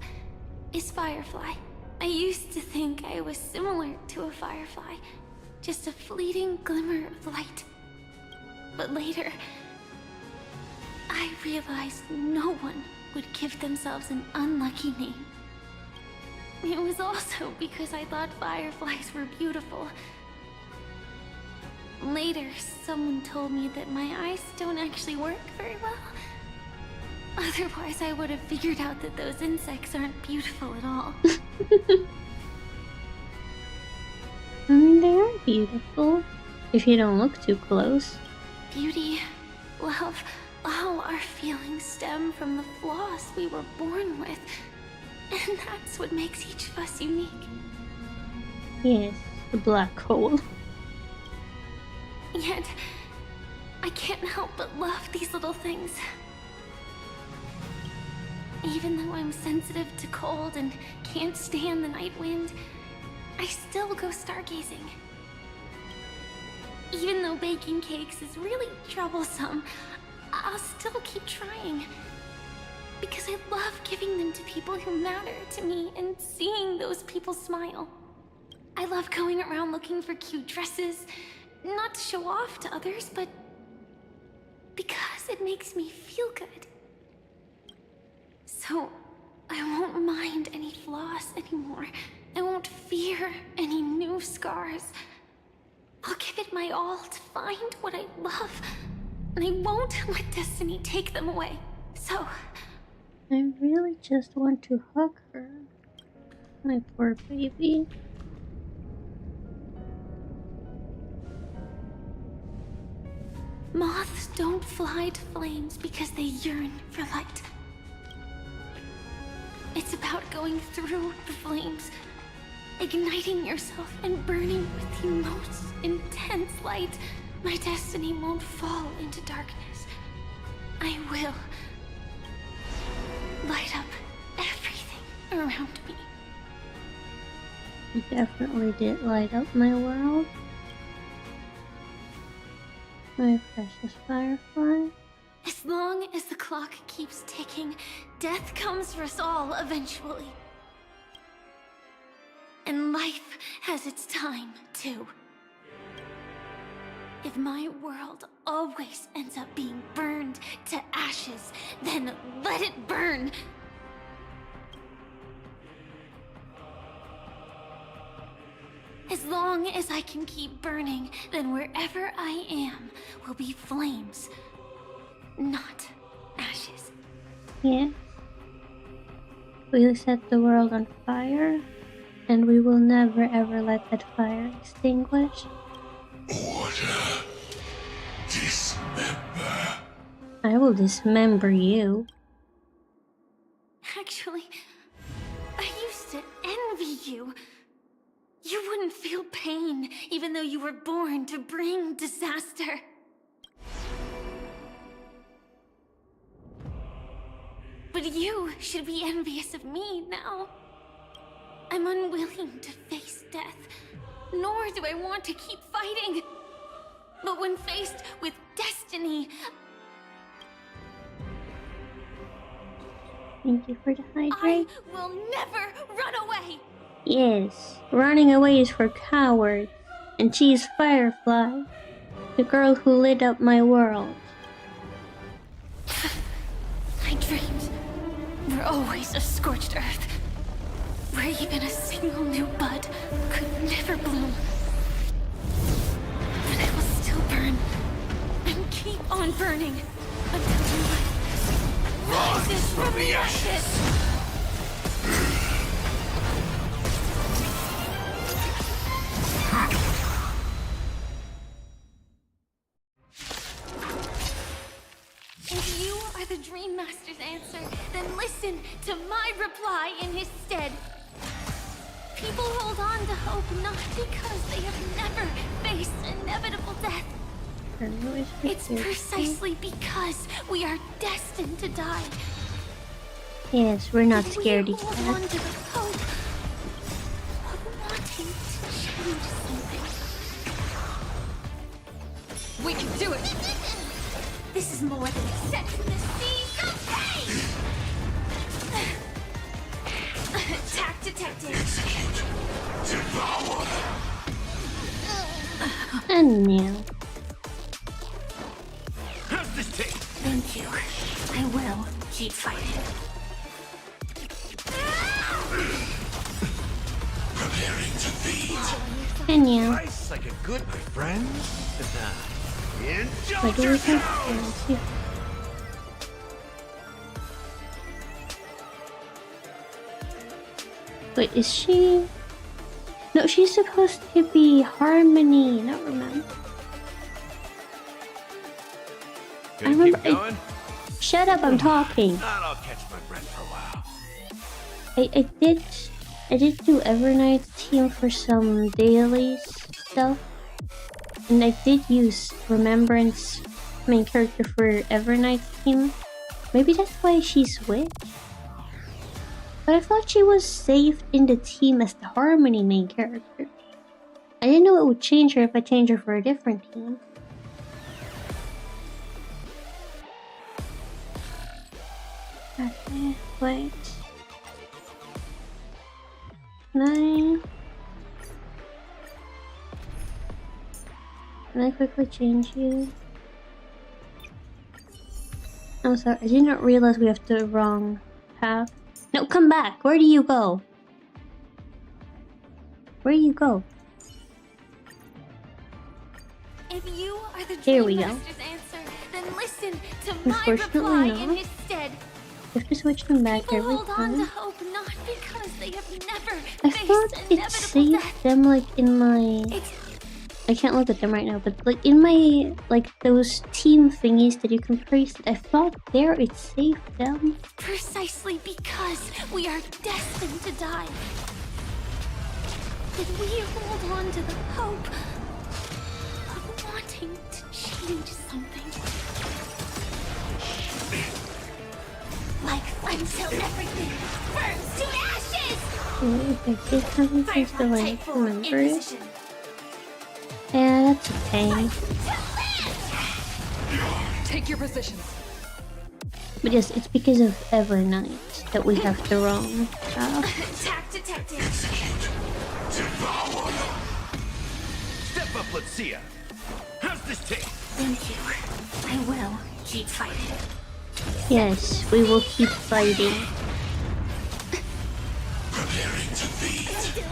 Speaker 3: is Firefly. I used to think I was similar to a firefly, just a fleeting glimmer of light. But later, I realized no one would give themselves an unlucky name. It was also because I thought fireflies were beautiful. Later, someone told me that my eyes don't actually work very well. Otherwise, I would have figured out that those insects aren't beautiful at all.
Speaker 1: I mean, they are beautiful, if you don't look too close.
Speaker 3: Beauty, love, all our feelings stem from the flaws we were born with. And that's what makes each of us unique.
Speaker 1: Yes, the black hole.
Speaker 3: Yet, I can't help but love these little things. Even though I'm sensitive to cold and can't stand the night wind, I still go stargazing. Even though baking cakes is really troublesome, I'll still keep trying. Because I love giving them to people who matter to me and seeing those people smile. I love going around looking for cute dresses, not to show off to others, but because it makes me feel good. So, I won't mind any flaws anymore. I won't fear any new scars. I'll give it my all to find what I love, and I won't let destiny take them away. So,
Speaker 1: I really just want to hug her. My poor baby.
Speaker 3: moths don't fly to flames because they yearn for light. It's about going through the flames, igniting yourself and burning with the most intense light. My destiny won't fall into darkness. I will light up everything around me.
Speaker 1: You definitely did light up my world. My precious Firefly.
Speaker 3: As long as the clock keeps ticking, death comes for us all eventually. And life has its time, too. If my world always ends up being burned to ashes, then let it burn! As long as I can keep burning, then wherever I am will be flames, not ashes.
Speaker 1: Yeah. We'll set the world on fire, and we will never ever let that fire extinguish.
Speaker 10: Order. Dismember.
Speaker 1: I will dismember you.
Speaker 3: Actually, I used to envy you. You wouldn't feel pain, even though you were born to bring disaster. But you should be envious of me now. I'm unwilling to face death, nor do I want to keep fighting. But when faced with destiny...
Speaker 1: Thank you for the hydrate.
Speaker 3: I will never run away!
Speaker 1: Yes, running away is for cowards. And she's Firefly, the girl who lit up my world.
Speaker 3: My dreams were always a scorched earth, where even a single new bud could never bloom. But I will still burn, and keep on burning, until the light rises from the ashes! If you are the Dream Master's answer, then listen to my reply in his stead. People hold on to hope not because they have never faced inevitable death. It's precisely because we are destined to die.
Speaker 1: Yes, we're not
Speaker 3: that
Speaker 1: scared
Speaker 3: we
Speaker 1: of
Speaker 3: hold on
Speaker 1: that.
Speaker 3: to the hope of wanting to change something. We can do it! This is more than accept the seas of pain! Attack detected!
Speaker 10: Execute. Devour.
Speaker 1: And now.
Speaker 10: How's this take?
Speaker 3: Thank you. I will keep fighting.
Speaker 10: Preparing to feed.
Speaker 1: And now.
Speaker 5: Nice like a good, my friend.
Speaker 1: Why do we have to? Wait, is she? No, she's supposed to be Harmony, not Remember. I remember. Shut up! I'm talking.
Speaker 5: I'll catch my breath for a while.
Speaker 1: I did do Evernight's team for some daily stuff, and I did use Remembrance main character for Evernight's team. Maybe that's why she switched. But I thought she was saved in the team as the Harmony main character. I didn't know it would change her if I changed her for a different team. Okay, wait. 9. Can I quickly change you? I'm sorry, I did not realize we have the wrong path. No, come back! Where do you go? Where do you go?
Speaker 3: If you are the
Speaker 1: Here we
Speaker 3: Dream
Speaker 1: go.
Speaker 3: Master's answer, then listen to my
Speaker 1: Unfortunately
Speaker 3: reply
Speaker 1: not.
Speaker 3: in his stead.
Speaker 1: I have to switch them back
Speaker 3: People
Speaker 1: every
Speaker 3: hold on to
Speaker 1: time.
Speaker 3: hope not because they have never
Speaker 1: I
Speaker 3: faced
Speaker 1: thought it
Speaker 3: inevitable
Speaker 1: saved
Speaker 3: death.
Speaker 1: them like in my... I can't look at them right now, but like in my, like those team thingies that you can place, I thought there it saved them.
Speaker 3: Precisely because we are destined to die. That we hold on to the hope of wanting to change something. Like fun till everything burns to ashes!
Speaker 1: If I did something to like remember it. Yeah, that's a pain.
Speaker 17: Take your positions.
Speaker 1: But yes, it's because of Evernight that we have the wrong path.
Speaker 3: Attack detected.
Speaker 10: Devour.
Speaker 5: Step up, let's see ya. How's this take?
Speaker 3: Thank you. I will keep fighting.
Speaker 1: Yes, we will keep fighting.
Speaker 10: Preparing to feed.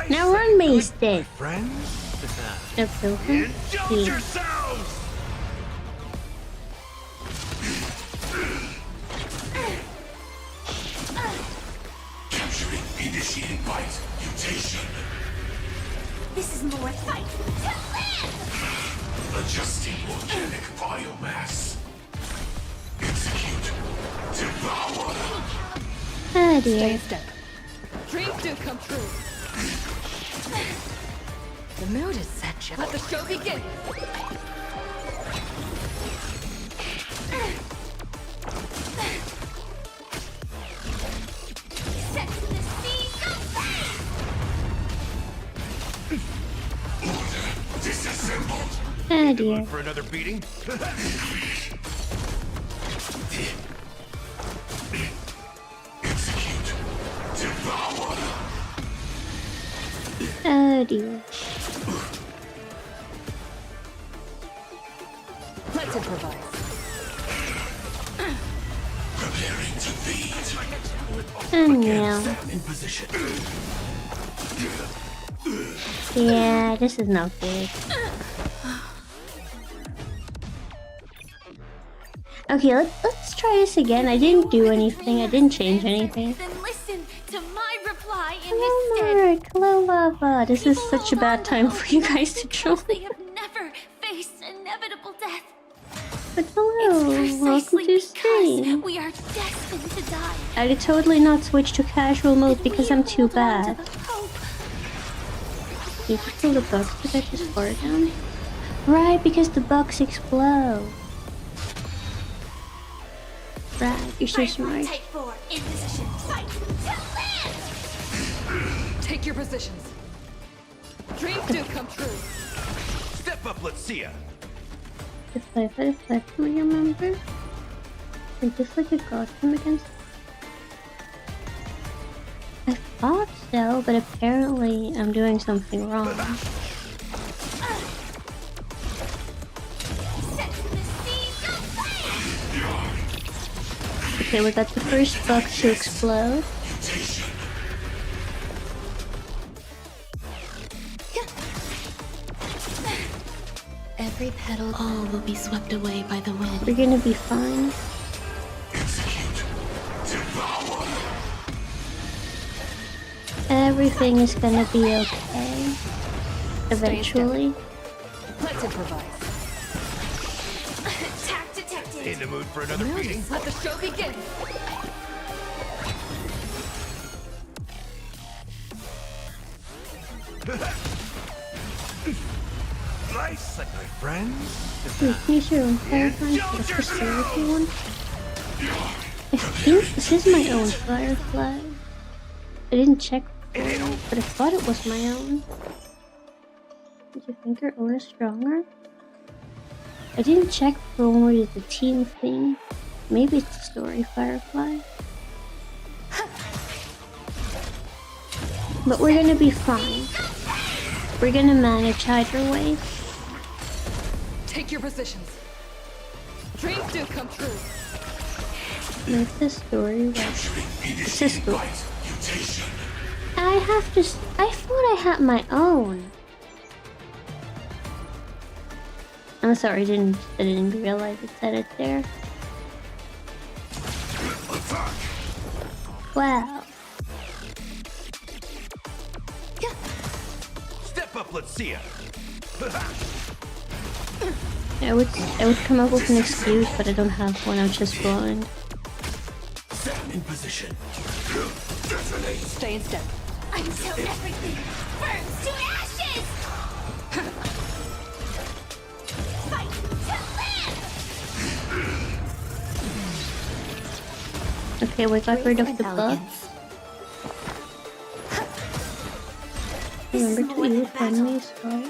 Speaker 1: Now run, Mace dead.
Speaker 5: Friends?
Speaker 1: Okay.
Speaker 5: Indulge yourselves!
Speaker 10: Capturing initiating bite. Mutation.
Speaker 3: This is more fight to live!
Speaker 10: Adjusting organic biomass. Execute. Devour.
Speaker 1: Ah dear.
Speaker 17: Stay a step. Dreams do come true. The mood is set, Jeff. Let the show begin.
Speaker 3: Set the seas of
Speaker 10: Order disassembled.
Speaker 1: Ah dear.
Speaker 5: For another beating?
Speaker 10: Execute. Devour.
Speaker 1: Oh dear.
Speaker 17: Let's improvise.
Speaker 10: Preparing to feed.
Speaker 1: And now.
Speaker 10: In position.
Speaker 1: Yeah, this is not good. Okay, let's try this again. I didn't do anything. I didn't change anything.
Speaker 3: Then listen to my reply
Speaker 1: Hello,
Speaker 3: instead.
Speaker 1: Mark. Hello, Lava. This is such a bad time for you guys to join.
Speaker 3: They have never faced inevitable death.
Speaker 1: But hello, welcome to stream.
Speaker 3: We are destined to die.
Speaker 1: I did totally not switch to casual mode because I'm too bad. Need to kill the bugs to get this far down. Right, because the bugs explode. Right, you're so smart.
Speaker 3: Take 4 in position. Fight to live.
Speaker 17: Take your positions. Dreams do come true.
Speaker 10: Step up, let's see ya.
Speaker 1: If I had a flag, do you remember? Is this like a costume against? I thought so, but apparently I'm doing something wrong. Okay, we got the first bug to explode.
Speaker 20: Every petal, all will be swept away by the wind.
Speaker 1: We're gonna be fine. Everything is gonna be okay. Eventually.
Speaker 17: Let's improvise.
Speaker 3: Attack detected.
Speaker 10: In the mood for another meeting?
Speaker 17: Let the show begin.
Speaker 10: Nice, like my friends.
Speaker 1: Can you show clarifying for the facility one? I think this is my own firefly. I didn't check before, but I thought it was my own. Did you think your own is stronger? I didn't check for when we did the team thing. Maybe it's the story firefly. But we're gonna be fine. We're gonna manage either way.
Speaker 17: Take your positions. Dreams do come true.
Speaker 1: Make the story right. It's a story. I have to. I thought I had my own. I'm sorry, I didn't realize it said it there. Wow.
Speaker 10: Step up, let's see ya.
Speaker 1: I would come up with an excuse, but I don't have one. I'm just blind.
Speaker 10: Set in position.
Speaker 17: Stay in step.
Speaker 3: Until everything burns to ashes. Fight to live.
Speaker 1: Okay, we got rid of the bugs. Remember to eat friendly well.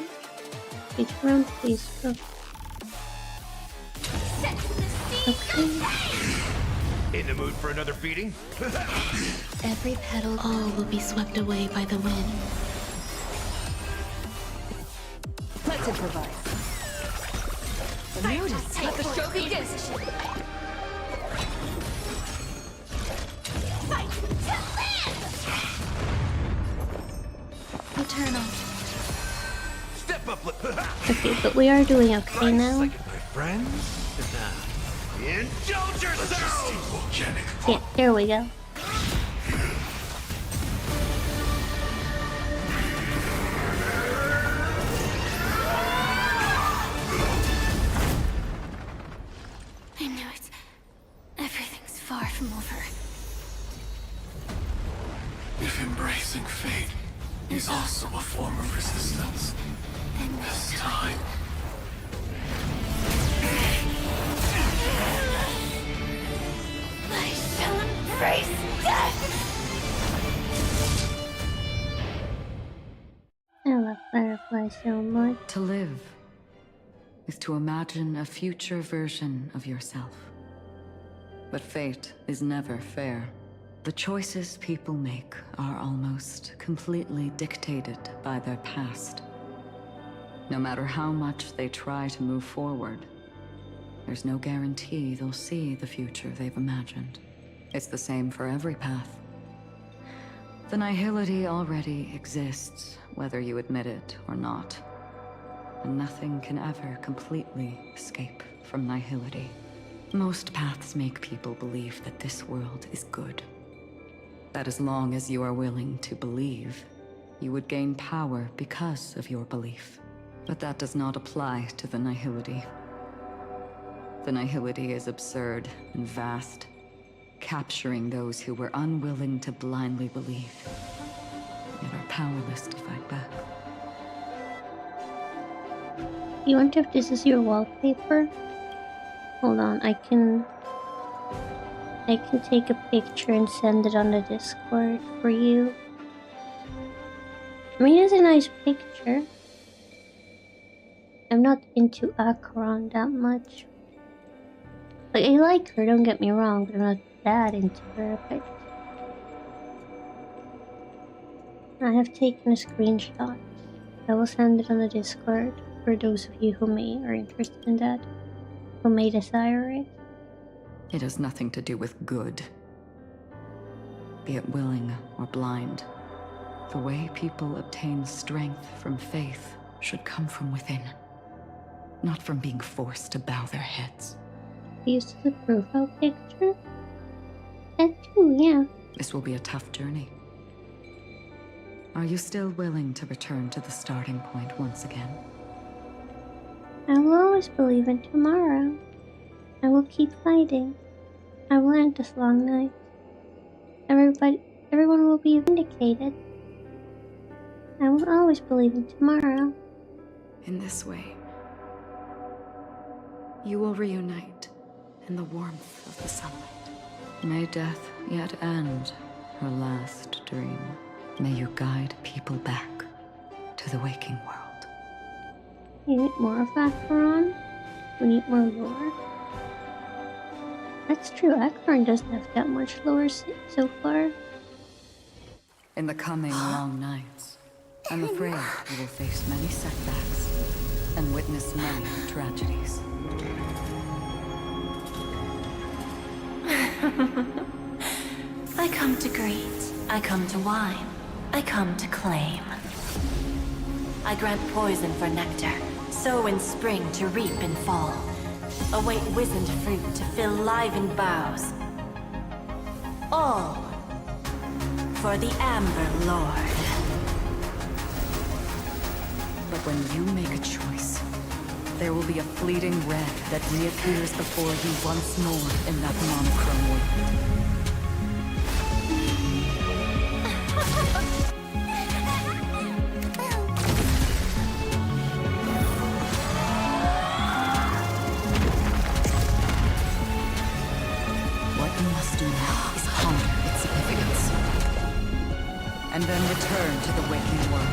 Speaker 1: Each round, please go. Okay.
Speaker 10: In the mood for another beating?
Speaker 20: Every petal, all will be swept away by the wind.
Speaker 17: Let's improvise. The mood is let the show begin.
Speaker 3: Fight to live.
Speaker 20: Eternal.
Speaker 10: Step up,
Speaker 1: Okay, but we are doing okay now.
Speaker 10: Like my friends? Indulge yourself!
Speaker 1: Yeah, there we go.
Speaker 3: I know it's... everything's far from over.
Speaker 10: If embracing fate is also a form of resistance,
Speaker 3: Then
Speaker 10: this time...
Speaker 3: I shall embrace death!
Speaker 1: I love Firefly so much.
Speaker 17: To live is to imagine a future version of yourself. But fate is never fair. The choices people make are almost completely dictated by their past. No matter how much they try to move forward, there's no guarantee they'll see the future they've imagined. It's the same for every path. The nihility already exists, whether you admit it or not. And nothing can ever completely escape from nihility. Most paths make people believe that this world is good. That as long as you are willing to believe, you would gain power because of your belief. But that does not apply to the Nihility. The Nihility is absurd and vast, capturing those who were unwilling to blindly believe, yet are powerless to fight back.
Speaker 1: You wonder if this is your wallpaper? Hold on, I can take a picture and send it on the Discord for you. I mean, it's a nice picture. I'm not into Acheron that much. Like, I like her, don't get me wrong, but I'm not that into her. But I have taken a screenshot. I will send it on the Discord for those of you who are interested in that, who may desire it.
Speaker 17: It has nothing to do with good. Be it willing or blind, the way people obtain strength from faith should come from within, not from being forced to bow their heads.
Speaker 1: Use the profile picture? That too, yeah.
Speaker 17: This will be a tough journey. Are you still willing to return to the starting point once again?
Speaker 1: I will always believe in tomorrow. I will keep fighting. I will end this long night. Everyone will be vindicated. I will always believe in tomorrow.
Speaker 17: In this way, you will reunite in the warmth of the sunlight. May death yet end her last dream. May you guide people back to the waking world.
Speaker 1: You need more of Acheron? We need more lore. That's true, Acheron doesn't have that much lore so far.
Speaker 17: In the coming long nights, I'm afraid you will face many setbacks and witness many tragedies.
Speaker 14: I come to greet, I come to wine, I come to claim. I grant poison for nectar, sow in spring to reap in fall. Await wizened fruit to fill livened boughs. All for the Amber Lord.
Speaker 17: But when you make a choice, there will be a fleeting red that reappears before you once more in that monochrome world. What you must do now is ponder its significance, and then return to the waking world.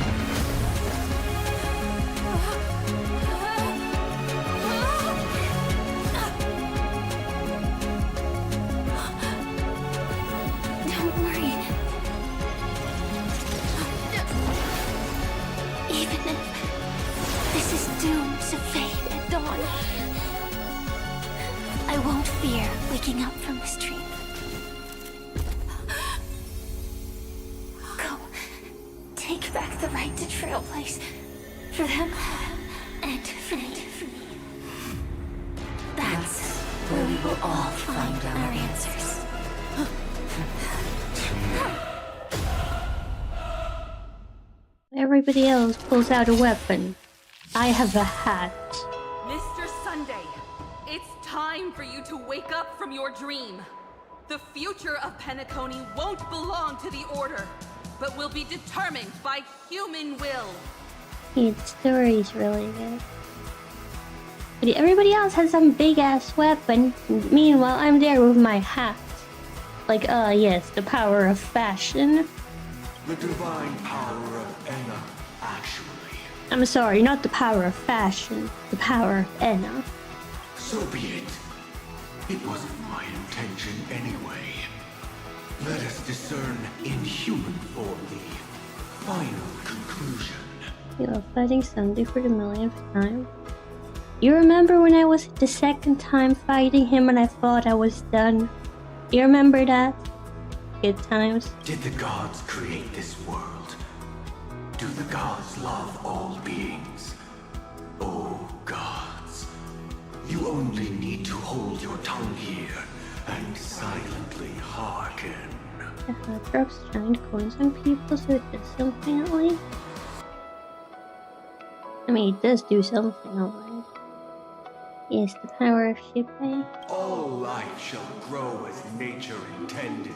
Speaker 14: Waking up from this dream. Go. Take back the right to trailblaze. For them, and for me. That's where we will all find our answers.
Speaker 1: Everybody else pulls out a weapon. I have a hat.
Speaker 6: Mr. Sunday, it's time for you to wake up from your dream. The future of Penacony won't belong to the Order, but will be determined by human will.
Speaker 1: Yeah, the story's really good. But everybody else has some big-ass weapon. Meanwhile, I'm there with my hat. Like, yes, the power of fashion.
Speaker 10: The divine power of Enna, actually.
Speaker 1: I'm sorry, not the power of fashion. The power of Enna.
Speaker 10: So be it. It wasn't my intention anyway. Let us discern in human form the final conclusion.
Speaker 1: You love fighting Sunday for the millionth time. You remember when I was the second time fighting him and I thought I was done? You remember that? Good times.
Speaker 10: Did the gods create this world? Do the gods love all beings? Oh gods, You only need to hold your tongue here and silently hearken.
Speaker 1: If I drops giant coins on people so it does something at least. I mean, it does do something, alright. Yes, the power of Shippei.
Speaker 10: All life shall grow as nature intended,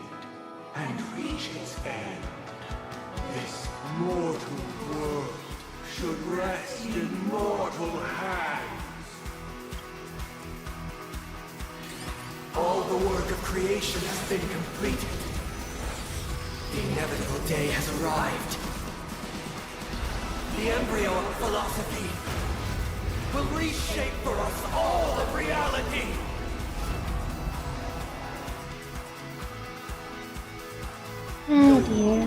Speaker 10: and reach its end. This mortal world should rest in mortal hands.
Speaker 12: All the work of creation has been completed. The inevitable day has arrived. The embryo of philosophy will reshape for us all of reality.
Speaker 1: Oh dear.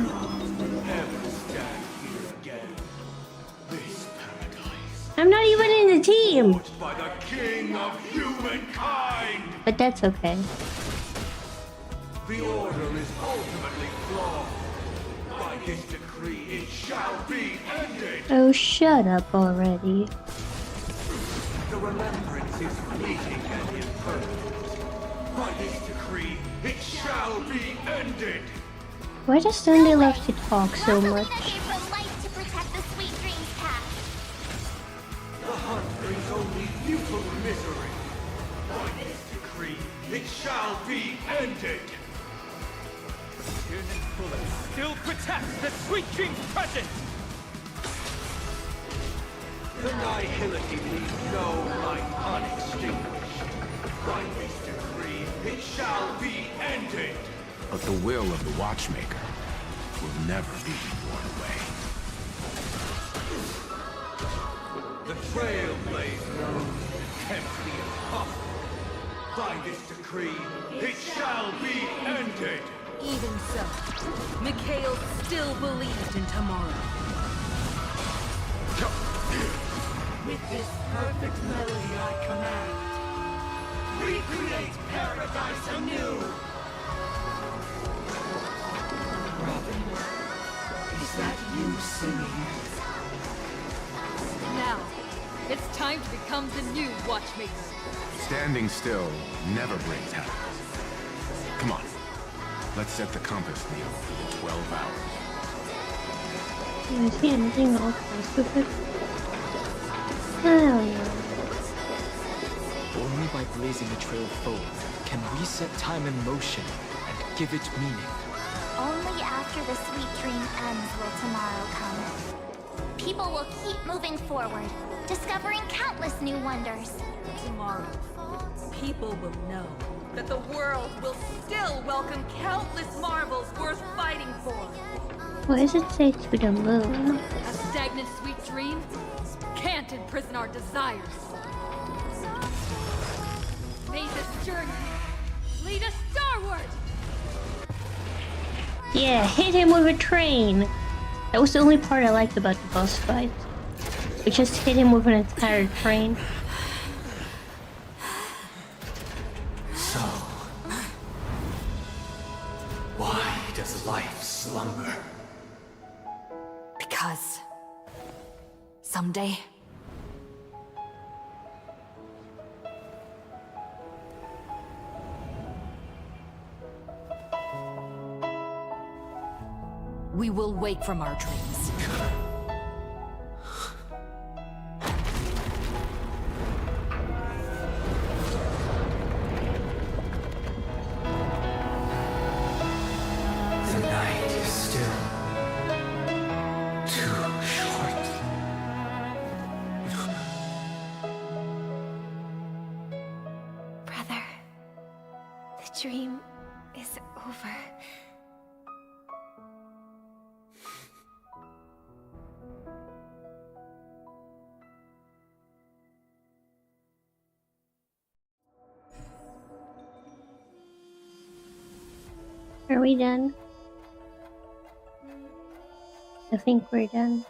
Speaker 10: Never stand here again. This paradise.
Speaker 1: I'm not even in the team!
Speaker 10: By the king of humankind!
Speaker 1: But that's okay.
Speaker 10: The order is ultimately flawed. By this decree, it shall be ended.
Speaker 1: Oh, shut up already.
Speaker 10: The remembrance is fleeting and impermanent. By this decree, it shall be ended.
Speaker 1: Why does Sunday love to talk so much?
Speaker 4: To protect the Sweet Dreams path.
Speaker 10: The hunt brings only futile misery. By this decree, it shall be ended.
Speaker 16: Tiernan Bullet still protects the Sweet Dreams presence!
Speaker 10: The nihility leaves no light unextinguished. By this decree, it shall be ended.
Speaker 5: But the will of the Watchmaker will never be worn away.
Speaker 10: The Trailblazer attempts the impossible. By this decree, it shall be ended.
Speaker 6: Even so, Mikhail still believed in tomorrow.
Speaker 10: With this perfect melody I command, recreate paradise anew. Robin, is that you singing?
Speaker 13: Now, it's time to become the new Watchmaker.
Speaker 5: Standing still never brings happiness. Come on. Let's set the compass needle for the 12 hours.
Speaker 1: Is he anything all kinds of it? Hell yeah.
Speaker 16: Only by blazing a trail forward can we set time in motion and give it meaning.
Speaker 4: Only after the Sweet Dream ends will tomorrow come. People will keep moving forward, discovering countless new wonders.
Speaker 13: Tomorrow, people will know that the world will still welcome countless marvels worth fighting for.
Speaker 1: What does it say to the moon?
Speaker 13: A stagnant sweet dream can't imprison our desires. May this journey lead us starward!
Speaker 1: Yeah, hit him with a train! That was the only part I liked about the boss fight. We just hit him with an entire train.
Speaker 12: So, why does life slumber?
Speaker 17: Because someday we will wake from our dreams.
Speaker 12: The night is still too short.
Speaker 19: Brother, the dream is over.
Speaker 1: Are we done? I think we're done.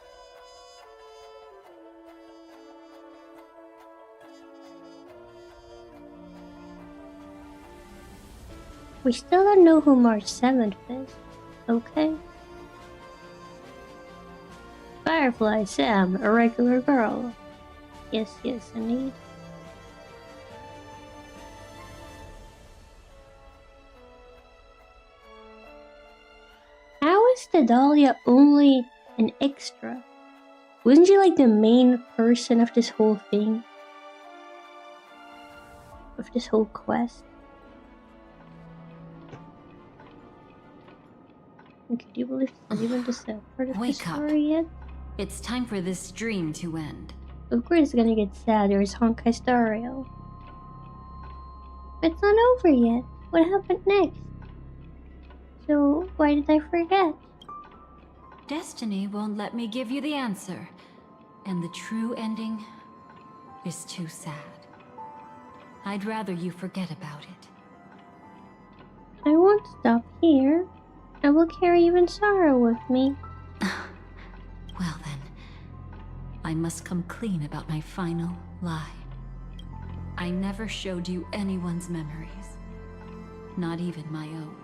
Speaker 1: We still don't know who March 7th is. Okay. Firefly Sam, a regular girl. Yes, yes, indeed. is the Dahlia only an extra? Wasn't she like the main person of this whole thing? Of this whole quest? And could you believe it's not even just a part of the story yet?
Speaker 14: It's time for this dream to end.
Speaker 1: Of course it's gonna get sad. There's Honkai Star Rail. It's not over yet. What happened next? So why did I forget?
Speaker 14: Destiny won't let me give you the answer. And the true ending is too sad. I'd rather you forget about it.
Speaker 1: I won't stop here. I will carry even sorrow with me.
Speaker 14: Well then, I must come clean about my final lie. I never showed you anyone's memories. Not even my own.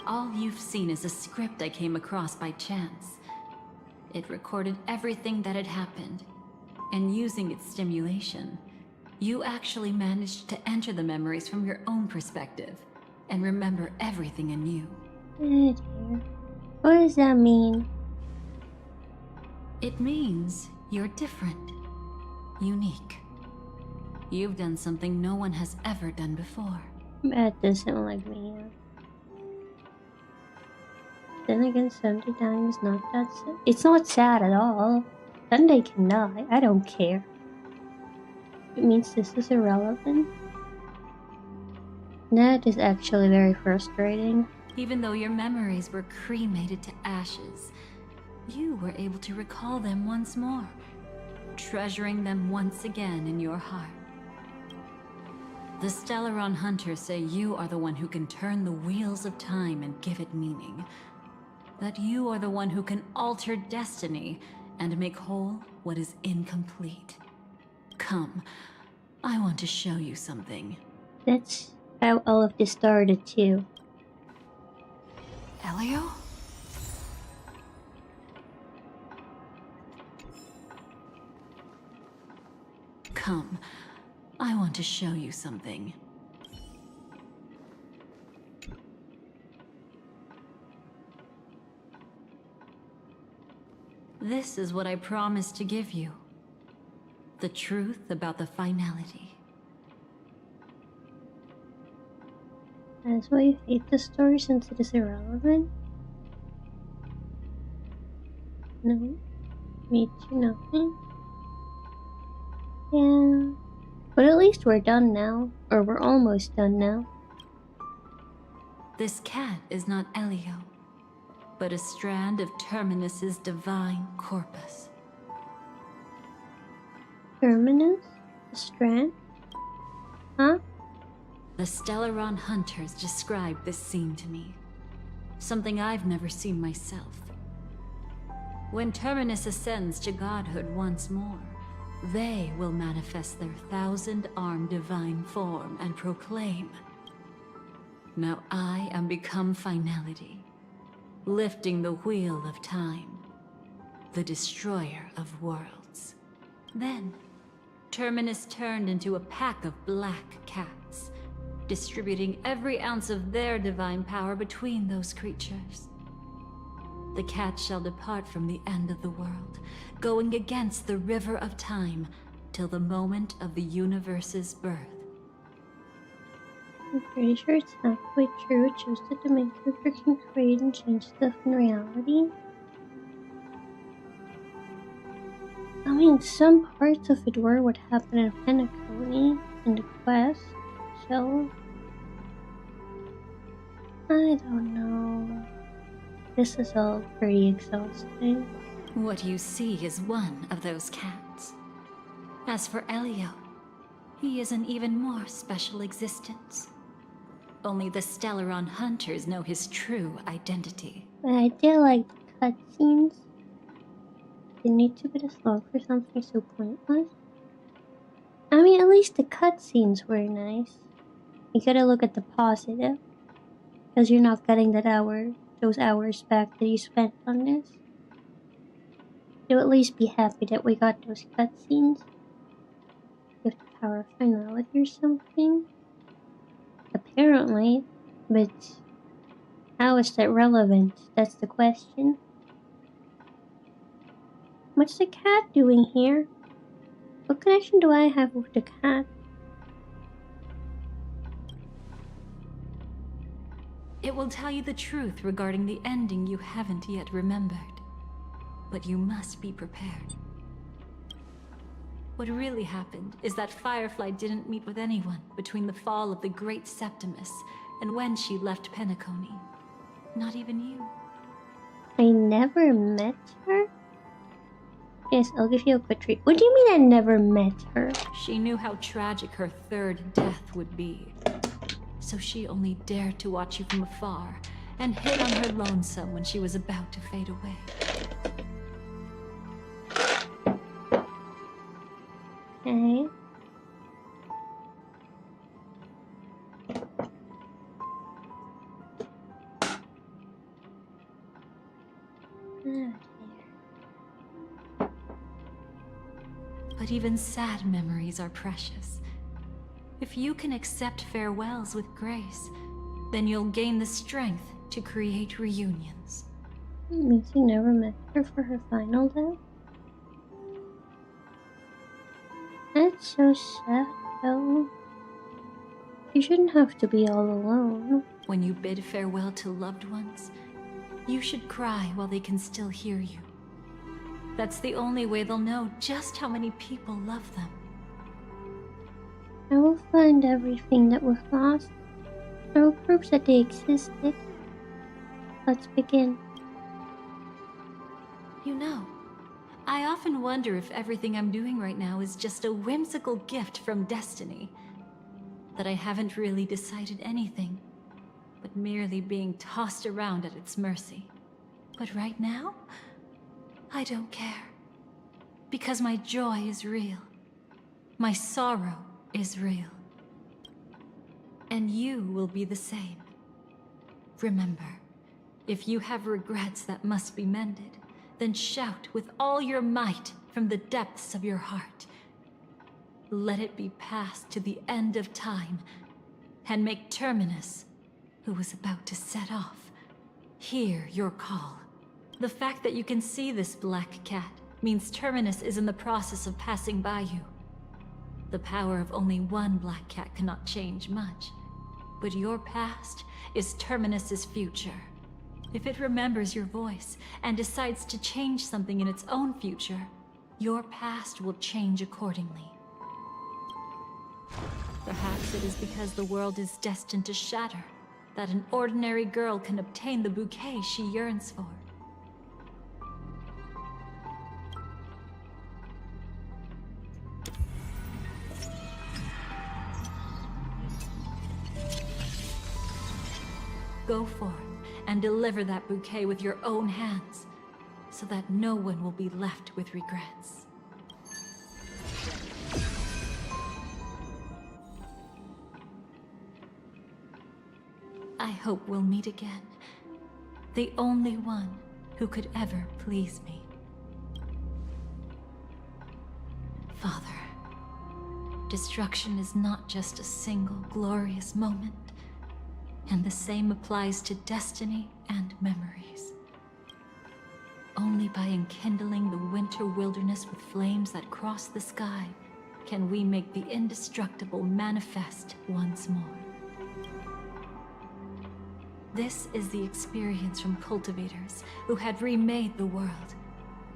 Speaker 14: All you've seen is a script I came across by chance. It recorded everything that had happened. And using its stimulation, you actually managed to enter the memories from your own perspective and remember everything anew.
Speaker 1: Oh dear. What does that mean?
Speaker 14: It means you're different. Unique. You've done something no one has ever done before.
Speaker 1: That doesn't like me. Then again, Sunday dying is not that sad. It's not sad at all. Sunday can die. I don't care. It means this is irrelevant. That is actually very frustrating.
Speaker 14: Even though your memories were cremated to ashes, you were able to recall them once more, treasuring them once again in your heart. The Stellaron Hunters say you are the one who can turn the wheels of time and give it meaning. That you are the one who can alter destiny and make whole what is incomplete. Come, I want to show you something.
Speaker 1: That's how all of this started too.
Speaker 14: Elio? Come, I want to show you something. This is what I promised to give you. The truth about the finality.
Speaker 1: That's why you hate the story since it is irrelevant? No. Me too, nothing. Yeah. But at least we're done now. Or we're almost done now.
Speaker 14: This cat is not Elio, but a strand of Terminus's divine corpus.
Speaker 1: Terminus? A strand? Huh?
Speaker 14: The Stellaron Hunters described this scene to me. Something I've never seen myself. When Terminus ascends to godhood once more, they will manifest their 1,000-armed divine form and proclaim, "Now I am become finality, lifting the wheel of time, the destroyer of worlds." Then, Terminus turned into a pack of black cats, distributing every ounce of their divine power between those creatures. The cats shall depart from the end of the world, going against the river of time till the moment of the universe's birth.
Speaker 1: I'm pretty sure it's not quite true. It's just that the main character can create and change stuff in reality. I mean, some parts of it were what happened in Penacony in the quest, so I don't know. This is all pretty exhausting.
Speaker 14: What you see is one of those cats. As for Elio, he is an even more special existence. Only the Stellaron Hunters know his true identity.
Speaker 1: But I did like the cutscenes. They need to be this long for something so pointless. I mean, at least the cutscenes were nice. You gotta look at the positive. Because you're not getting those hours back that you spent on this. So at least be happy that we got those cutscenes. With the power of finality or something. Apparently, but How is that relevant? That's the question. What's the cat doing here? What connection do I have with the cat?
Speaker 7: It will tell you the truth regarding the ending you haven't yet remembered. But you must be prepared. What really happened is that Firefly didn't meet with anyone between the fall of the Great Septimus and when she left Penacony. Not even you.
Speaker 1: I never met her? Yes, I'll give you a quick treat. What do you mean I never met her?
Speaker 7: She knew how tragic her third death would be. So she only dared to watch you from afar and hid on her lonesome when she was about to fade away.
Speaker 1: Okay.
Speaker 7: But even sad memories are precious. If you can accept farewells with grace, then you'll gain the strength to create reunions.
Speaker 1: It means you never met her for her final death? That's so sad, though. You shouldn't have to be all alone.
Speaker 7: When you bid farewell to loved ones, you should cry while they can still hear you. That's the only way they'll know just how many people love them.
Speaker 1: I will find everything that was lost. I will prove that they existed. Let's begin.
Speaker 7: You know, I often wonder if everything I'm doing right now is just a whimsical gift from destiny. That I haven't really decided anything, but merely being tossed around at its mercy. But right now, I don't care. Because my joy is real. My sorrow is real. And you will be the same. Remember, if you have regrets that must be mended, then shout with all your might from the depths of your heart. Let it be passed to the end of time, and make Terminus, who is about to set off, hear your call. The fact that you can see this black cat means Terminus is in the process of passing by you. The power of only one black cat cannot change much, but your past is Terminus's future. If it remembers your voice and decides to change something in its own future, your past will change accordingly. Perhaps it is because the world is destined to shatter that an ordinary girl can obtain the bouquet she yearns for. Go forth and deliver that bouquet with your own hands, so that no one will be left with regrets. I hope we'll meet again. The only one who could ever please me. Father, destruction is not just a single glorious moment. And the same applies to destiny and memories. Only by enkindling the winter wilderness with flames that cross the sky can we make the indestructible manifest once more. This is the experience from cultivators who had remade the world,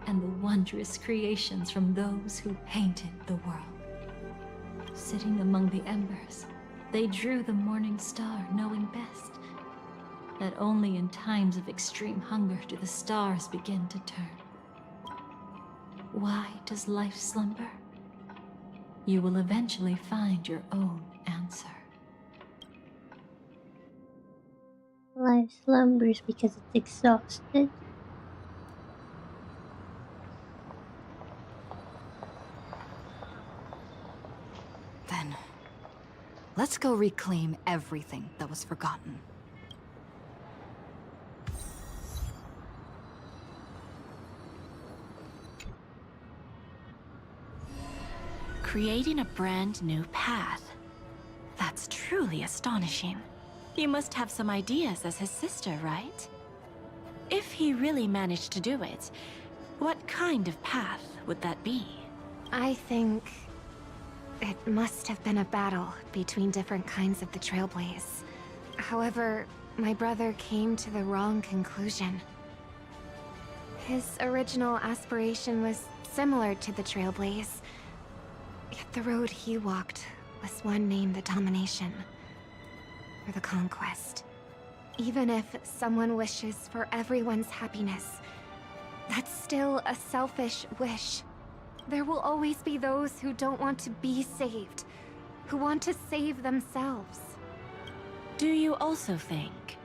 Speaker 7: and the wondrous creations from those who painted the world. Sitting among the embers, they drew the morning star, knowing best that only in times of extreme hunger do the stars begin to turn. Why does life slumber? You will eventually find your own answer.
Speaker 1: Life slumbers because it's exhausted.
Speaker 17: Then, let's go reclaim everything that was forgotten.
Speaker 14: Creating a brand new path. That's truly astonishing. You must have some ideas as his sister, right? If he really managed to do it, what kind of path would that be?
Speaker 19: I think it must have been a battle between different kinds of the Trailblaze. However, my brother came to the wrong conclusion. His original aspiration was similar to the Trailblaze, yet the road he walked was one named the Domination, or the Conquest. Even if someone wishes for everyone's happiness, that's still a selfish wish. There will always be those who don't want to be saved, who want to save themselves.
Speaker 14: Do you also think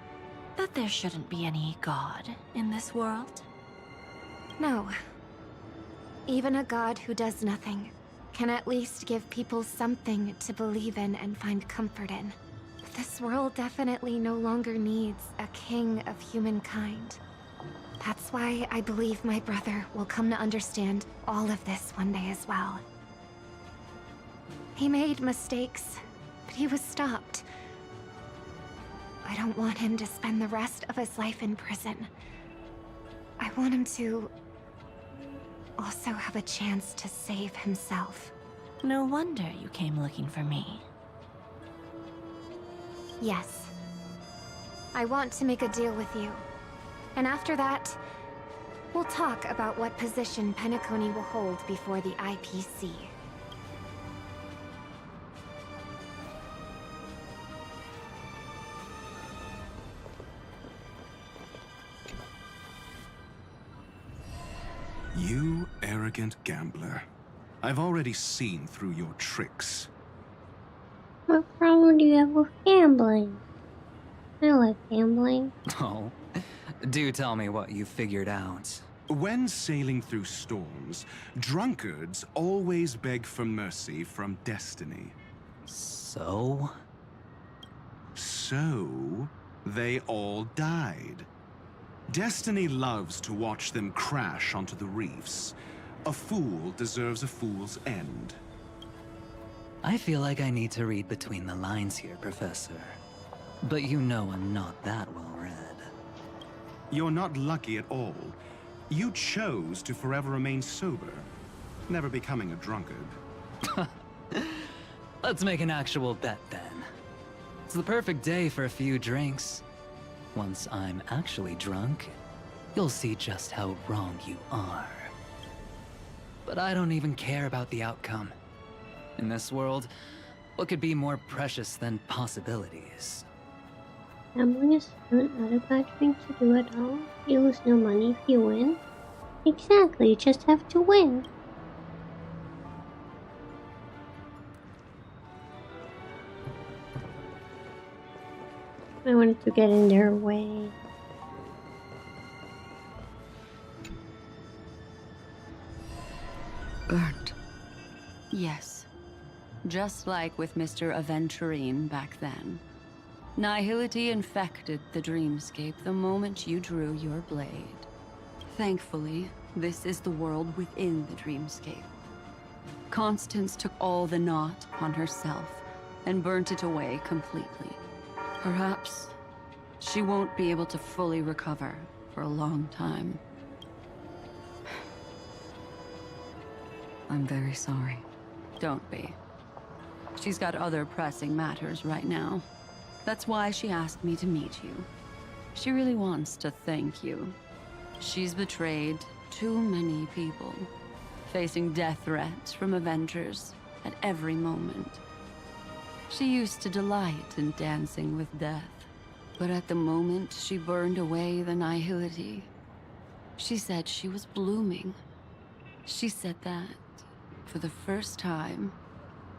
Speaker 14: that there shouldn't be any god in this world?
Speaker 19: No. Even a god who does nothing can at least give people something to believe in and find comfort in. But this world definitely no longer needs a king of humankind. That's why I believe my brother will come to understand all of this one day as well. He made mistakes, but he was stopped. I don't want him to spend the rest of his life in prison. I want him to also have a chance to save himself.
Speaker 14: No wonder you came looking for me.
Speaker 19: Yes. I want to make a deal with you. And after that, we'll talk about what position Penacony will hold before the IPC.
Speaker 5: You arrogant gambler. I've already seen through your tricks.
Speaker 1: What problem do you have with gambling? I like gambling.
Speaker 9: Oh, do tell me what you figured out.
Speaker 5: When sailing through storms, drunkards always beg for mercy from destiny.
Speaker 9: So?
Speaker 5: So, they all died. Destiny loves to watch them crash onto the reefs. A fool deserves a fool's end.
Speaker 9: I feel like I need to read between the lines here, Professor. But you know I'm not that well read.
Speaker 5: You're not lucky at all. You chose to forever remain sober, never becoming a drunkard.
Speaker 9: Let's make an actual bet then. It's the perfect day for a few drinks. Once I'm actually drunk, you'll see just how wrong you are. But I don't even care about the outcome. In this world, what could be more precious than possibilities?
Speaker 1: Gambling is not a bad thing to do at all. You lose no money if you win. Exactly, you just have to win. I wanted to get in their way.
Speaker 8: Burnt. Yes. Just like with Mr. Aventurine back then. Nihility infected the dreamscape the moment you drew your blade. Thankfully, this is the world within the dreamscape. Constance took all the knot upon herself and burnt it away completely. Perhaps she won't be able to fully recover for a long time. I'm very sorry. Don't be. She's got other pressing matters right now. That's why she asked me to meet you. She really wants to thank you. She's betrayed too many people, facing death threats from Avengers at every moment. She used to delight in dancing with death, but at the moment she burned away the nihility, she said she was blooming. She said that, for the first time,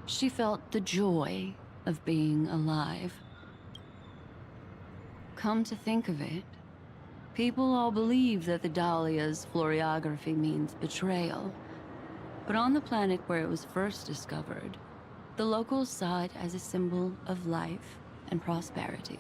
Speaker 8: she felt the joy of being alive. Come to think of it, people all believe that the Dahlia's floriography means betrayal. But on the planet where it was first discovered, the locals saw it as a symbol of life and prosperity.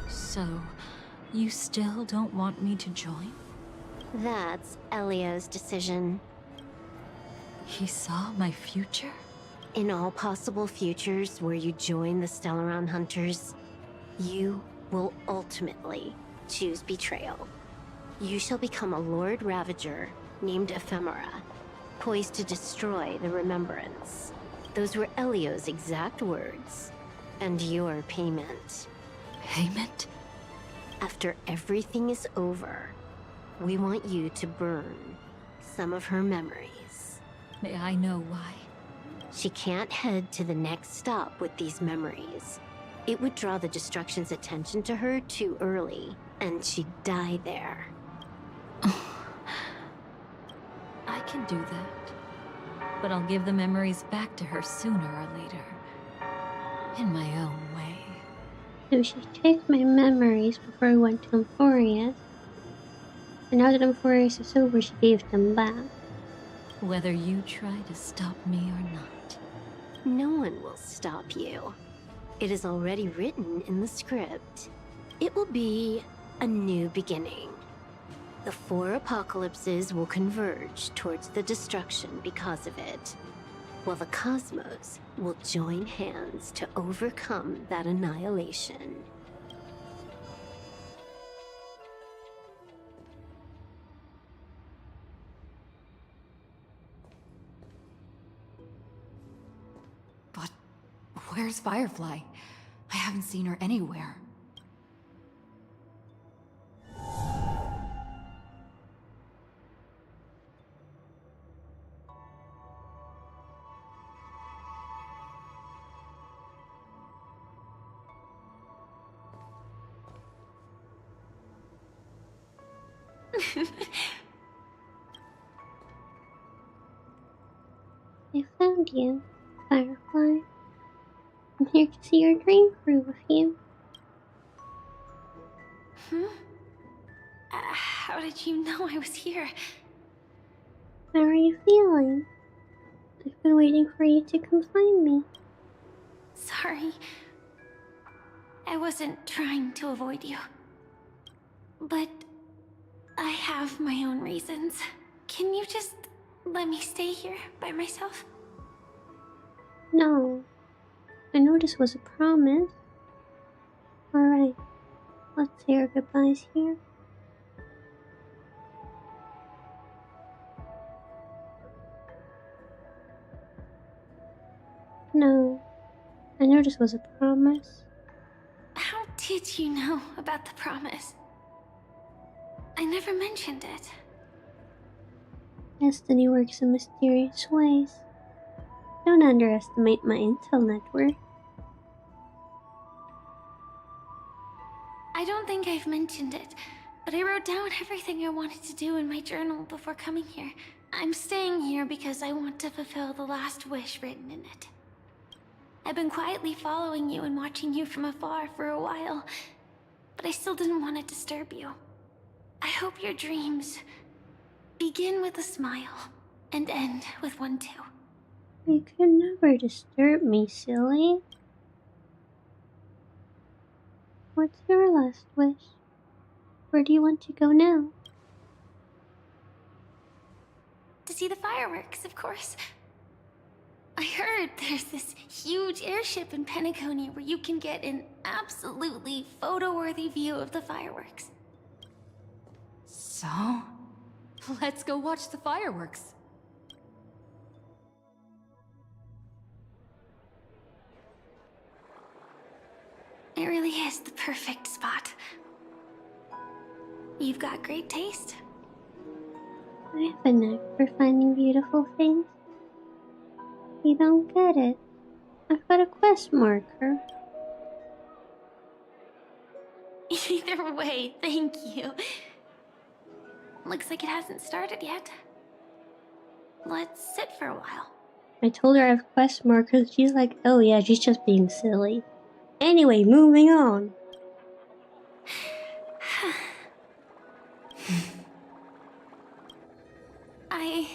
Speaker 7: So, You still don't want me to join?
Speaker 20: That's Elio's decision.
Speaker 7: He saw my future?
Speaker 20: In all possible futures where you join the Stellaron Hunters, you will ultimately choose betrayal. You shall become a Lord Ravager named Ephemera, poised to destroy the Remembrance. Those were Elio's exact words. And your payment.
Speaker 7: Payment?
Speaker 20: After everything is over, we want you to burn some of her memories.
Speaker 7: May I know why?
Speaker 20: She can't head to the next stop with these memories. It would draw the Destruction's attention to her too early, and she'd die there.
Speaker 7: I can do that. But I'll give the memories back to her sooner or later. In my own way.
Speaker 1: So she took my memories before I went to Emphorius. And now that Emphorius is over, she gave them back.
Speaker 7: Whether you try to stop me or not.
Speaker 20: No one will stop you. It is already written in the script. It will be a new beginning. The 4 apocalypses will converge towards the destruction because of it, while the cosmos will join hands to overcome that annihilation.
Speaker 17: But where's Firefly? I haven't seen her anywhere.
Speaker 1: I found you, Firefly. I'm here to see your dream crew with you.
Speaker 3: How did you know I was here?
Speaker 1: How are you feeling? I've been waiting for you to come find me.
Speaker 3: Sorry. I wasn't trying to avoid you. But I have my own reasons. Can you just let me stay here by myself?
Speaker 1: No. I know this was a promise. Alright, let's say our goodbyes here. No. I know this was a promise.
Speaker 3: How did you know about the promise? I never mentioned it.
Speaker 1: Destiny works in mysterious ways. Don't underestimate my intel network.
Speaker 3: I don't think I've mentioned it, but I wrote down everything I wanted to do in my journal before coming here. I'm staying here because I want to fulfill the last wish written in it. I've been quietly following you and watching you from afar for a while, but I still didn't want to disturb you. I hope your dreams begin with a smile and end with one too.
Speaker 1: You could never disturb me, silly. What's your last wish? Where do you want to go now?
Speaker 3: To see the fireworks, of course. I heard there's this huge airship in Penacony where you can get an absolutely photo-worthy view of the fireworks.
Speaker 17: So, let's go watch the fireworks.
Speaker 3: It really is the perfect spot. You've got great taste.
Speaker 1: I have a knack for finding beautiful things. You don't get it. I've got a quest marker.
Speaker 3: Either way, thank you. Looks like it hasn't started yet. Let's sit for a while.
Speaker 1: I told her I have quest markers. She's like, oh yeah, she's just being silly. Anyway, moving on.
Speaker 3: I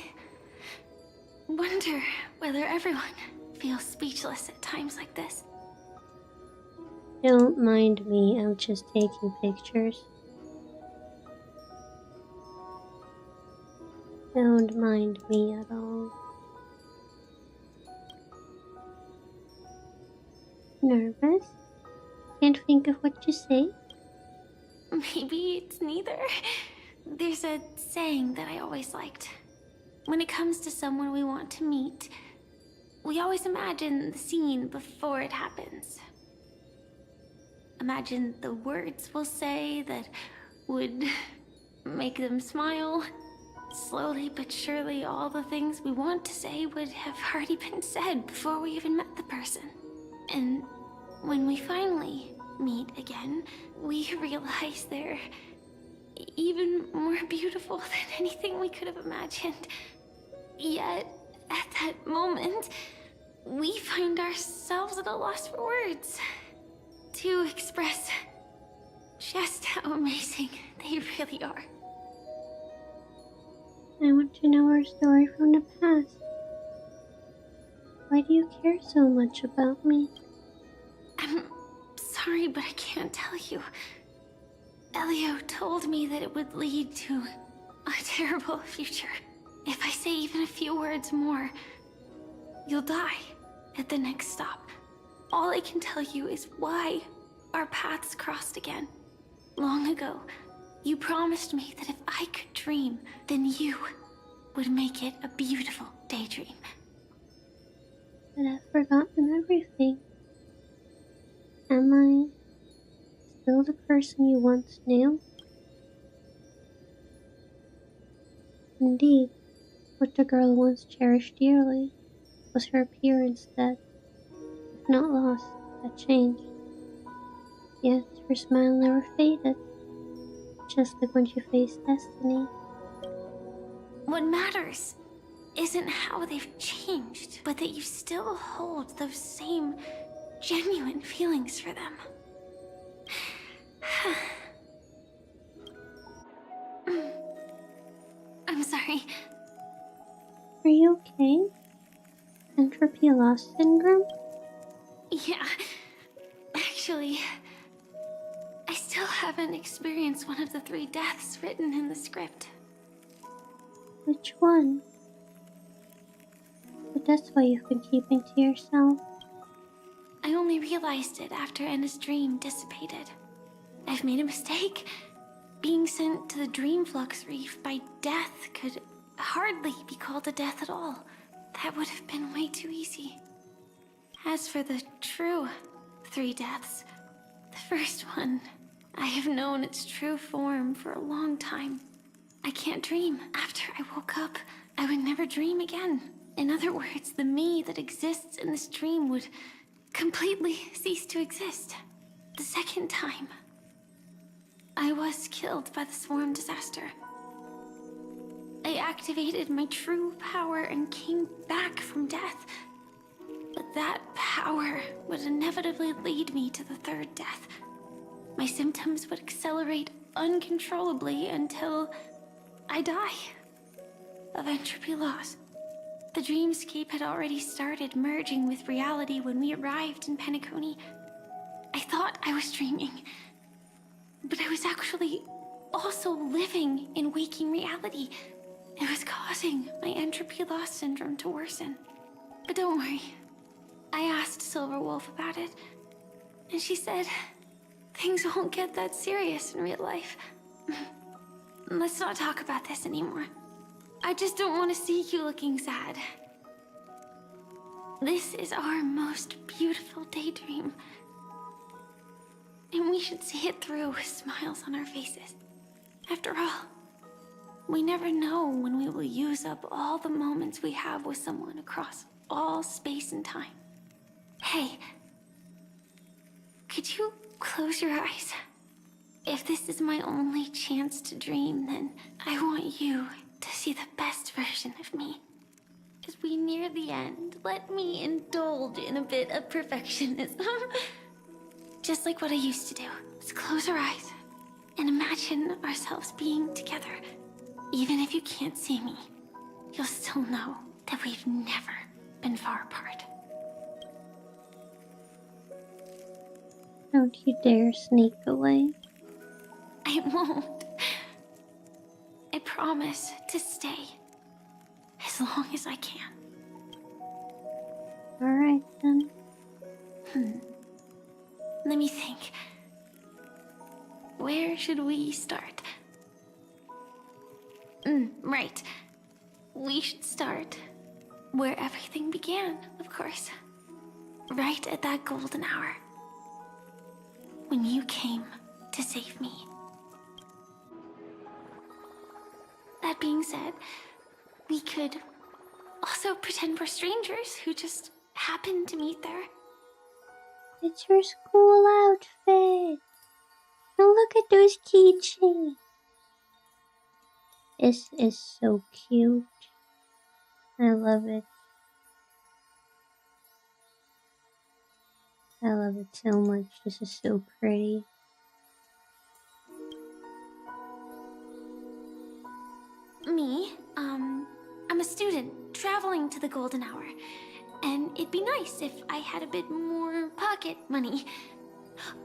Speaker 3: wonder whether everyone feels speechless at times like this.
Speaker 1: Don't mind me, I'm just taking pictures. Don't mind me at all. Nervous? Can't think of what to say?
Speaker 3: Maybe it's neither. There's a saying that I always liked. When it comes to someone we want to meet, we always imagine the scene before it happens. Imagine the words we'll say that would make them smile. Slowly but surely, all the things we want to say would have already been said before we even met the person. And when we finally meet again, we realize they're even more beautiful than anything we could have imagined. Yet, at that moment, we find ourselves at a loss for words to express just how amazing they really are.
Speaker 1: I want to know our story from the past. Why do you care so much about me?
Speaker 3: I'm sorry, but I can't tell you. Elio told me that it would lead to a terrible future. If I say even a few words more, you'll die at the next stop. All I can tell you is why our paths crossed again. Long ago, you promised me that if I could dream, then you would make it a beautiful daydream.
Speaker 1: But I've forgotten everything. Am I still the person you once knew? Indeed, what the girl once cherished dearly was her appearance that, if not lost, had changed. Yet her smile never faded, just like when she faced destiny.
Speaker 3: What matters isn't how they've changed, but that you still hold those same genuine feelings for them. I'm sorry.
Speaker 1: Are you okay? Entropy loss syndrome?
Speaker 3: Yeah. Actually, I still haven't experienced one of the 3 deaths written in the script.
Speaker 1: Which one? But that's why you've been keeping to yourself.
Speaker 3: I only realized it after Anna's dream dissipated. I've made a mistake. Being sent to the Dream Flux Reef by death could hardly be called a death at all. That would have been way too easy. As for the true 3 deaths, the first one, I have known its true form for a long time. I can't dream. After I woke up, I would never dream again. In other words, the me that exists in this dream would completely cease to exist. The second time, I was killed by the swarm disaster. I activated my true power and came back from death. But that power would inevitably lead me to the 3rd death. My symptoms would accelerate uncontrollably until I die of entropy loss. The dreamscape had already started merging with reality when we arrived in Penacony. I thought I was dreaming, but I was actually also living in waking reality. It was causing my entropy loss syndrome to worsen. But don't worry. I asked Silverwolf about it, and she said things won't get that serious in real life. Let's not talk about this anymore. I just don't want to see you looking sad. This is our most beautiful daydream. And we should see it through with smiles on our faces. After all, we never know when we will use up all the moments we have with someone across all space and time. Hey, could you close your eyes? If this is my only chance to dream, then I want you to see the best version of me. As we near the end, let me indulge in a bit of perfectionism. Just like what I used to do. Let's close our eyes and imagine ourselves being together. Even if you can't see me, you'll still know that we've never been far apart.
Speaker 1: Don't you dare sneak away.
Speaker 3: I won't. I promise to stay as long as I can.
Speaker 1: Alright then.
Speaker 3: Let me think. Where should we start? Right. We should start where everything began, of course. Right at that golden hour. When you came to save me. That being said, we could also pretend we're strangers who just happened to meet there.
Speaker 1: It's her school outfit. And look at those keychains. This is so cute. I love it. I love it so much. This is so pretty.
Speaker 3: Me, I'm a student traveling to the golden hour. And it'd be nice if I had a bit more pocket money.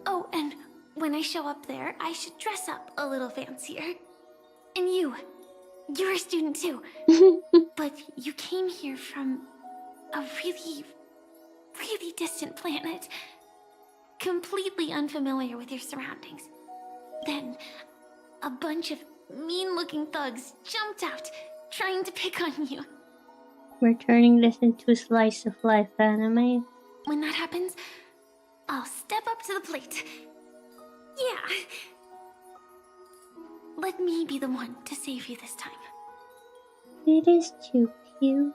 Speaker 3: Oh, and when I show up there, I should dress up a little fancier. And you're a student too. But you came here from a really, really distant planet. Completely unfamiliar with your surroundings. Then, a bunch of mean-looking thugs jumped out, trying to pick on you.
Speaker 1: We're turning this into a slice of life anime.
Speaker 3: When that happens, I'll step up to the plate. Yeah. Let me be the one to save you this time.
Speaker 1: It is too cute.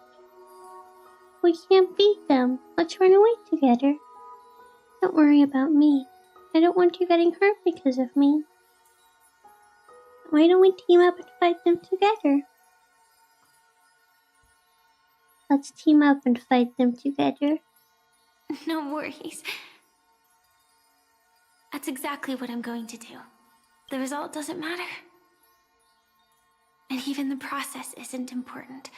Speaker 1: We can't beat them. Let's run away together. Don't worry about me. I don't want you getting hurt because of me. Why don't we team up and fight them together? Let's team up and fight them together.
Speaker 3: No worries. That's exactly what I'm going to do. The result doesn't matter. And even the process isn't important.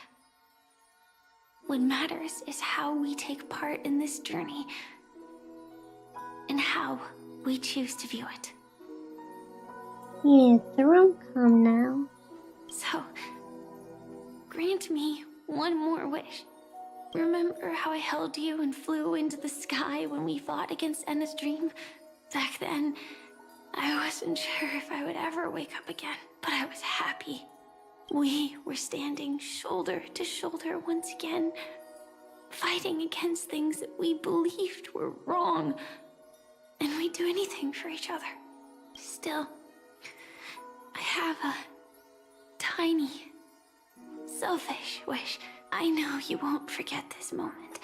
Speaker 3: What matters is how we take part in this journey. And how we choose to view it.
Speaker 1: Yeah, it's a rom-com now.
Speaker 3: So, grant me one more wish. Remember how I held you and flew into the sky when we fought against Enna's dream? Back then, I wasn't sure if I would ever wake up again, but I was happy. We were standing shoulder to shoulder once again, fighting against things that we believed were wrong, and we'd do anything for each other. Still, I have a tiny, selfish wish. I know you won't forget this moment,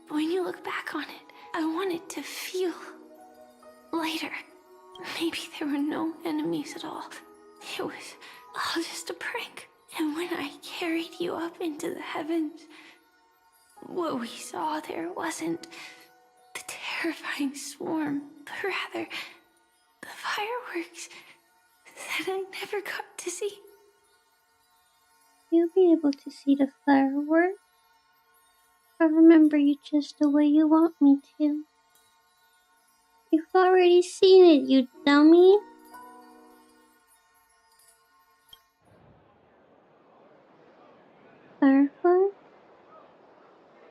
Speaker 3: but when you look back on it, I want it to feel lighter. Maybe there were no enemies at all. It was all just a prank. And when I carried you up into the heavens, what we saw there wasn't the terrifying swarm, but rather the fireworks that I never got to see.
Speaker 1: You'll be able to see the fireworks. I'll remember you just the way you want me to. You've already seen it, you dummy. Firefly?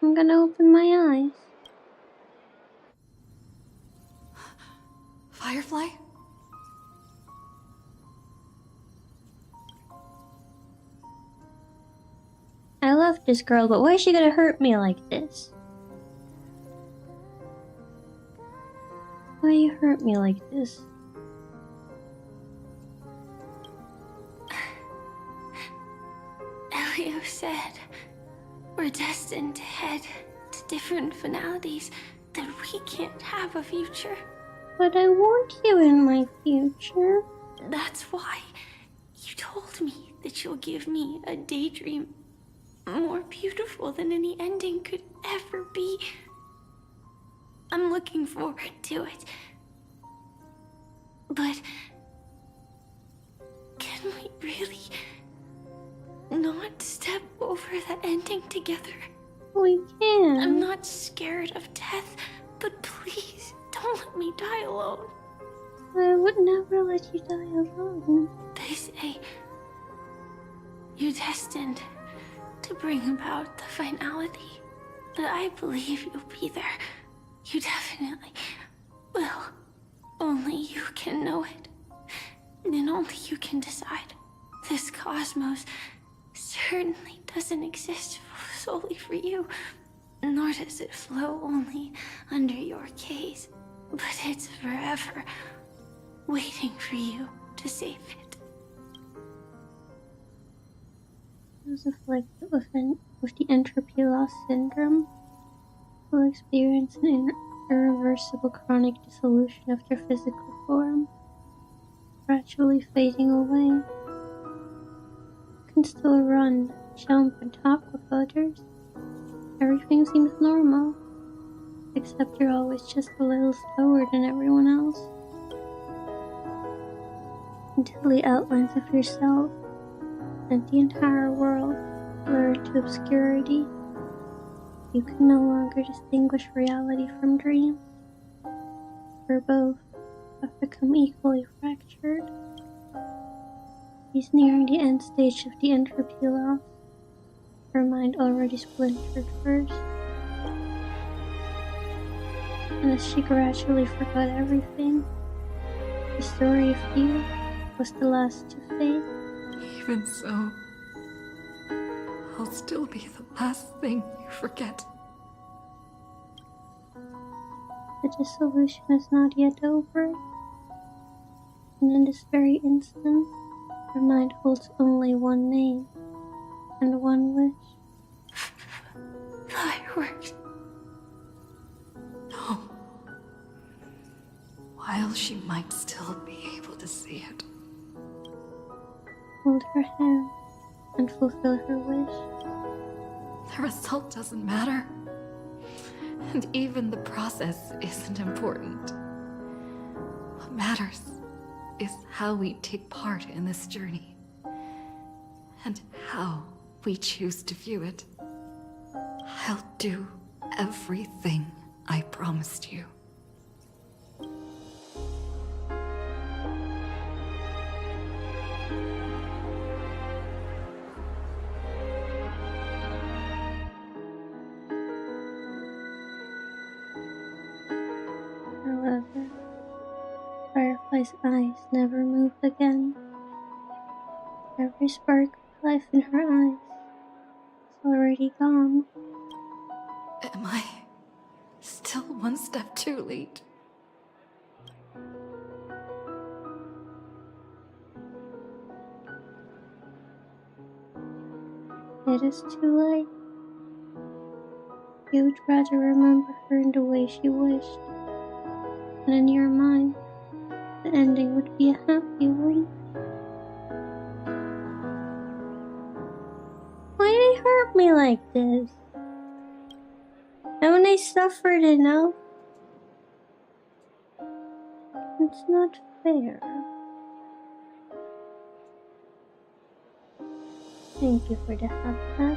Speaker 1: I'm gonna open my eyes.
Speaker 17: Firefly?
Speaker 1: I love this girl, but why is she gonna hurt me like this? Why you hurt me like this?
Speaker 3: Elio said we're destined to head to different finalities, that we can't have a future.
Speaker 1: But I want you in my future.
Speaker 3: That's why you told me that you'll give me a daydream more beautiful than any ending could ever be. I'm looking forward to it. But can we really not step over the ending together?
Speaker 1: We can.
Speaker 3: I'm not scared of death, but please don't let me die alone.
Speaker 1: I would never let you die alone.
Speaker 3: They say you're destined to to bring about the finality. But I believe you'll be there. You definitely will. Only you can know it. And only you can decide. This cosmos certainly doesn't exist solely for you. Nor does it flow only under your gaze. But it's forever waiting for you to save it.
Speaker 1: Those afflicted with the entropy loss syndrome will experience an irreversible chronic dissolution of their physical form, gradually fading away. You can still run, jump, and talk with others. Everything seems normal, except you're always just a little slower than everyone else. Until the outlines of yourself and the entire world blur into obscurity, you can no longer distinguish reality from dreams, for both have become equally fractured. He's nearing the end stage of the entropy loss, her mind already splintered first. And as she gradually forgot everything, the story of you was the last to fade.
Speaker 13: Even so, I'll still be the last thing you forget.
Speaker 1: The dissolution is not yet over, and in this very instant, her mind holds only one name and one wish.
Speaker 3: Fireworks.
Speaker 13: No. While she might still be able to see it.
Speaker 1: Hold her hand and fulfill her wish.
Speaker 13: The result doesn't matter. And even the process isn't important. What matters is how we take part in this journey. And how we choose to view it. I'll do everything I promised you.
Speaker 1: However, Firefly's eyes never moved again. Every spark of life in her eyes is already gone.
Speaker 13: Am I still one step too late?
Speaker 1: It is too late. You would rather remember her in the way she wished, and in your mind, the ending would be a happy one. Why they hurt me like this? Haven't I suffered enough? It's not fair. Thank you for the hug.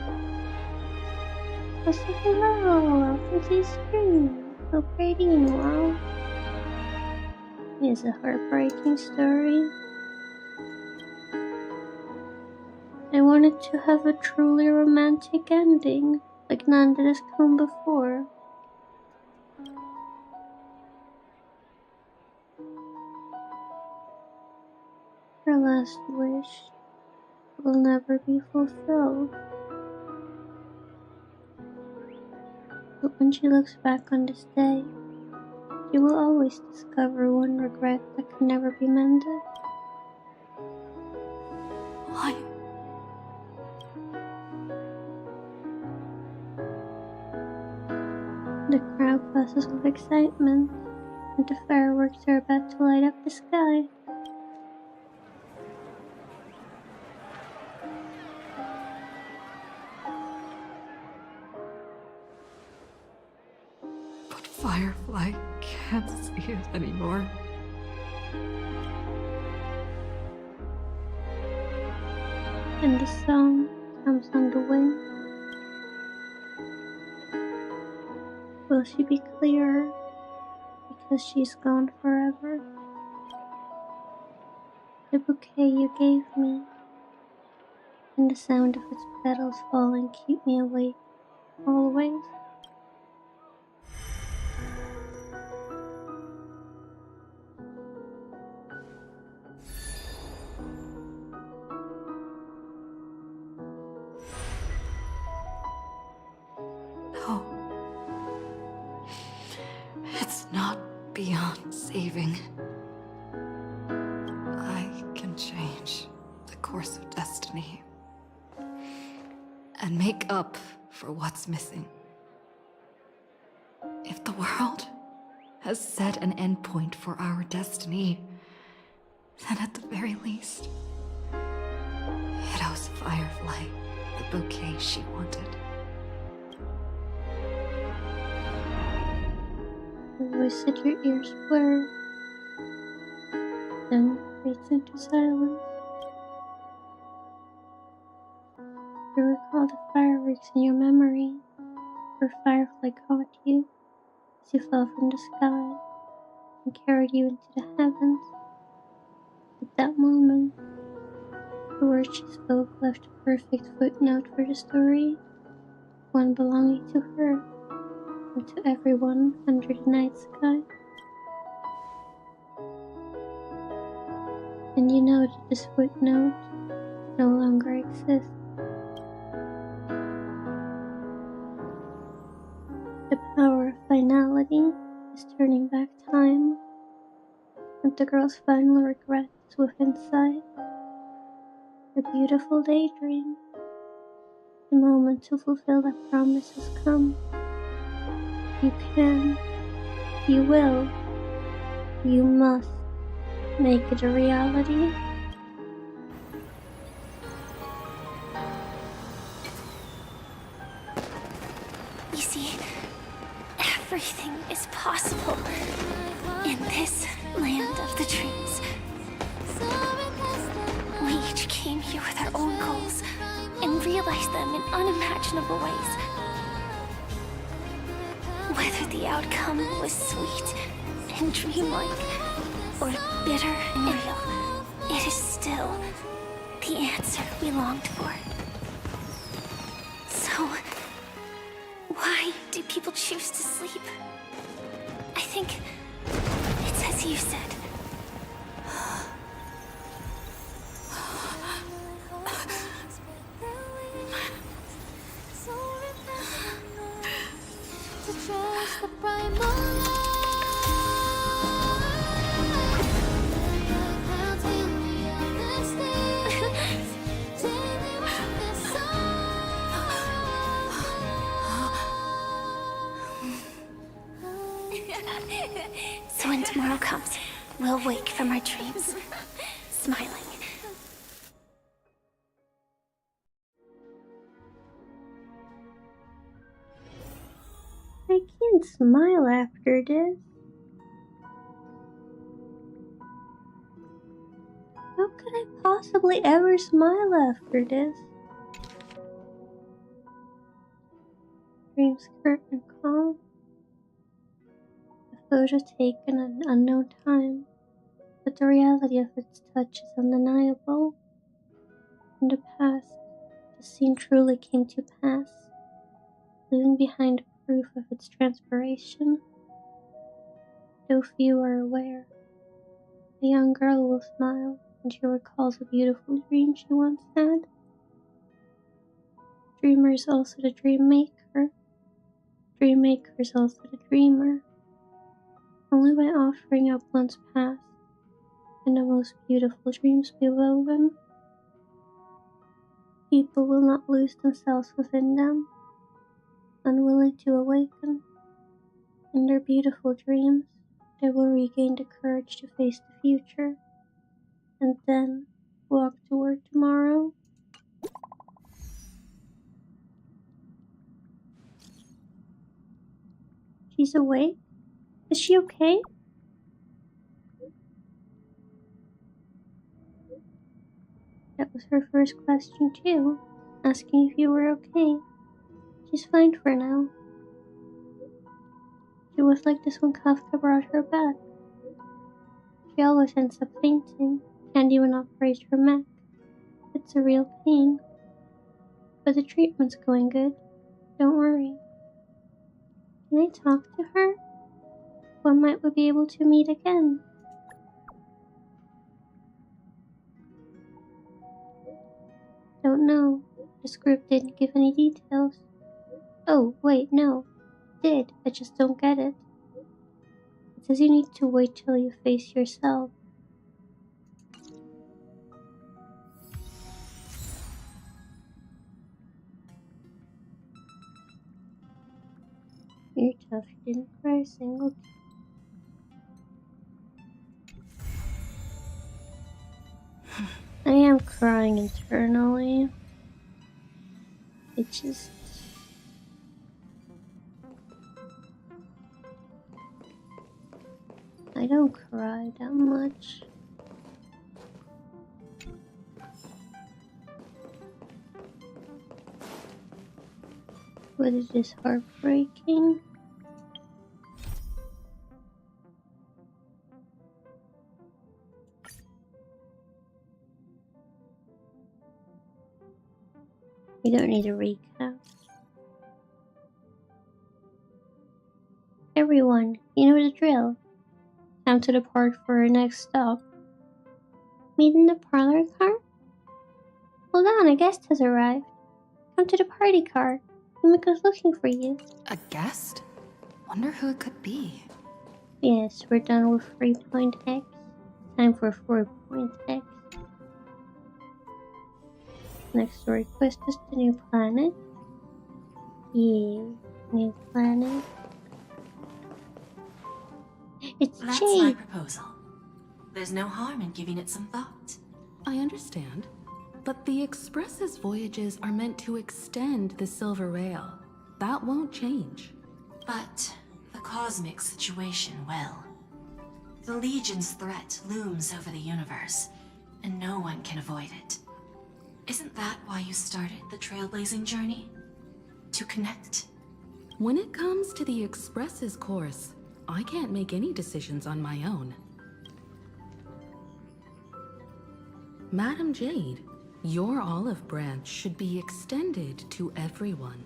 Speaker 1: Also, hello, welcome to the stream. Hope you're doing well. It is a heartbreaking story. I wanted to have a truly romantic ending, like none that has come before. Her last wish will never be fulfilled. But when she looks back on this day, she will always discover one regret that can never be mended.
Speaker 13: Why?
Speaker 1: The crowd buzzes with excitement, and the fireworks are about to light up the sky.
Speaker 13: But Firefly can't see it anymore.
Speaker 1: And the song comes on the wind. Will she be clearer because she's gone forever? The bouquet you gave me and the sound of its petals falling keep me awake always.
Speaker 13: No. It's not beyond saving. I can change the course of destiny and make up for what's missing. If the world has set an endpoint for our destiny, then at the very least, it owes Firefly the bouquet she wanted.
Speaker 1: The voice at your ears blur, then fades into silence. You recall the fireworks in your memory, where Firefly caught you as you fell from the sky and carried you into the heavens. At that moment, the words she spoke left a perfect footnote for the story, one belonging to her and to everyone under the night sky. And you know that this footnote no longer exists. The power of finality is turning back time, and the girl's final regret is within sight. A beautiful daydream. The moment to fulfill that promise has come. You can, you will, you must make it a reality.
Speaker 3: You see, everything is possible in this land of the dreams. We each came here with our own goals and realized them in unimaginable ways. Whether the outcome was sweet and dreamlike, or bitter and real, it is still the answer we longed for. So, why do people choose to sleep? I think it's as you said. So when tomorrow comes, we'll wake from our dreams, smiling.
Speaker 1: I can't smile after this. How could I possibly ever smile after this? Dreams curt and calm. A photo taken at an unknown time, but the reality of its touch is undeniable. In the past, the scene truly came to pass, leaving behind proof of its transpiration. Though few are aware, a young girl will smile when she recalls a beautiful dream she once had. Dreamer is also the dream maker. Dream maker is also the dreamer. Only by offering up one's past can the most beautiful dreams be woven. People will not lose themselves within them, unwilling to awaken. In their beautiful dreams, they will regain the courage to face the future, and then walk toward tomorrow. She's awake? Is she okay? That was her first question too, asking if you were okay. She's fine for now. She was like this when Kafka brought her back. She always ends up fainting, can't even operate her mech. It's a real pain. but the treatment's going good. Don't worry. Can I talk to her? When might we be able to meet again? Don't know. The script didn't give any details. Oh, wait, no. It did. I just don't get it. It says you need to wait till you face yourself. You're tough. You didn't cry a single tear. I am crying internally. It just... I don't cry that much. But it is heartbreaking. We don't need a recap. Everyone, you know the drill. Time to depart for our next stop. Meet in the parlor car? Hold on, a guest has arrived. Come to the party car. Yumiko's looking for you.
Speaker 13: A guest? Wonder who it could be.
Speaker 1: Yes, we're done with 3.x. Time for 4.x. Next story quest is the new planet. Yeah, new planet. It's
Speaker 14: That's
Speaker 1: Jade.
Speaker 14: my proposal. There's no harm in giving it some thought.
Speaker 6: I understand. But the Express's voyages are meant to extend the Silver Rail. That won't change.
Speaker 14: But the cosmic situation will. The Legion's threat looms over the universe, and no one can avoid it. Isn't that why you started the trailblazing journey? To connect?
Speaker 6: When it comes to the Express's course, I can't make any decisions on my own. Madam Jade, your olive branch should be extended to everyone.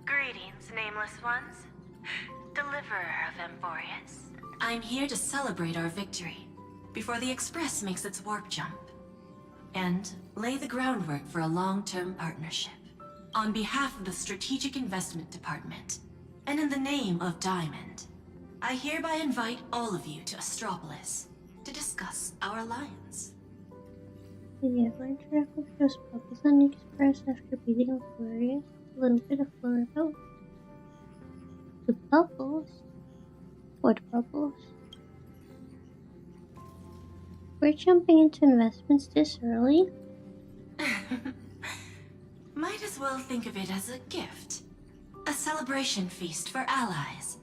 Speaker 14: Greetings, nameless ones. Deliverer of Emphorius. I'm here to celebrate our victory before the Express makes its warp jump, and lay the groundwork for a long-term partnership. On behalf of the Strategic Investment Department, and in the name of Diamond, I hereby invite all of you to Astropolis to discuss our alliance.
Speaker 1: The average travel shows bubbles on the Express after beating Aquarius. A little bit of floor about. The bubbles? What bubbles? We're jumping into investments this early?
Speaker 14: Might as well think of it as a gift. A celebration feast for allies.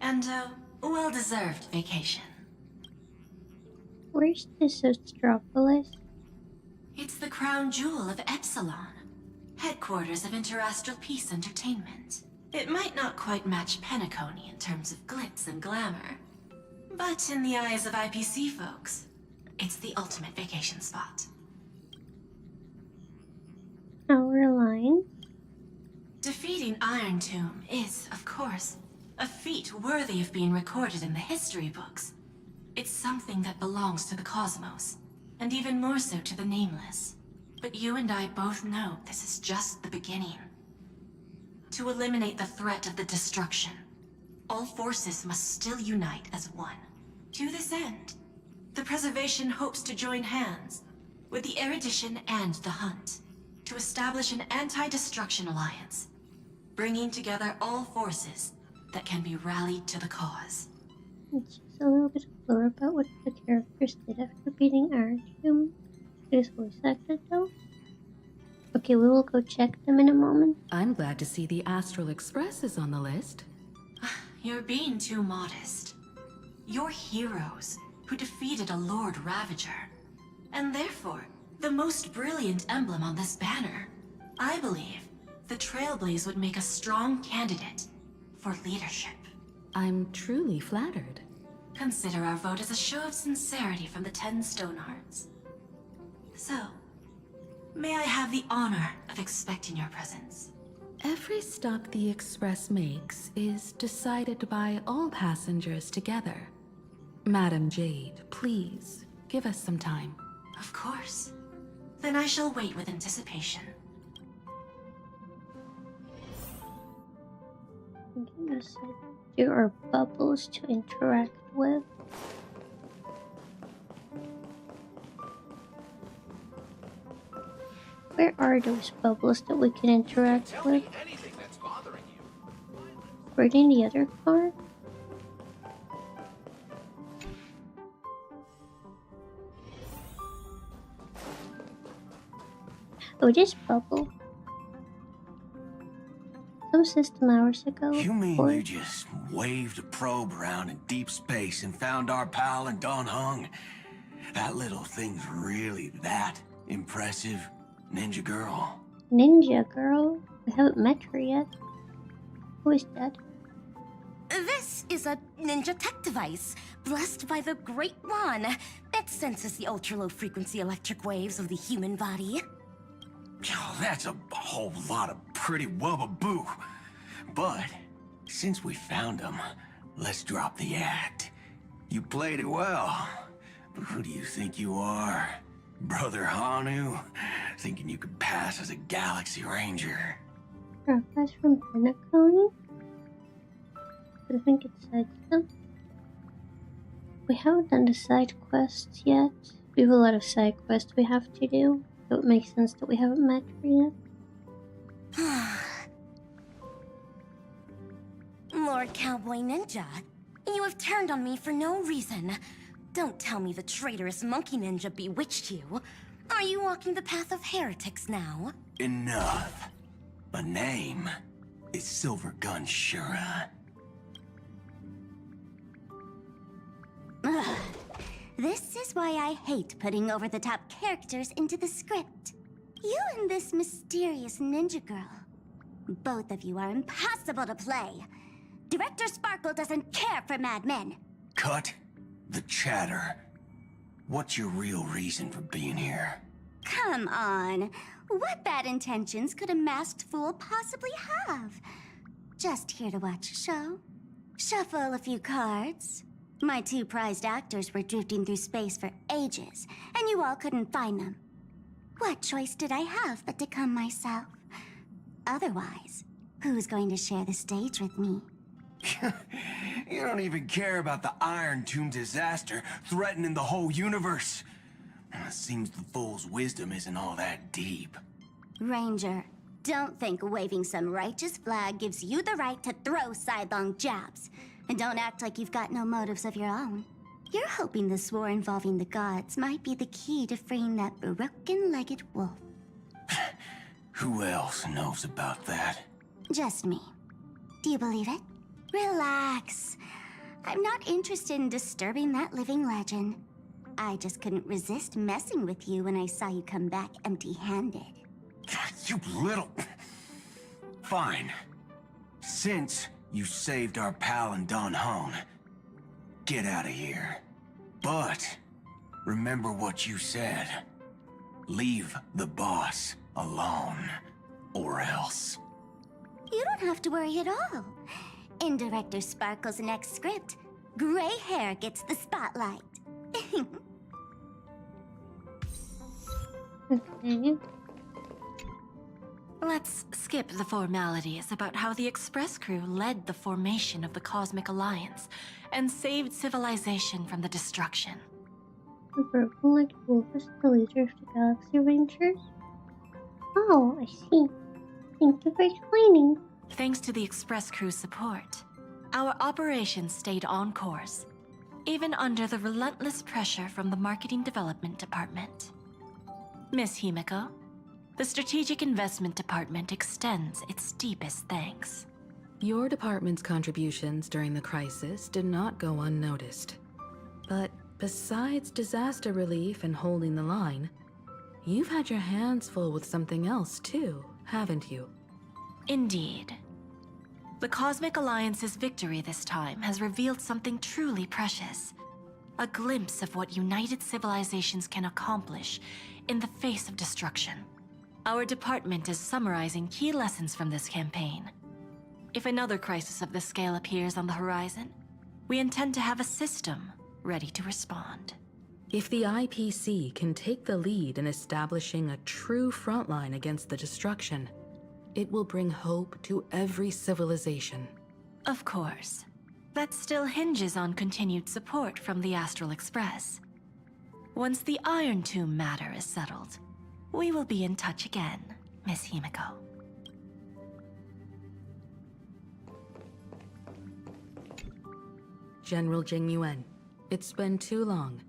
Speaker 14: And a well-deserved vacation.
Speaker 1: Where's this Astropolis?
Speaker 14: It's the crown jewel of Epsilon. Headquarters of Interastral Peace Entertainment. It might not quite match Penacony in terms of glitz and glamour. But in the eyes of IPC folks, it's the ultimate vacation spot.
Speaker 1: Our alliance?
Speaker 14: Defeating Iron Tomb is, of course, a feat worthy of being recorded in the history books. It's something that belongs to the cosmos, and even more so to the Nameless. But you and I both know this is just the beginning. To eliminate the threat of the destruction, all forces must still unite as one. To this end, the Preservation hopes to join hands with the Erudition and the Hunt to establish an anti-destruction alliance, bringing together all forces that can be rallied to the cause.
Speaker 1: It's just a little bit of lore about what the characters did after beating Artyom. It is voice acted though. Okay, we will go check them in a moment.
Speaker 6: I'm glad to see the Astral Express is on the list.
Speaker 14: You're being too modest. You're heroes who defeated a Lord Ravager, and therefore the most brilliant emblem on this banner. I believe the Trailblaze would make a strong candidate for leadership.
Speaker 6: I'm truly flattered.
Speaker 14: Consider our vote as a show of sincerity from the 10 Stonehearts. So, May I have the honor of expecting your presence?
Speaker 6: Every stop the Express makes is decided by all passengers together. Madam Jade, please, give us some time.
Speaker 14: Of course. Then I shall wait with anticipation.
Speaker 1: There are bubbles to interact with. Where are those bubbles that we can interact with? Were they in the other car? Oh, this bubble. Some system hours ago.
Speaker 15: You mean you just waved a probe around in deep space and found our pal and Don Hung? That little thing's really that impressive, Ninja Girl?
Speaker 1: Ninja Girl? We haven't met her yet. Who is that?
Speaker 4: This is a ninja tech device, blessed by the Great One. It senses the ultra-low frequency electric waves of the human body.
Speaker 15: Oh, that's a whole lot of pretty wubba-boo. But, since we found him, let's drop the act. You played it well. But who do you think you are? Brother Hanu? Thinking you could pass as a Galaxy Ranger?
Speaker 1: That's from Penacony? I think it said so. We haven't done the side quests yet. We have a lot of side quests we have to do. So it makes sense that we haven't met her yet.
Speaker 4: Lord Cowboy Ninja, you have turned on me for no reason. Don't tell me the traitorous monkey ninja bewitched you. Are you walking the path of heretics now?
Speaker 15: Enough. My name is Silver Gun Shura.
Speaker 4: Ugh. This is why I hate putting over-the-top characters into the script. You and this mysterious ninja girl. Both of you are impossible to play. Director Sparkle doesn't care for madmen.
Speaker 15: Cut the chatter. What's your real reason for being here?
Speaker 4: Come on. What bad intentions could a masked fool possibly have? Just here to watch a show. Shuffle a few cards. My two prized actors were drifting through space for ages, and you all couldn't find them. What choice did I have but to come myself? Otherwise, who's going to share the stage with me?
Speaker 15: You don't even care about the Iron Tomb disaster threatening the whole universe. It seems the fool's wisdom isn't all that deep.
Speaker 4: Ranger, don't think waving some righteous flag gives you the right to throw sidelong jabs. And don't act like you've got no motives of your own. You're hoping this war involving the gods might be the key to freeing that broken-legged wolf.
Speaker 15: Who else knows about that?
Speaker 4: Just me. Do you believe it? Relax. I'm not interested in disturbing that living legend. I just couldn't resist messing with you when I saw you come back empty-handed.
Speaker 15: You little... Fine. Since you saved our pal and Don Hong, get out of here. But remember what you said. Leave the boss alone, or else.
Speaker 4: You don't have to worry at all. In Director Sparkle's next script, gray hair gets the spotlight.
Speaker 1: Okay.
Speaker 14: Let's skip the formalities about how the Express crew led the formation of the Cosmic Alliance and saved civilization from the destruction.
Speaker 1: The broken-legged wolf is the leader of the Galaxy Rangers? Oh, I see. Thank you for explaining.
Speaker 14: Thanks to the Express crew's support, our operations stayed on course, even under the relentless pressure from the Marketing Development Department. Miss Himiko, the Strategic Investment Department extends its deepest thanks.
Speaker 6: Your department's contributions during the crisis did not go unnoticed. But besides disaster relief and holding the line, you've had your hands full with something else too, haven't you?
Speaker 14: Indeed. The Cosmic Alliance's victory this time has revealed something truly precious. A glimpse of what united civilizations can accomplish in the face of destruction. Our department is summarizing key lessons from this campaign. If another crisis of this scale appears on the horizon, we intend to have a system ready to respond.
Speaker 6: If the IPC can take the lead in establishing a true frontline against the destruction, it will bring hope to every civilization.
Speaker 14: Of course. That still hinges on continued support from the Astral Express. Once the Iron Tomb matter is settled, we will be in touch again, Miss Himiko.
Speaker 6: General Jing Yuan, it's been too long.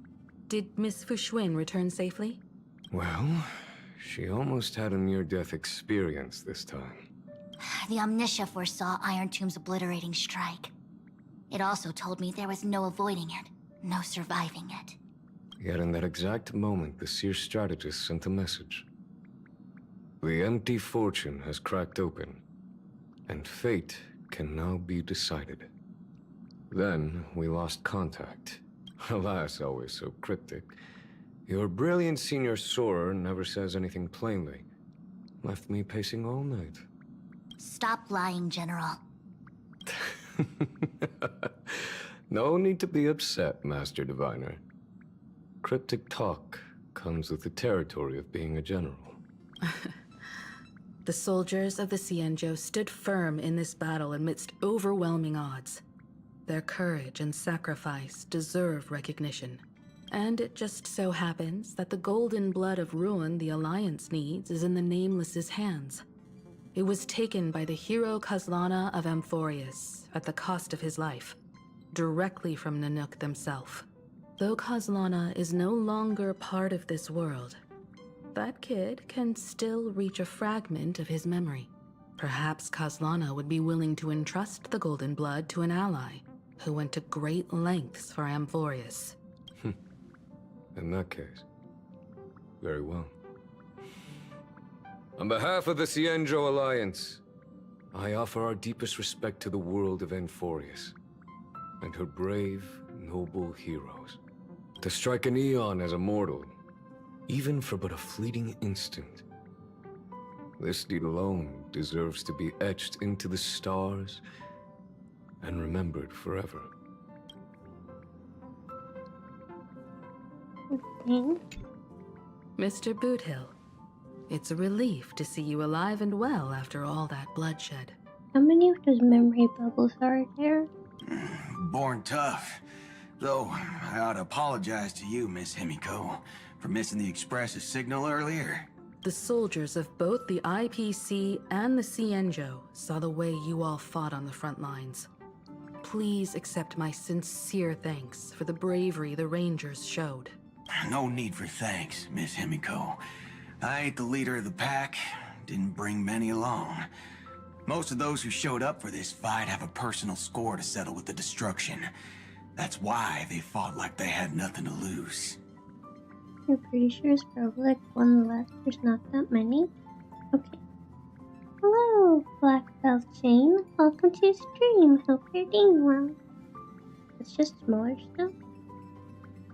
Speaker 6: Did Miss Fuxuan return safely?
Speaker 2: Well, she almost had a near-death experience this time.
Speaker 4: The Omniscia foresaw Iron Tomb's obliterating strike. It also told me there was no avoiding it, no surviving it.
Speaker 2: Yet in that exact moment, the Seer strategist sent a message. The empty fortune has cracked open, and fate can now be decided. Then we lost contact. Alas, always so cryptic. Your brilliant senior soarer never says anything plainly. Left me pacing all night.
Speaker 4: Stop lying, General.
Speaker 2: No need to be upset, Master Diviner. Cryptic talk comes with the territory of being a general.
Speaker 6: The soldiers of the Xianzhou stood firm in this battle amidst overwhelming odds. Their courage and sacrifice deserve recognition. And it just so happens that the golden blood of ruin the Alliance needs is in the Nameless's hands. It was taken by the hero Kazlana of Amphorius at the cost of his life, directly from Nanook themselves. Though Kazlana is no longer part of this world, that kid can still reach a fragment of his memory. Perhaps Kazlana would be willing to entrust the golden blood to an ally who went to great lengths for Amphorius.
Speaker 2: In that case, very well. On behalf of the Xianzhou Alliance, I offer our deepest respect to the world of Amphorius and her brave, noble heroes. To strike an eon as a mortal, even for but a fleeting instant, this deed alone deserves to be etched into the stars and remembered forever.
Speaker 6: Mr. Boothill, it's a relief to see you alive and well after all that bloodshed.
Speaker 1: How many of those memory bubbles are there?
Speaker 15: Born tough. Though, I ought to apologize to you, Miss Himiko, for missing the Express's signal earlier.
Speaker 6: The soldiers of both the IPC and the Xianzhou saw the way you all fought on the front lines. Please accept my sincere thanks for the bravery the Rangers showed.
Speaker 15: No need for thanks, Miss Himiko. I ain't the leader of the pack, didn't bring many along. Most of those who showed up for this fight have a personal score to settle with the destruction. That's why they fought like they had nothing to lose.
Speaker 1: You're pretty sure it's probably like one left. There's not that many. Okay. Hello, Black Belt Chain. Welcome to the stream. Hope you're doing well. It's just smaller stuff.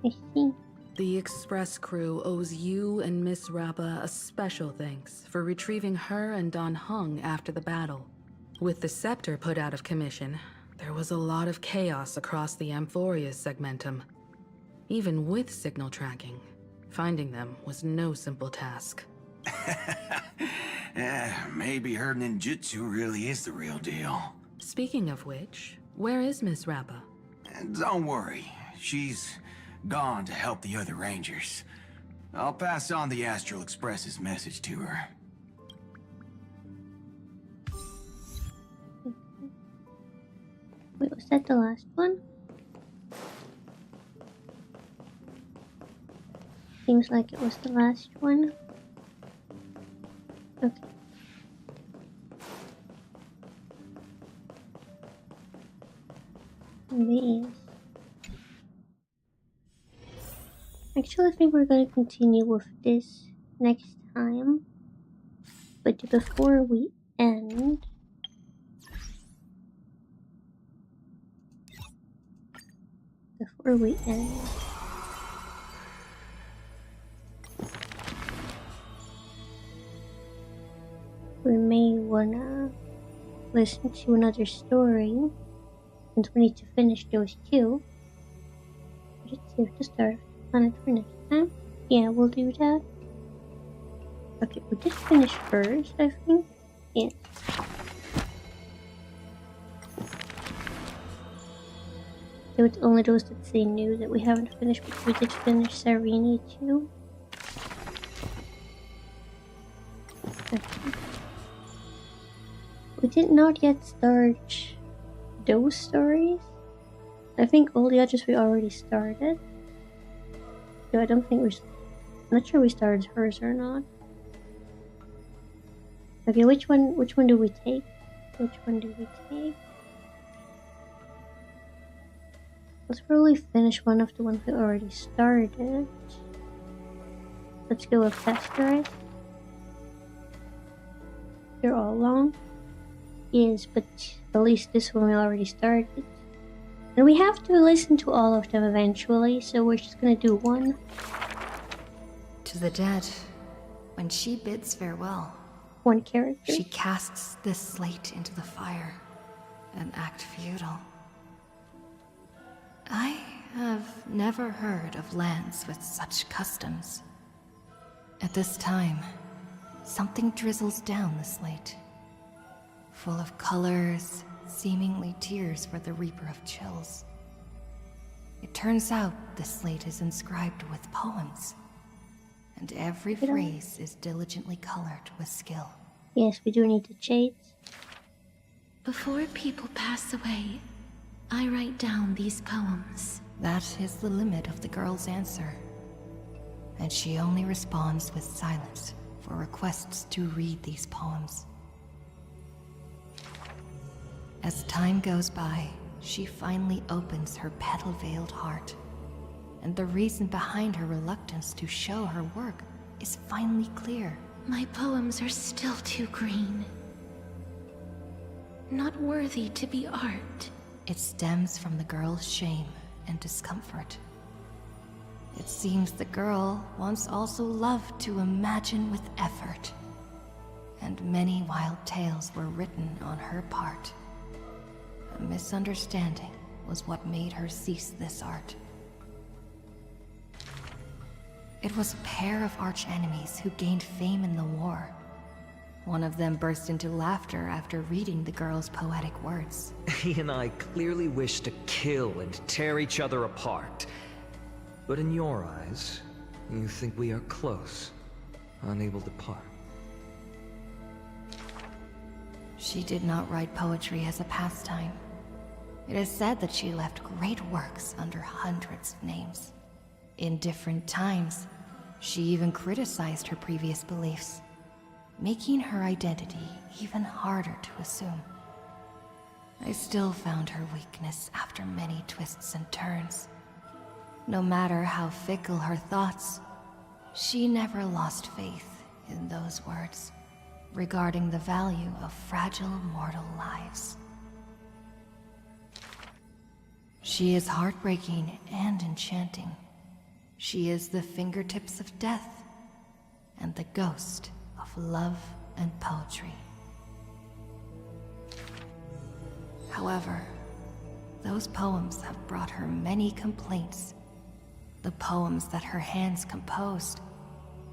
Speaker 1: I see.
Speaker 6: The Express crew owes you and Miss Rappa a special thanks for retrieving her and Don Hung after the battle. With the scepter put out of commission, there was a lot of chaos across the Amphorius segmentum. Even with signal tracking, finding them was no simple task.
Speaker 15: Maybe her ninjutsu really is the real deal.
Speaker 6: Speaking of which, where is Miss Rappa?
Speaker 15: Don't worry, she's gone to help the other Rangers. I'll pass on the Astral Express's message to her.
Speaker 1: Wait, was that the last one? Seems like it was the last one. Okay. These. Actually, I think we're going to continue with this next time. But before we end, wanna listen to another story, since we need to finish those two, let's save the start of the planet for next time. Yeah, we'll do that. Okay, we just finished first, I think. Yes. So it's only those that say new that we haven't finished, but we did finish Sarini too. Okay. We did not yet start those stories. I think all the others we already started. So I don't think I'm not sure we started hers or not. Okay, which one do we take? Which one do we take? Let's probably finish one of the ones we already started. Let's go with Pasteurize. They're all long. Yes, but at least this one we already started. And we have to listen to all of them eventually, so we're just gonna do one.
Speaker 13: To the dead, when she bids farewell,
Speaker 1: one character.
Speaker 13: She casts this slate into the fire, an act futile. I have never heard of lands with such customs. At this time, something drizzles down the slate, full of colors, seemingly tears for the Reaper of Chills. It turns out the slate is inscribed with poems, and every phrase is diligently colored with skill.
Speaker 1: Yes, we do need the shades.
Speaker 3: Before people pass away, I write down these poems.
Speaker 13: That is the limit of the girl's answer, and she only responds with silence for requests to read these poems. As time goes by, she finally opens her petal-veiled heart, and the reason behind her reluctance to show her work is finally clear.
Speaker 3: My poems are still too green. Not worthy to be art.
Speaker 13: It stems from the girl's shame and discomfort. It seems the girl once also loved to imagine with effort, and many wild tales were written on her part. A misunderstanding was what made her cease this art. It was a pair of arch-enemies who gained fame in the war. One of them burst into laughter after reading the girl's poetic words.
Speaker 18: He and I clearly wish to kill and tear each other apart. But in your eyes, you think we are close, unable to part.
Speaker 13: She did not write poetry as a pastime. It is said that she left great works under hundreds of names. In different times, she even criticized her previous beliefs, making her identity even harder to assume. I still found her weakness after many twists and turns. No matter how fickle her thoughts, she never lost faith in those words regarding the value of fragile mortal lives. She is heartbreaking and enchanting. She is the fingertips of death and the ghost of love and poetry. However, those poems have brought her many complaints. The poems that her hands composed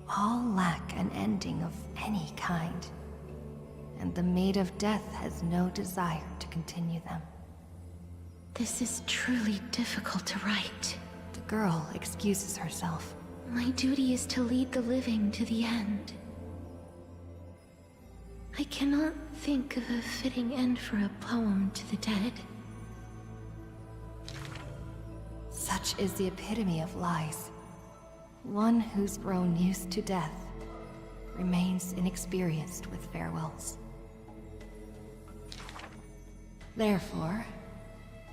Speaker 13: all lack an ending of any kind, and the Maid of Death has no desire to continue them.
Speaker 3: This is truly difficult to write.
Speaker 13: The girl excuses herself.
Speaker 3: My duty is to lead the living to the end. I cannot think of a fitting end for a poem to the dead.
Speaker 13: Such is the epitome of lies. One who's grown used to death remains inexperienced with farewells. Therefore,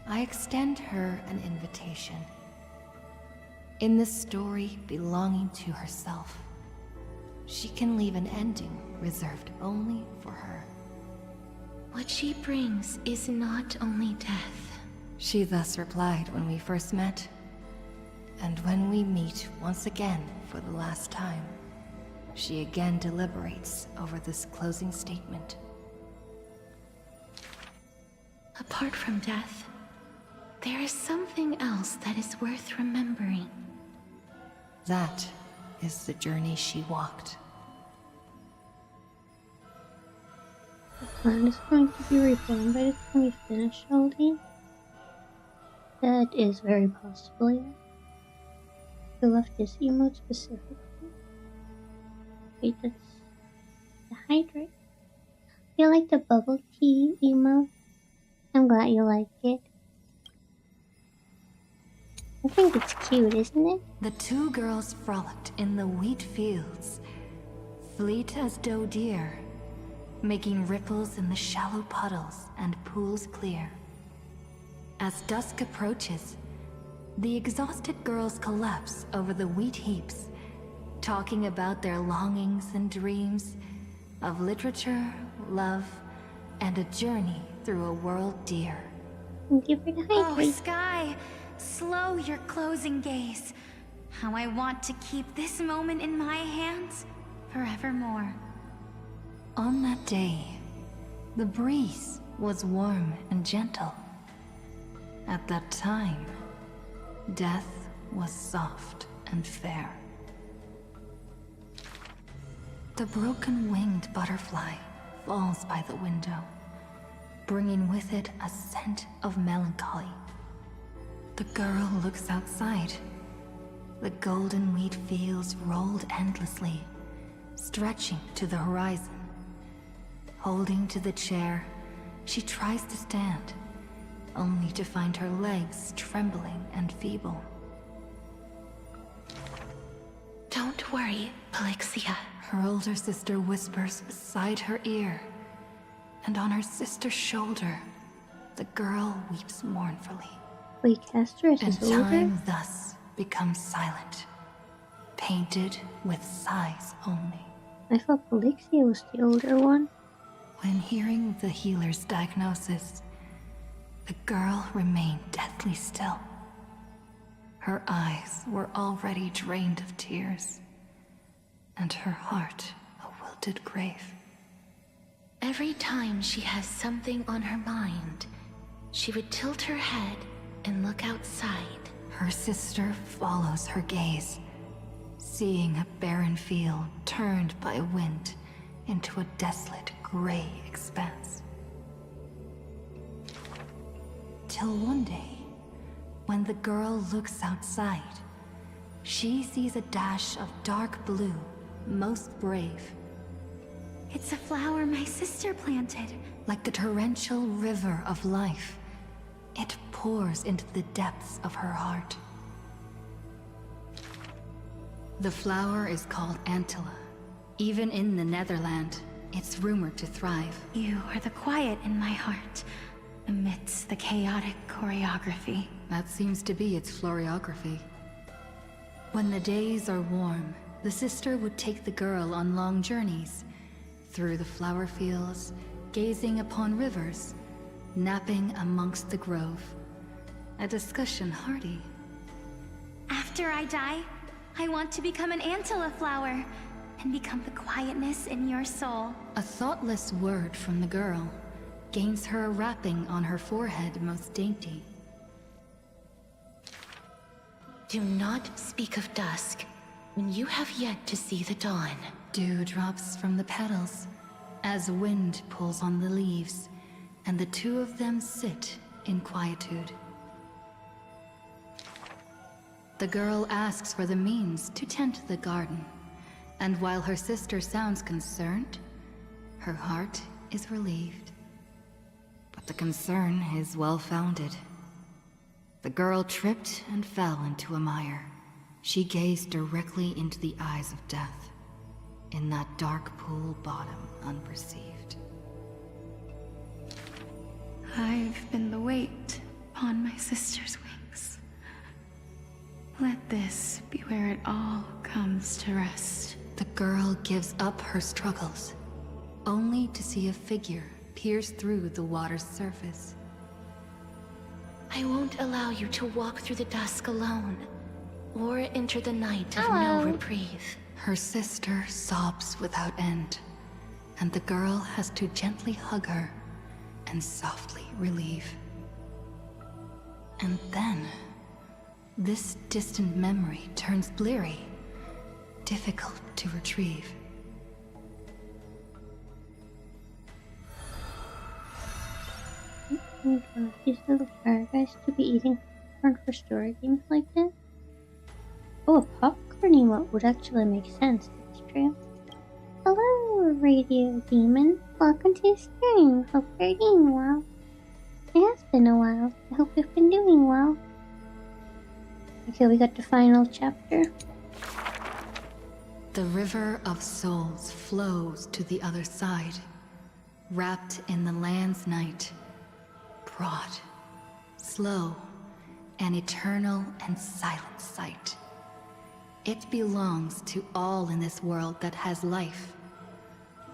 Speaker 13: I extend her an invitation. In this story belonging to herself, she can leave an ending reserved only for her.
Speaker 3: What she brings is not only death.
Speaker 13: She thus replied when we first met, and when we meet once again for the last time, she again deliberates over this closing statement.
Speaker 14: Apart from death, there is something else that is worth remembering.
Speaker 21: That is the journey she walked.
Speaker 1: The plan is going to be reformed by the time we finish Aldi. That is very possible, yeah. We left this emote specifically. Wait, that's the hydrate. You like the bubble tea emote? I'm glad you like it. I think it's cute, isn't it?
Speaker 14: The two girls frolicked in the wheat fields, fleet as doe deer, making ripples in the shallow puddles and pools clear. As dusk approaches, the exhausted girls collapse over the wheat heaps, talking about their longings and dreams of literature, love, and a journey through a world dear.
Speaker 1: Thank you for the hydrate.
Speaker 3: Oh, Sky, slow your closing gaze. How I want to keep this moment in my hands forevermore.
Speaker 14: On that day, the breeze was warm and gentle. At that time, death was soft and fair. The broken-winged butterfly falls by the window, bringing with it a scent of melancholy. The girl looks outside. The golden wheat fields rolled endlessly, stretching to the horizon. Holding to the chair, she tries to stand, only to find her legs trembling and feeble.
Speaker 3: Don't worry, Pelixia.
Speaker 14: Her older sister whispers beside her ear, and on her sister's shoulder, the girl weeps mournfully.
Speaker 1: Wait, Castor is
Speaker 14: And
Speaker 1: his older?
Speaker 14: time thus becomes silent, painted with sighs only.
Speaker 1: I thought Pelixia was the older one.
Speaker 14: When hearing the healer's diagnosis, the girl remained deathly still. Her eyes were already drained of tears, and her heart a wilted grave.
Speaker 3: Every time she has something on her mind, she would tilt her head and look outside.
Speaker 14: Her sister follows her gaze, seeing a barren field turned by wind into a desolate gray expanse. Till one day, when the girl looks outside, she sees a dash of dark blue, most brave.
Speaker 3: It's a flower my sister planted.
Speaker 14: Like the torrential river of life, it pours into the depths of her heart. The flower is called Antilla. Even in the Netherland, it's rumored to thrive.
Speaker 3: You are the quiet in my heart, amidst the chaotic choreography.
Speaker 14: That seems to be its floriography. When the days are warm, the sister would take the girl on long journeys, through the flower fields, gazing upon rivers, napping amongst the grove. A discussion hardy.
Speaker 3: After I die, I want to become an Antilla flower, and become the quietness in your soul.
Speaker 14: A thoughtless word from the girl gains her a wrapping on her forehead most dainty. Do not speak of dusk when you have yet to see the dawn. Dew drops from the petals as wind pulls on the leaves, and the two of them sit in quietude. The girl asks for the means to tend the garden, and while her sister sounds concerned, her heart is relieved. But the concern is well-founded. The girl tripped and fell into a mire. She gazed directly into the eyes of death, in that dark pool bottom unperceived.
Speaker 3: I've been the weight upon my sister's wings. Let this be where it all comes to rest.
Speaker 14: The girl gives up her struggles, only to see a figure pierce through the water's surface.
Speaker 3: I won't allow you to walk through the dusk alone, or enter the night of no reprieve.
Speaker 14: Her sister sobs without end, and the girl has to gently hug her and softly
Speaker 6: relieve. And then, this distant memory turns blurry, difficult to retrieve.
Speaker 1: These little fire guys to be eating popcorn for story games like this? Oh, a popcorn emote would actually make sense, that's true. Hello, Radio Demon. Welcome to the stream. Hope you're doing well. It has been a while. I hope you've been doing well. Okay, we got the final chapter.
Speaker 6: The River of Souls flows to the other side, wrapped in the land's night. Broad, slow, an eternal and silent sight. It belongs to all in this world that has life,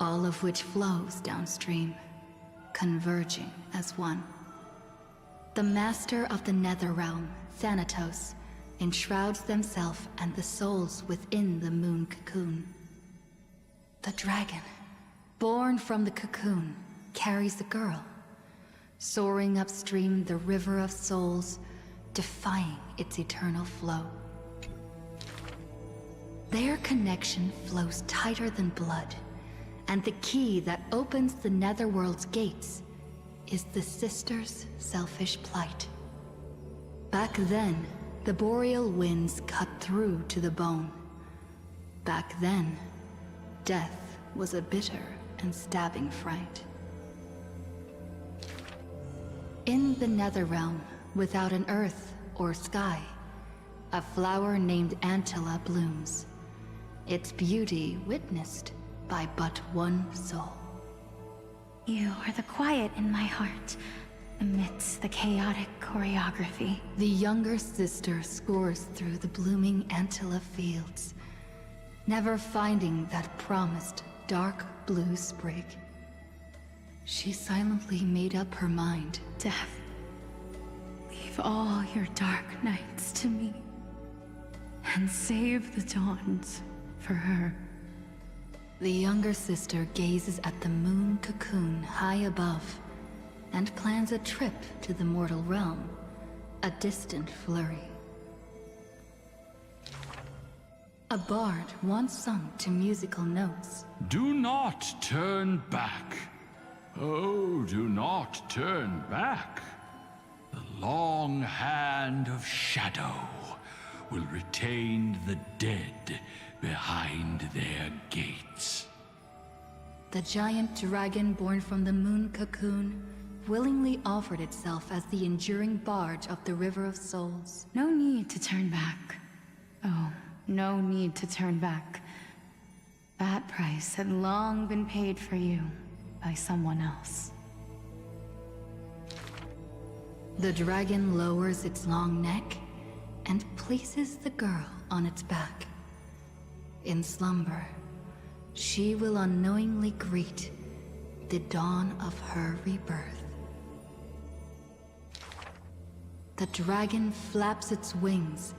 Speaker 6: all of which flows downstream, converging as one. The master of the Netherrealm, Thanatos, enshrouds themselves and the souls within the moon cocoon. The dragon, born from the cocoon, carries the girl, soaring upstream the river of souls, defying its eternal flow. Their connection flows tighter than blood, and the key that opens the Netherworld's gates is the sisters' selfish plight. Back then, the boreal winds cut through to the bone. Back then, death was a bitter and stabbing fright. In the Netherrealm, without an earth or sky, a flower named Antilla blooms, its beauty witnessed by but one soul.
Speaker 3: You are the quiet in my heart, amidst the chaotic choreography.
Speaker 6: The younger sister scores through the blooming Antilla fields, never finding that promised dark blue sprig. She silently made up her mind.
Speaker 3: Death, leave all your dark nights to me, and save the dawns for her.
Speaker 6: The younger sister gazes at the moon cocoon high above, and plans a trip to the mortal realm, a distant flurry. A bard once sung to musical notes.
Speaker 11: Do not turn back. Oh, do not turn back. The long hand of shadow will retain the dead behind their gates.
Speaker 6: The giant dragon born from the moon cocoon willingly offered itself as the enduring barge of the River of Souls.
Speaker 3: No need to turn back. Oh, no need to turn back. That price had long been paid for you by someone else.
Speaker 6: The dragon lowers its long neck and places the girl on its back. In slumber, she will unknowingly greet the dawn of her rebirth. The dragon flaps its wings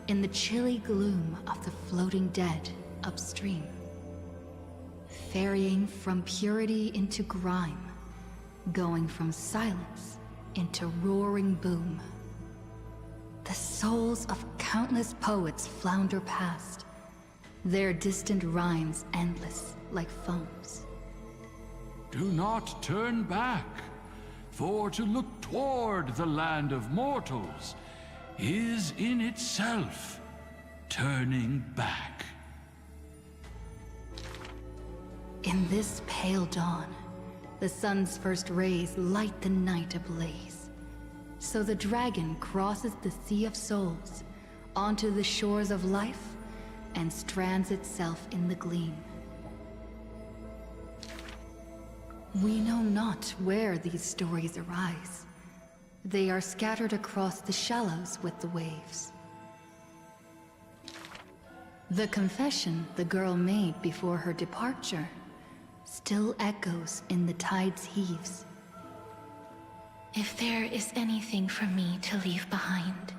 Speaker 6: in the chilly gloom of the floating dead upstream, ferrying from purity into grime, going from silence into roaring boom. The souls of countless poets flounder past, their distant rhymes endless like foams.
Speaker 11: Do not turn back, for to look toward the land of mortals is in itself turning back.
Speaker 6: In this pale dawn, the sun's first rays light the night ablaze. So the dragon crosses the Sea of Souls onto the shores of life and strands itself in the gleam. We know not where these stories arise. They are scattered across the shallows with the waves. The confession the girl made before her departure still echoes in the tide's heaves.
Speaker 3: If there is anything for me to leave behind,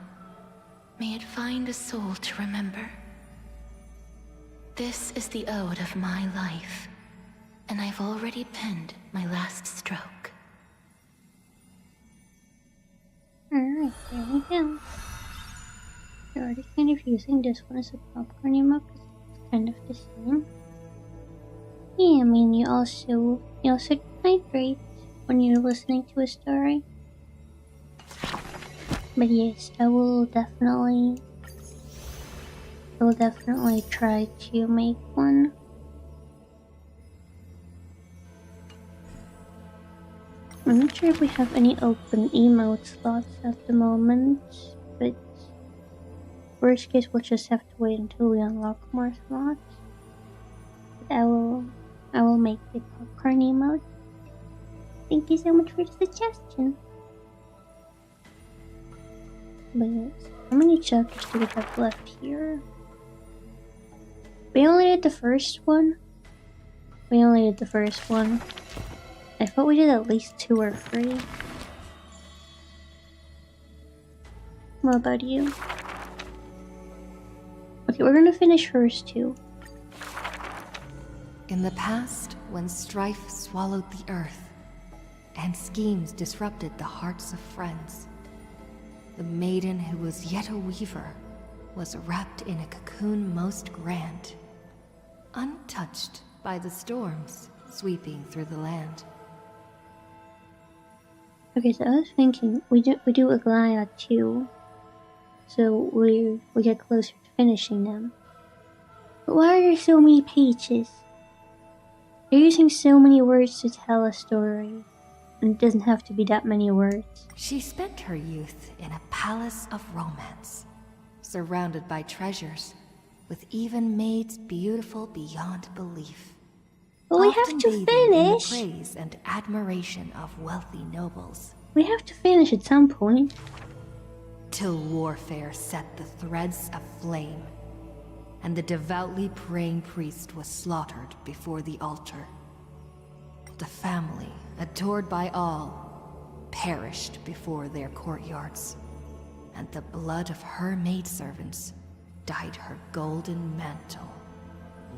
Speaker 3: may it find a soul to remember. This is the ode of my life, and I've already penned my last stroke.
Speaker 1: there we go. They're already kind of using this one as a popcorn emote because it's kind of the same. Yeah, I mean, you also hydrate when you're listening to a story. But yes, I will definitely try to make one. I'm not sure if we have any open emote slots at the moment, but worst case we'll just have to wait until we unlock more slots. But I will make the popcorn emote. Thank you so much for the suggestion. But yes, how many chapters do we have left here? We only did the first one. I thought we did at least 2 or 3. What about you? Okay, we're gonna finish hers too.
Speaker 21: In the past, when strife swallowed the earth, and schemes disrupted the hearts of friends, the maiden who was yet a weaver was wrapped in a cocoon most grand, untouched by the storms sweeping through the land.
Speaker 1: Okay, so I was thinking we do Aglaia too, so we get closer to finishing them. But why are there so many pages? They're using so many words to tell a story, and it doesn't have to be that many words.
Speaker 21: She spent her youth in a palace of romance, surrounded by treasures, with even maids beautiful beyond belief.
Speaker 1: But we have to finish!
Speaker 21: In the praise and admiration of wealthy nobles.
Speaker 1: We have to finish at some point.
Speaker 21: Till warfare set the threads aflame, and the devoutly praying priest was slaughtered before the altar. The family, adored by all, perished before their courtyards, and the blood of her maidservants dyed her golden mantle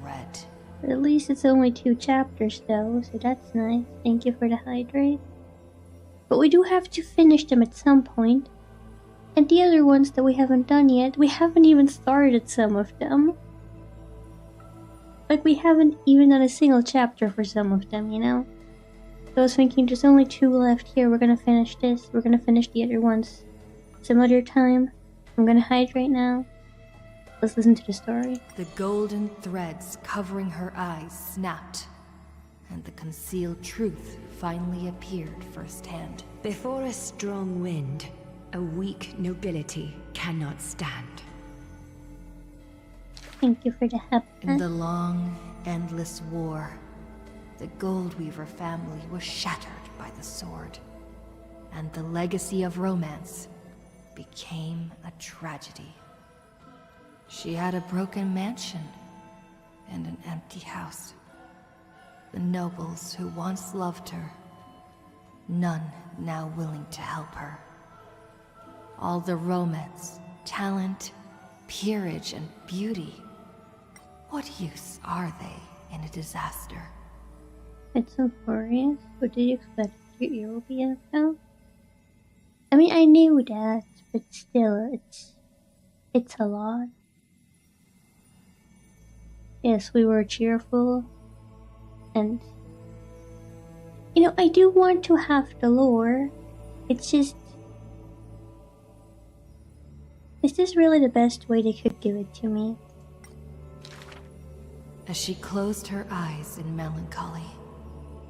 Speaker 21: red.
Speaker 1: But at least it's only 2 chapters though, so that's nice. Thank you for the hydrate. But we do have to finish them at some point. And the other ones that we haven't done yet, we haven't even started some of them. Like, we haven't even done a single chapter for some of them, you know? So I was thinking there's only 2 left here, we're gonna finish this, we're gonna finish the other ones some other time. I'm gonna hydrate now. Let's listen to the story.
Speaker 21: The golden threads covering her eyes snapped, and the concealed truth finally appeared firsthand.
Speaker 10: Before a strong wind, a weak nobility cannot stand.
Speaker 1: Thank you for the help.
Speaker 21: In the long, endless war, the Goldweaver family was shattered by the sword, and the legacy of romance became a tragedy. She had a broken mansion and an empty house. The nobles who once loved her, none now willing to help her. All the romance, talent, peerage, and beauty, what use are they in a disaster?
Speaker 1: It's so glorious. What did you expect your ear will be at though? I mean, I knew that, but still, it's a lot. Yes, we were cheerful, and you know, I do want to have the lore. It's just, is this really the best way they could give it to me?
Speaker 21: As she closed her eyes in melancholy,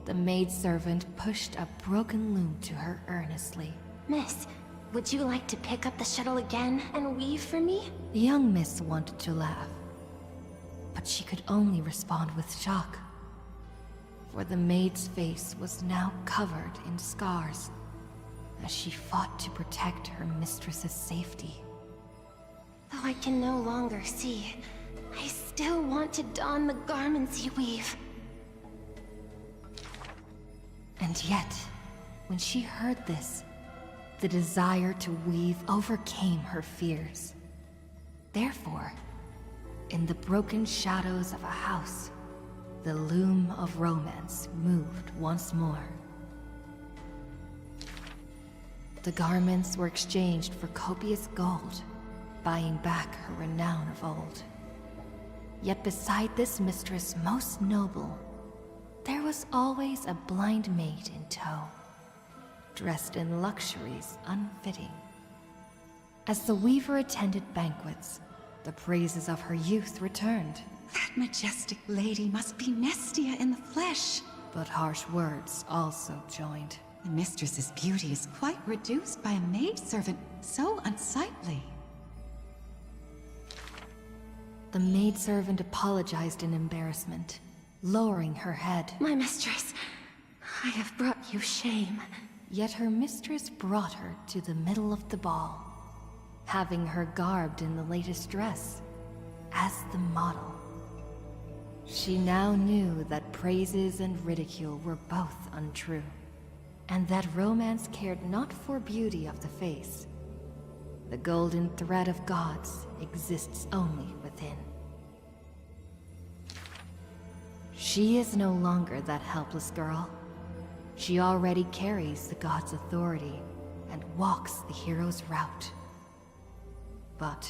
Speaker 21: the maidservant pushed a broken loom to her earnestly.
Speaker 3: Miss, would you like to pick up the shuttle again and weave for me?
Speaker 21: The young miss wanted to laugh, but she could only respond with shock. For the maid's face was now covered in scars, as she fought to protect her mistress's safety.
Speaker 3: Though I can no longer see, I still want to don the garments you weave.
Speaker 21: And yet, when she heard this, the desire to weave overcame her fears. Therefore, in the broken shadows of a house, the loom of romance moved once more. The garments were exchanged for copious gold, buying back her renown of old. Yet beside this mistress most noble, there was always a blind maid in tow, dressed in luxuries unfitting. As the weaver attended banquets, the praises of her youth returned.
Speaker 16: That majestic lady must be Nestia in the flesh.
Speaker 21: But harsh words also joined.
Speaker 16: The mistress's beauty is quite reduced by a maidservant so unsightly.
Speaker 21: The maidservant apologized in embarrassment, lowering her head.
Speaker 16: My mistress, I have brought you shame.
Speaker 21: Yet her mistress brought her to the middle of the ball, having her garbed in the latest dress, as the model. She now knew that praises and ridicule were both untrue, and that romance cared not for beauty of the face. The golden thread of gods exists only within. She is no longer that helpless girl. She already carries the god's authority and walks the hero's route. But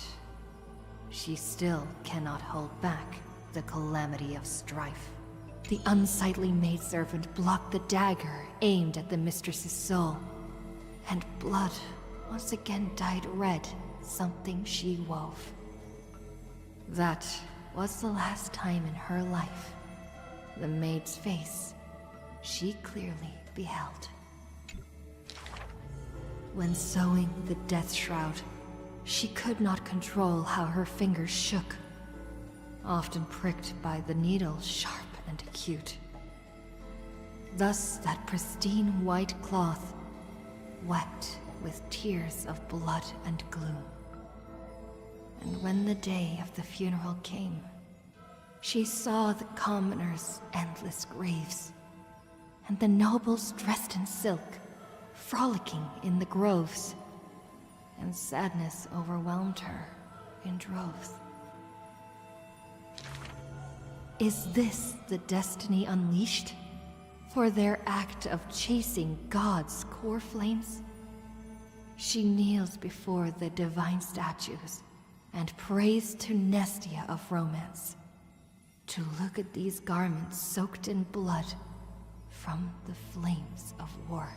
Speaker 21: she still cannot hold back the calamity of strife. The unsightly maidservant blocked the dagger aimed at the mistress's soul, and blood once again dyed red something she wove. That was the last time in her life the maid's face she clearly beheld. When sewing the death shroud, she could not control how her fingers shook, often pricked by the needle sharp and acute. Thus that pristine white cloth wept with tears of blood and gloom. And when the day of the funeral came, she saw the commoners' endless graves, and the nobles dressed in silk, frolicking in the groves, and sadness overwhelmed her in droves. Is this the destiny unleashed for their act of chasing God's core flames? She kneels before the divine statues and prays to Nestia of romance to look at these garments soaked in blood from the flames of war.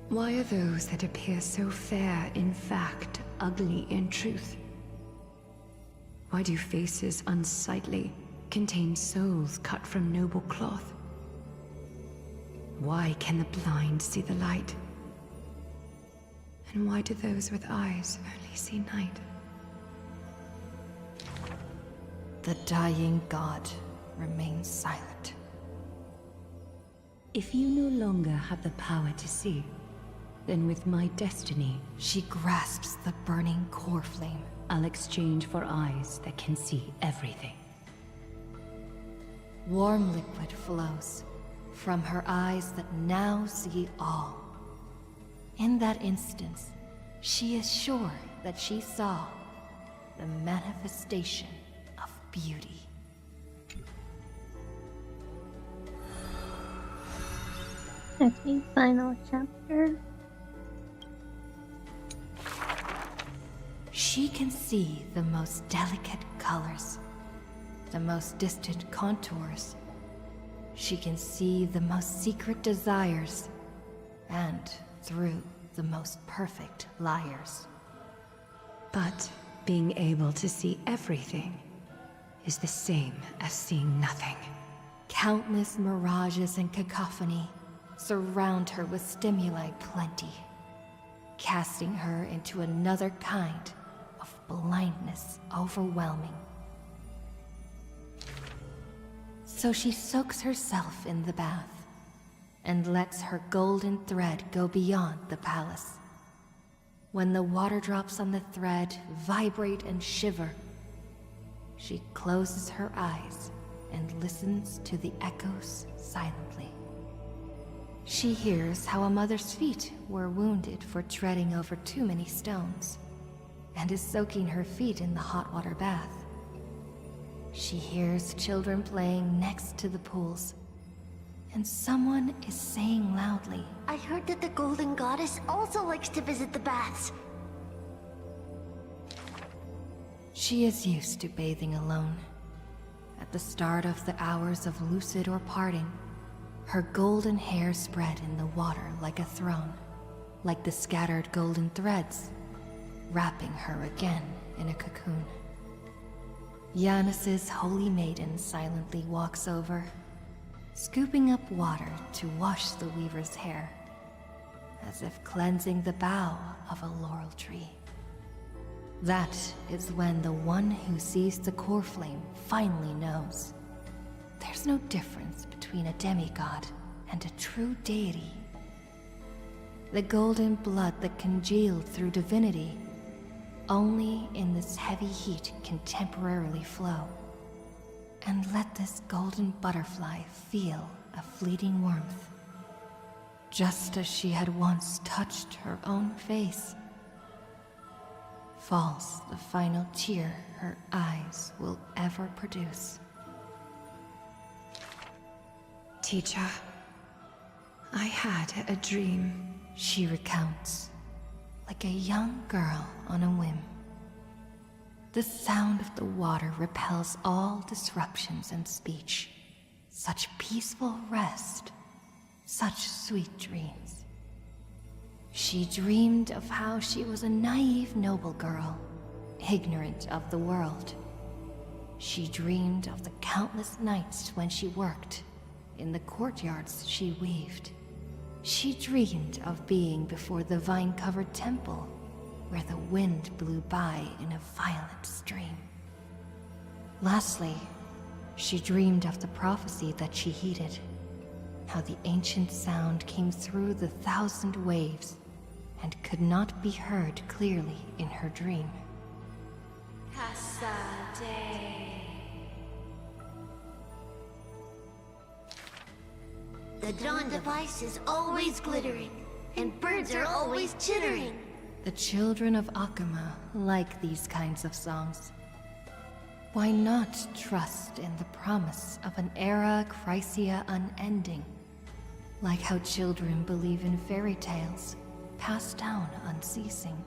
Speaker 10: Why are those that appear so fair in fact ugly in truth? Why do faces unsightly contain souls cut from noble cloth? Why can the blind see the light? And why do those with eyes only see night?
Speaker 21: The dying god remains silent.
Speaker 10: If you no longer have the power to see, then with my destiny,
Speaker 21: she grasps the burning core flame.
Speaker 10: I'll exchange for eyes that can see everything.
Speaker 21: Warm liquid flows from her eyes that now see all. In that instance, she is sure that she saw the manifestation of beauty.
Speaker 1: Okay, final chapter.
Speaker 21: She can see the most delicate colors, the most distant contours. She can see the most secret desires, and through the most perfect liars.
Speaker 10: But being able to see everything is the same as seeing nothing.
Speaker 21: Countless mirages and cacophony surround her with stimuli plenty, casting her into another kind of blindness overwhelming. So she soaks herself in the bath and lets her golden thread go beyond the palace. When the water drops on the thread vibrate and shiver, she closes her eyes and listens to the echoes silently. She hears how a mother's feet were wounded for treading over too many stones, and is soaking her feet in the hot water bath. She hears children playing next to the pools, and someone is saying loudly,
Speaker 3: I heard that the Golden Goddess also likes to visit the baths.
Speaker 21: She is used to bathing alone. At the start of the hours of lucid or parting, her golden hair spread in the water like a throne, like the scattered golden threads, wrapping her again in a cocoon. Yanis's holy maiden silently walks over, scooping up water to wash the weaver's hair, as if cleansing the bough of a laurel tree. That is when the one who sees the core flame finally knows. There's no difference between a demigod and a true deity. The golden blood that congealed through divinity only in this heavy heat can temporarily flow. And let this golden butterfly feel a fleeting warmth. Just as she had once touched her own face, falls the final tear her eyes will ever produce.
Speaker 10: Teacher, I had a dream.
Speaker 21: She recounts, like a young girl on a whim. The sound of the water repels all disruptions and speech. Such peaceful rest, such sweet dreams. She dreamed of how she was a naive noble girl, ignorant of the world. She dreamed of the countless nights when she worked, in the courtyards she weaved. She dreamed of being before the vine-covered temple, where the wind blew by in a violent stream. Lastly, she dreamed of the prophecy that she heeded, how the ancient sound came through the 1,000 waves and could not be heard clearly in her dream.
Speaker 3: The dawn device is always glittering, and birds are always chittering.
Speaker 21: The children of Akuma like these kinds of songs. Why not trust in the promise of an era Chrysia unending? Like how children believe in fairy tales, passed down unceasing.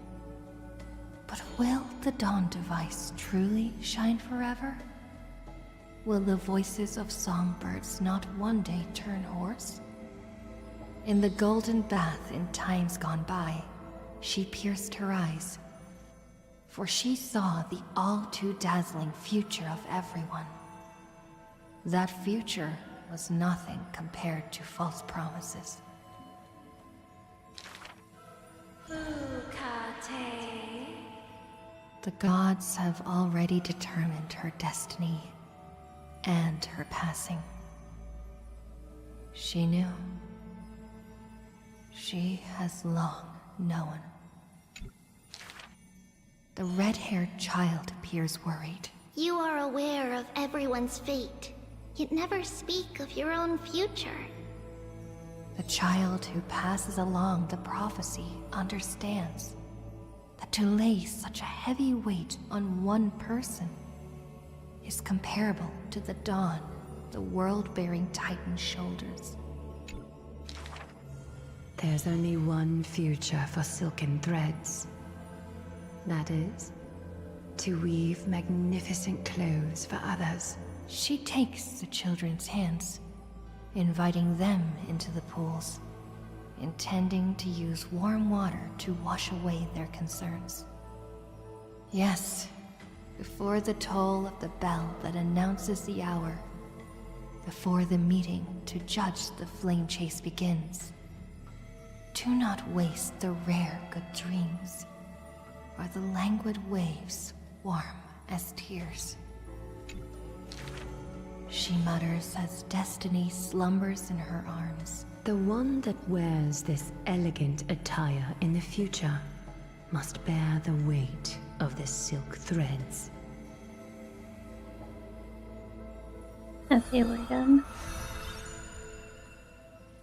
Speaker 21: But will the dawn device truly shine forever? Will the voices of songbirds not one day turn hoarse? In the golden bath in times gone by, she pierced her eyes, for she saw the all-too-dazzling future of everyone. That future was nothing compared to false promises. The gods have already determined her destiny and her passing. She knew. She has long known. The red-haired child appears worried.
Speaker 3: You are aware of everyone's fate, yet never speak of your own future.
Speaker 21: The child who passes along the prophecy understands that to lay such a heavy weight on one person is comparable to the dawn the world-bearing Titan shoulders.
Speaker 10: There's only one future for silken threads. That is, to weave magnificent clothes for others.
Speaker 21: She takes the children's hands, inviting them into the pools, intending to use warm water to wash away their concerns. Yes, before the toll of the bell that announces the hour, before the meeting to judge the flame chase begins. Do not waste the rare good dreams, or the languid waves warm as tears. She mutters as destiny slumbers in her arms.
Speaker 10: The one that wears this elegant attire in the future must bear the weight of the silk threads.
Speaker 1: Okay, we're done.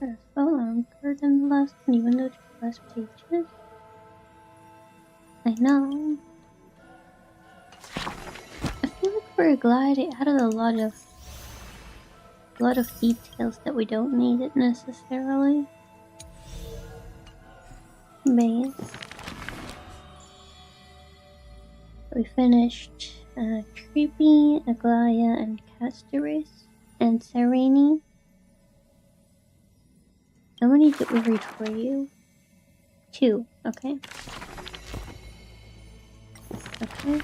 Speaker 1: That's so longer than the last one, even though it's less pages. I know. I feel like we're glad it added a lot of A lot of details that we don't need it necessarily. But we finished Creepy, Aglaya, and Castoris, and Sereni. How many did we read for you? 2, okay. Okay.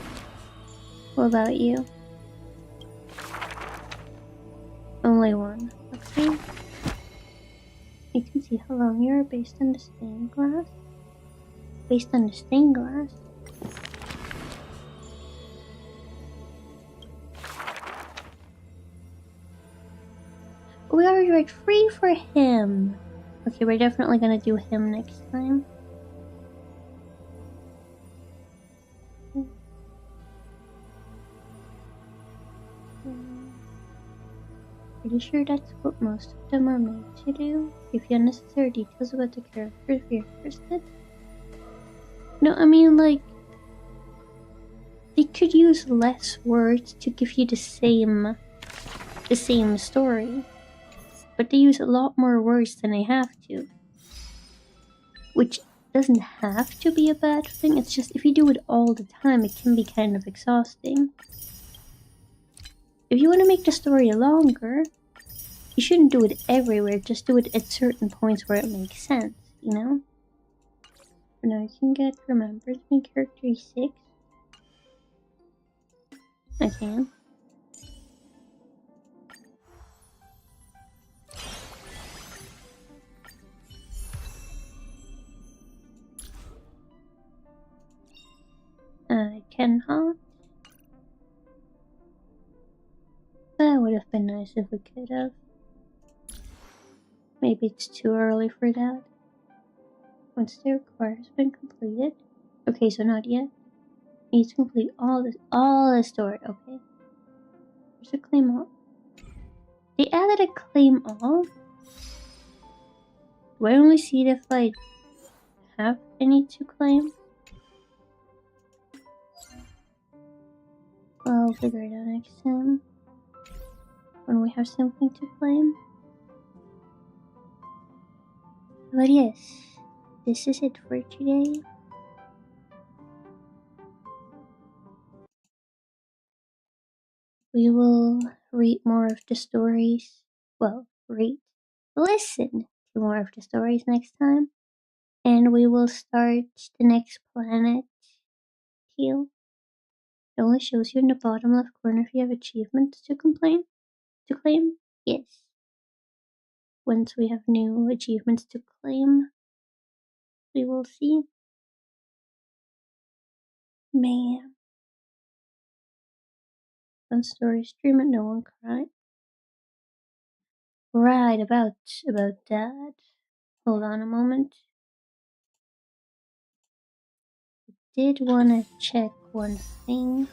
Speaker 1: What about you? Only 1, okay. You can see how long you are based on the stained glass. Based on the stained glass. We already read 3 for him. Okay, we're definitely gonna do him next time. Pretty sure that's what most of them are made to do. Give you unnecessary details about the characters if you're interested. No, I mean, like, they could use less words to give you the same story, but they use a lot more words than they have to, which doesn't have to be a bad thing. It's just if you do it all the time, it can be kind of exhausting. If you want to make the story longer, you shouldn't do it everywhere, just do it at certain points where it makes sense, you know? For now, you can get remembered my character is 6. I can. I cannot. That would have been nice if we could have. Maybe it's too early for that. Once the require has been completed. Okay, so not yet. Needs to complete all the story. Okay. There's a claim all. They added a claim all? Do I only see it if I have any to claim? Well, I'll figure it out next time. When we have something to claim. But yes, this is it for today. We will read more of the stories. Well, listen to more of the stories next time. And we will start the next planet heal. It only shows you in the bottom left corner if you have achievements to claim. Yes. Once we have new achievements to claim, we will see. Man. Fun story stream and no one cried. Right, about that. Hold on a moment. Did wanna check one thing.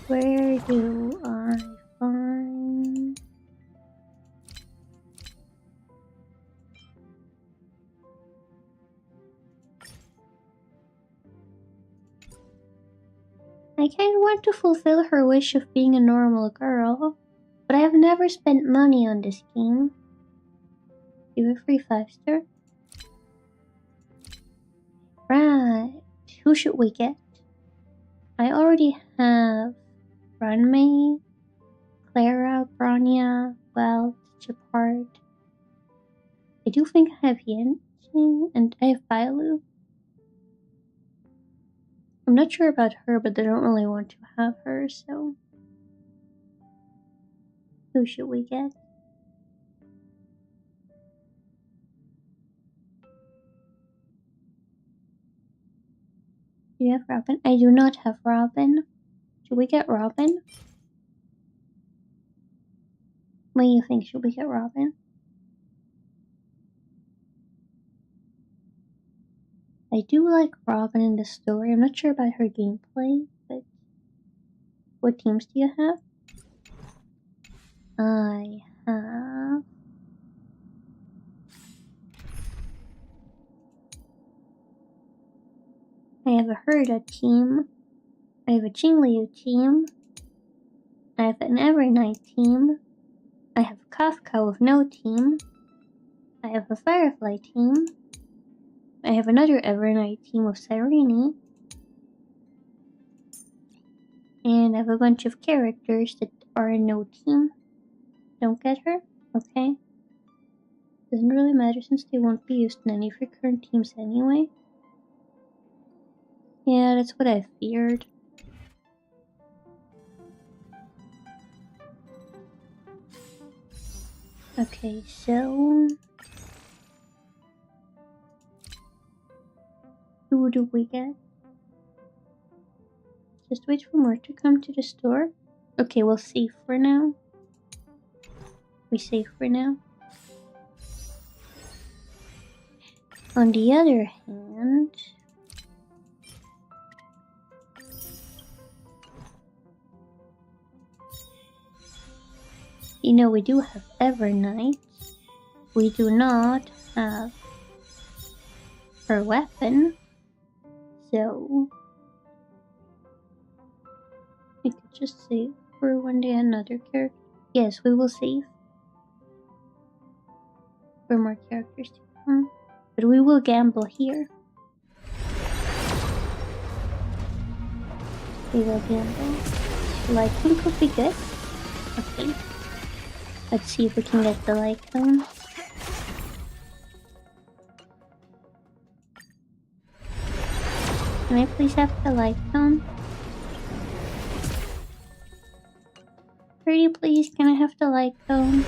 Speaker 1: Where do I find... I kinda want to fulfill her wish of being a normal girl, but I have never spent money on this game. Give a free 5-star. Right, who should we get? I already have Runmei, Clara, Bronya, Welt, Chapard. I do think I have Yanqing, and I have Bailu. I'm not sure about her, but I don't really want to have her, so... Who should we get? Do you have Robin? I do not have Robin. Should we get Robin? What do you think? Should we get Robin? I do like Robin in the story. I'm not sure about her gameplay, but... What teams do you have? I have... I have a Herda team. I have a Jingliu team. I have an Evernight team. I have Kafka with no team. I have a Firefly team. I have another Evernight team with Cyrene. And I have a bunch of characters that are in no team. Don't get her? Okay. Doesn't really matter since they won't be used in any of your current teams anyway. Yeah, that's what I feared. Okay, so... who do we get? Just wait for more to come to the store. Okay, we'll save for now. We save for now. On the other hand... you know, we do have Evernight. We do not have her weapon. So... we could just save for one day another character. Yes, we will save for more characters to come. But we will gamble here. We will gamble. Lightning could be good. Okay. Let's see if we can get the light cone. Can I please have the light cone? Pretty please, can I have the light cone?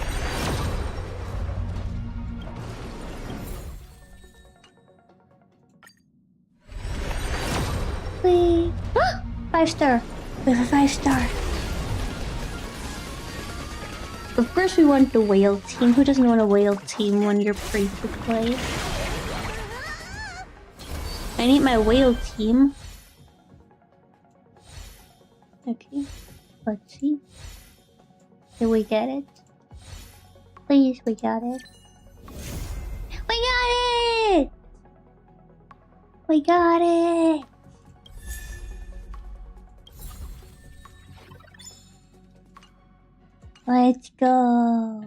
Speaker 1: Please. 5-star. We have a 5-star. Of course we want the whale team. Who doesn't want a whale team when you're free to play? I need my whale team. Okay, let's see. Did we get it? Please, we got it. We got it! We got it! Let's go!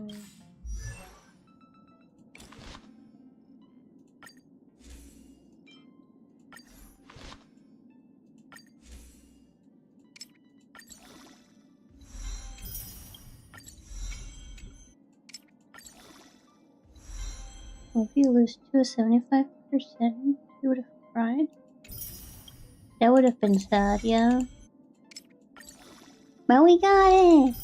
Speaker 1: Well, if you lose to a 75%, you would have cried. That would have been sad, yeah. But we got it!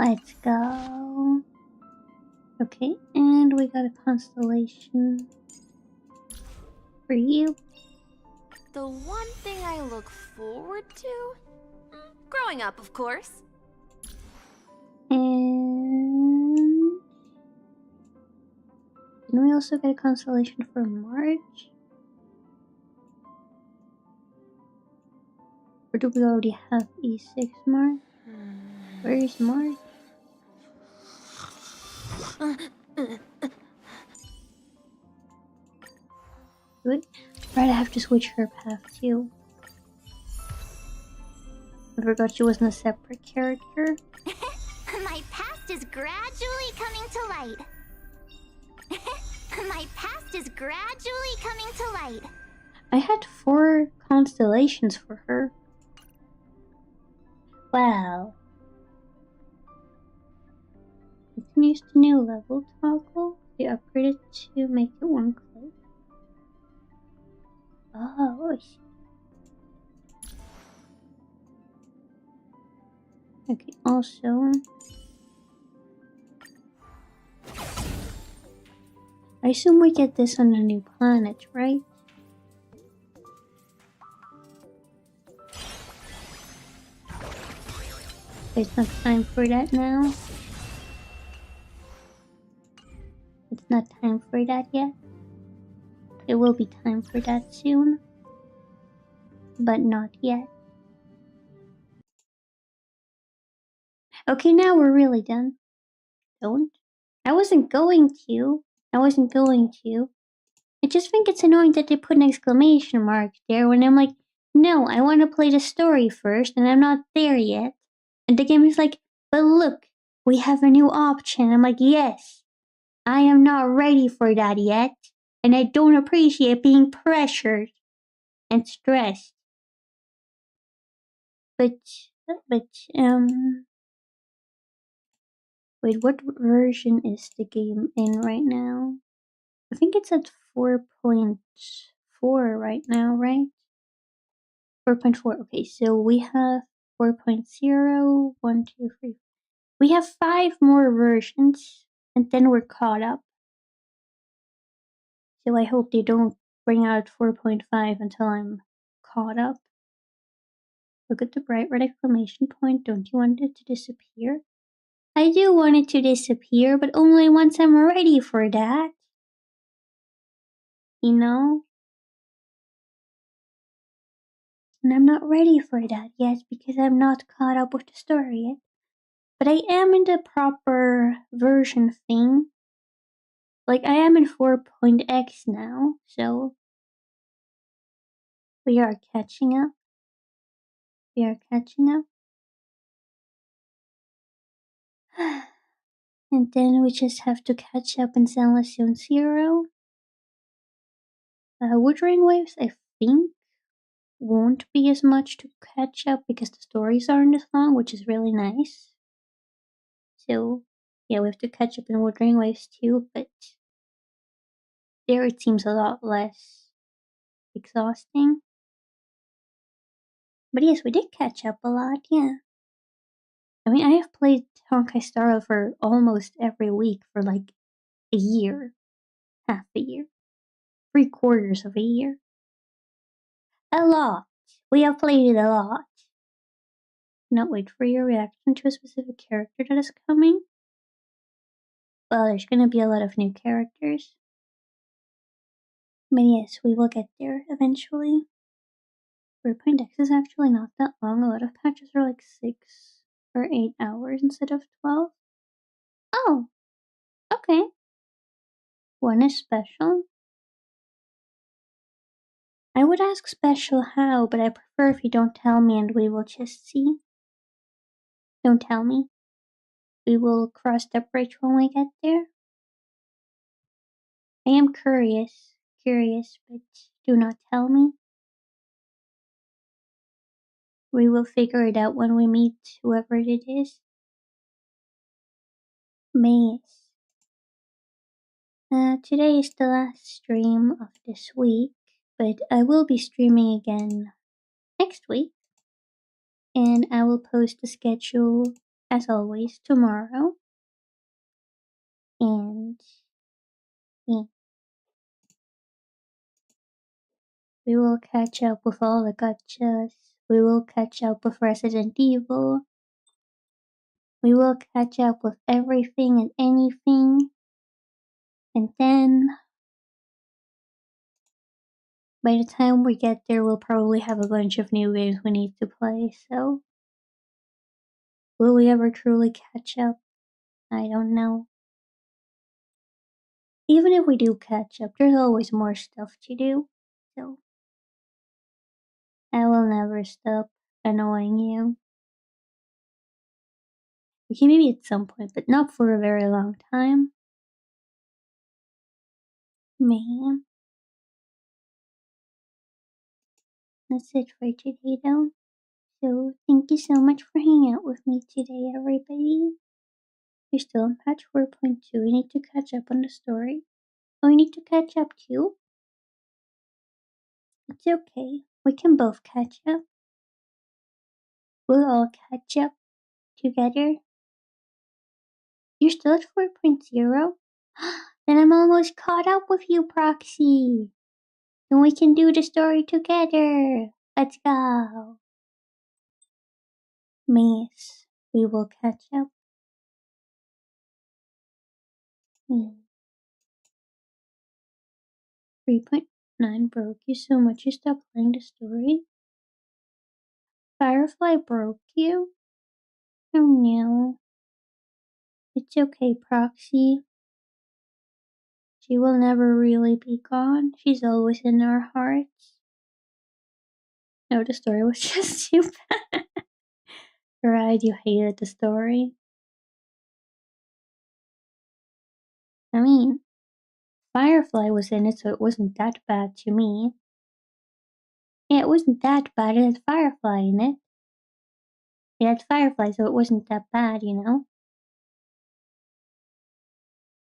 Speaker 1: Let's go. Okay, and we got a constellation for you.
Speaker 3: The one thing I look forward to? Growing up, of course.
Speaker 1: And... didn't we also get a constellation for March? Or do we already have E6 March? Where is March? Wait, right, I have to switch her path too. I forgot she wasn't a separate character.
Speaker 4: My past is gradually coming to light. My past is gradually coming to light.
Speaker 1: I had 4 constellations for her. Wow. You can use the new level toggle. They upgraded to make it one click. Oh, I see. Okay, also... I assume we get this on a new planet, right? It's not time for that now. not time for that yet. It will be time for that soon, but not yet. Okay, now we're really done. Don't. I wasn't going to. I just think it's annoying that they put an exclamation mark there when I'm like, no, I want to play the story first and I'm not there yet. And the game is like, but look, we have a new option. I'm like, yes, I am not ready for that yet. And I don't appreciate being pressured and stressed. But, wait, what version is the game in right now? I think it's at 4.4 right now, right? 4.4. Okay, so we have 4.0, 1, 2, 3. We have 5 more versions, and then we're caught up. So I hope they don't bring out 4.5 until I'm caught up. Look at the bright red exclamation point. Don't you want it to disappear? I do want it to disappear, but only once I'm ready for that. You know? And I'm not ready for that yet because I'm not caught up with the story yet. But I am in the proper version thing. Like, I am in 4.x now, so we are catching up. We are catching up. And then we just have to catch up in Zone 0. Wuthering Waves, I think, won't be as much to catch up because the stories aren't as long, which is really nice. So, yeah, we have to catch up in Wuthering Waves too, but there it seems a lot less exhausting. But yes, we did catch up a lot, yeah. I mean, I have played Honkai Star Rail for almost every week for like a year. Half a year. 3/4 of a year. A lot. We have played it a lot. Not wait for your reaction to a specific character that is coming. Well, there's gonna be a lot of new characters. But yes, we will get there eventually. 4.x is actually not that long. A lot of patches are like 6 or 8 hours instead of 12. Oh, okay. One is special. I would ask special how, but I prefer if you don't tell me and we will just see. Don't tell me. We will cross the bridge when we get there. I am curious, but do not tell me. We will figure it out when we meet whoever it is. Maze. Today is the last stream of this week, but I will be streaming again next week. And I will post the schedule, as always, tomorrow. And yeah. We will catch up with all the gachas. We will catch up with Resident Evil. We will catch up with everything and anything. And then, by the time we get there, we'll probably have a bunch of new games we need to play, so... Will we ever truly catch up? I don't know. Even if we do catch up, there's always more stuff to do, so... I will never stop annoying you. Okay, maybe at some point, but not for a very long time. Man. That's it for today though. So thank you so much for hanging out with me today, everybody. You're still on patch 4.2. We need to catch up on the story. Oh, we need to catch up too? It's okay. We can both catch up. We'll all catch up together. You're still at 4.0? Then I'm almost caught up with you, Proxy. Then we can do the story together. Let's go. Miss, we will catch up. 3.9 broke you so much you stopped playing the story? Firefly broke you? Oh no. It's okay, Proxy. She will never really be gone. She's always in our hearts. No, the story was just too bad. Right, you hated the story. I mean, Firefly was in it, so it wasn't that bad to me. Yeah, it wasn't that bad. It had Firefly in it. It had Firefly, so it wasn't that bad, you know?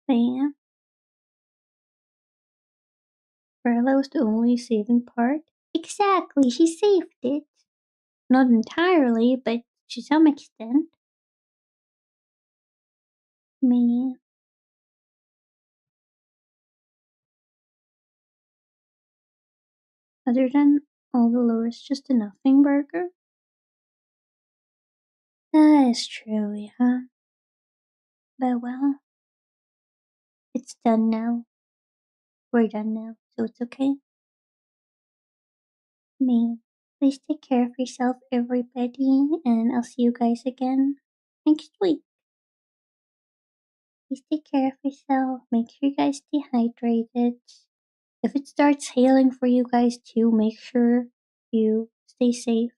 Speaker 1: But yeah. Bella was the only saving part. Exactly, she saved it. Not entirely, but to some extent. Me. Other than all the lures, just a nothing burger? That is true, yeah. But well, it's done now. We're done now, so it's okay. Me. Please take care of yourself, everybody, and I'll see you guys again next week. Please take care of yourself. Make sure you guys stay hydrated. If it starts hailing for you guys too, make sure you stay safe.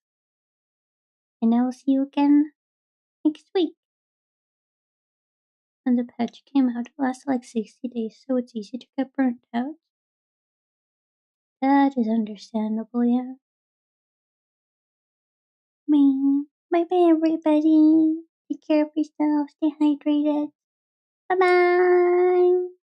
Speaker 1: And I will see you again next week. When the patch came out, it lasted like 60 days, so it's easy to get burnt out. That is understandable, yeah. Me. Bye bye, everybody. Take care of yourself. Stay hydrated. Bye bye.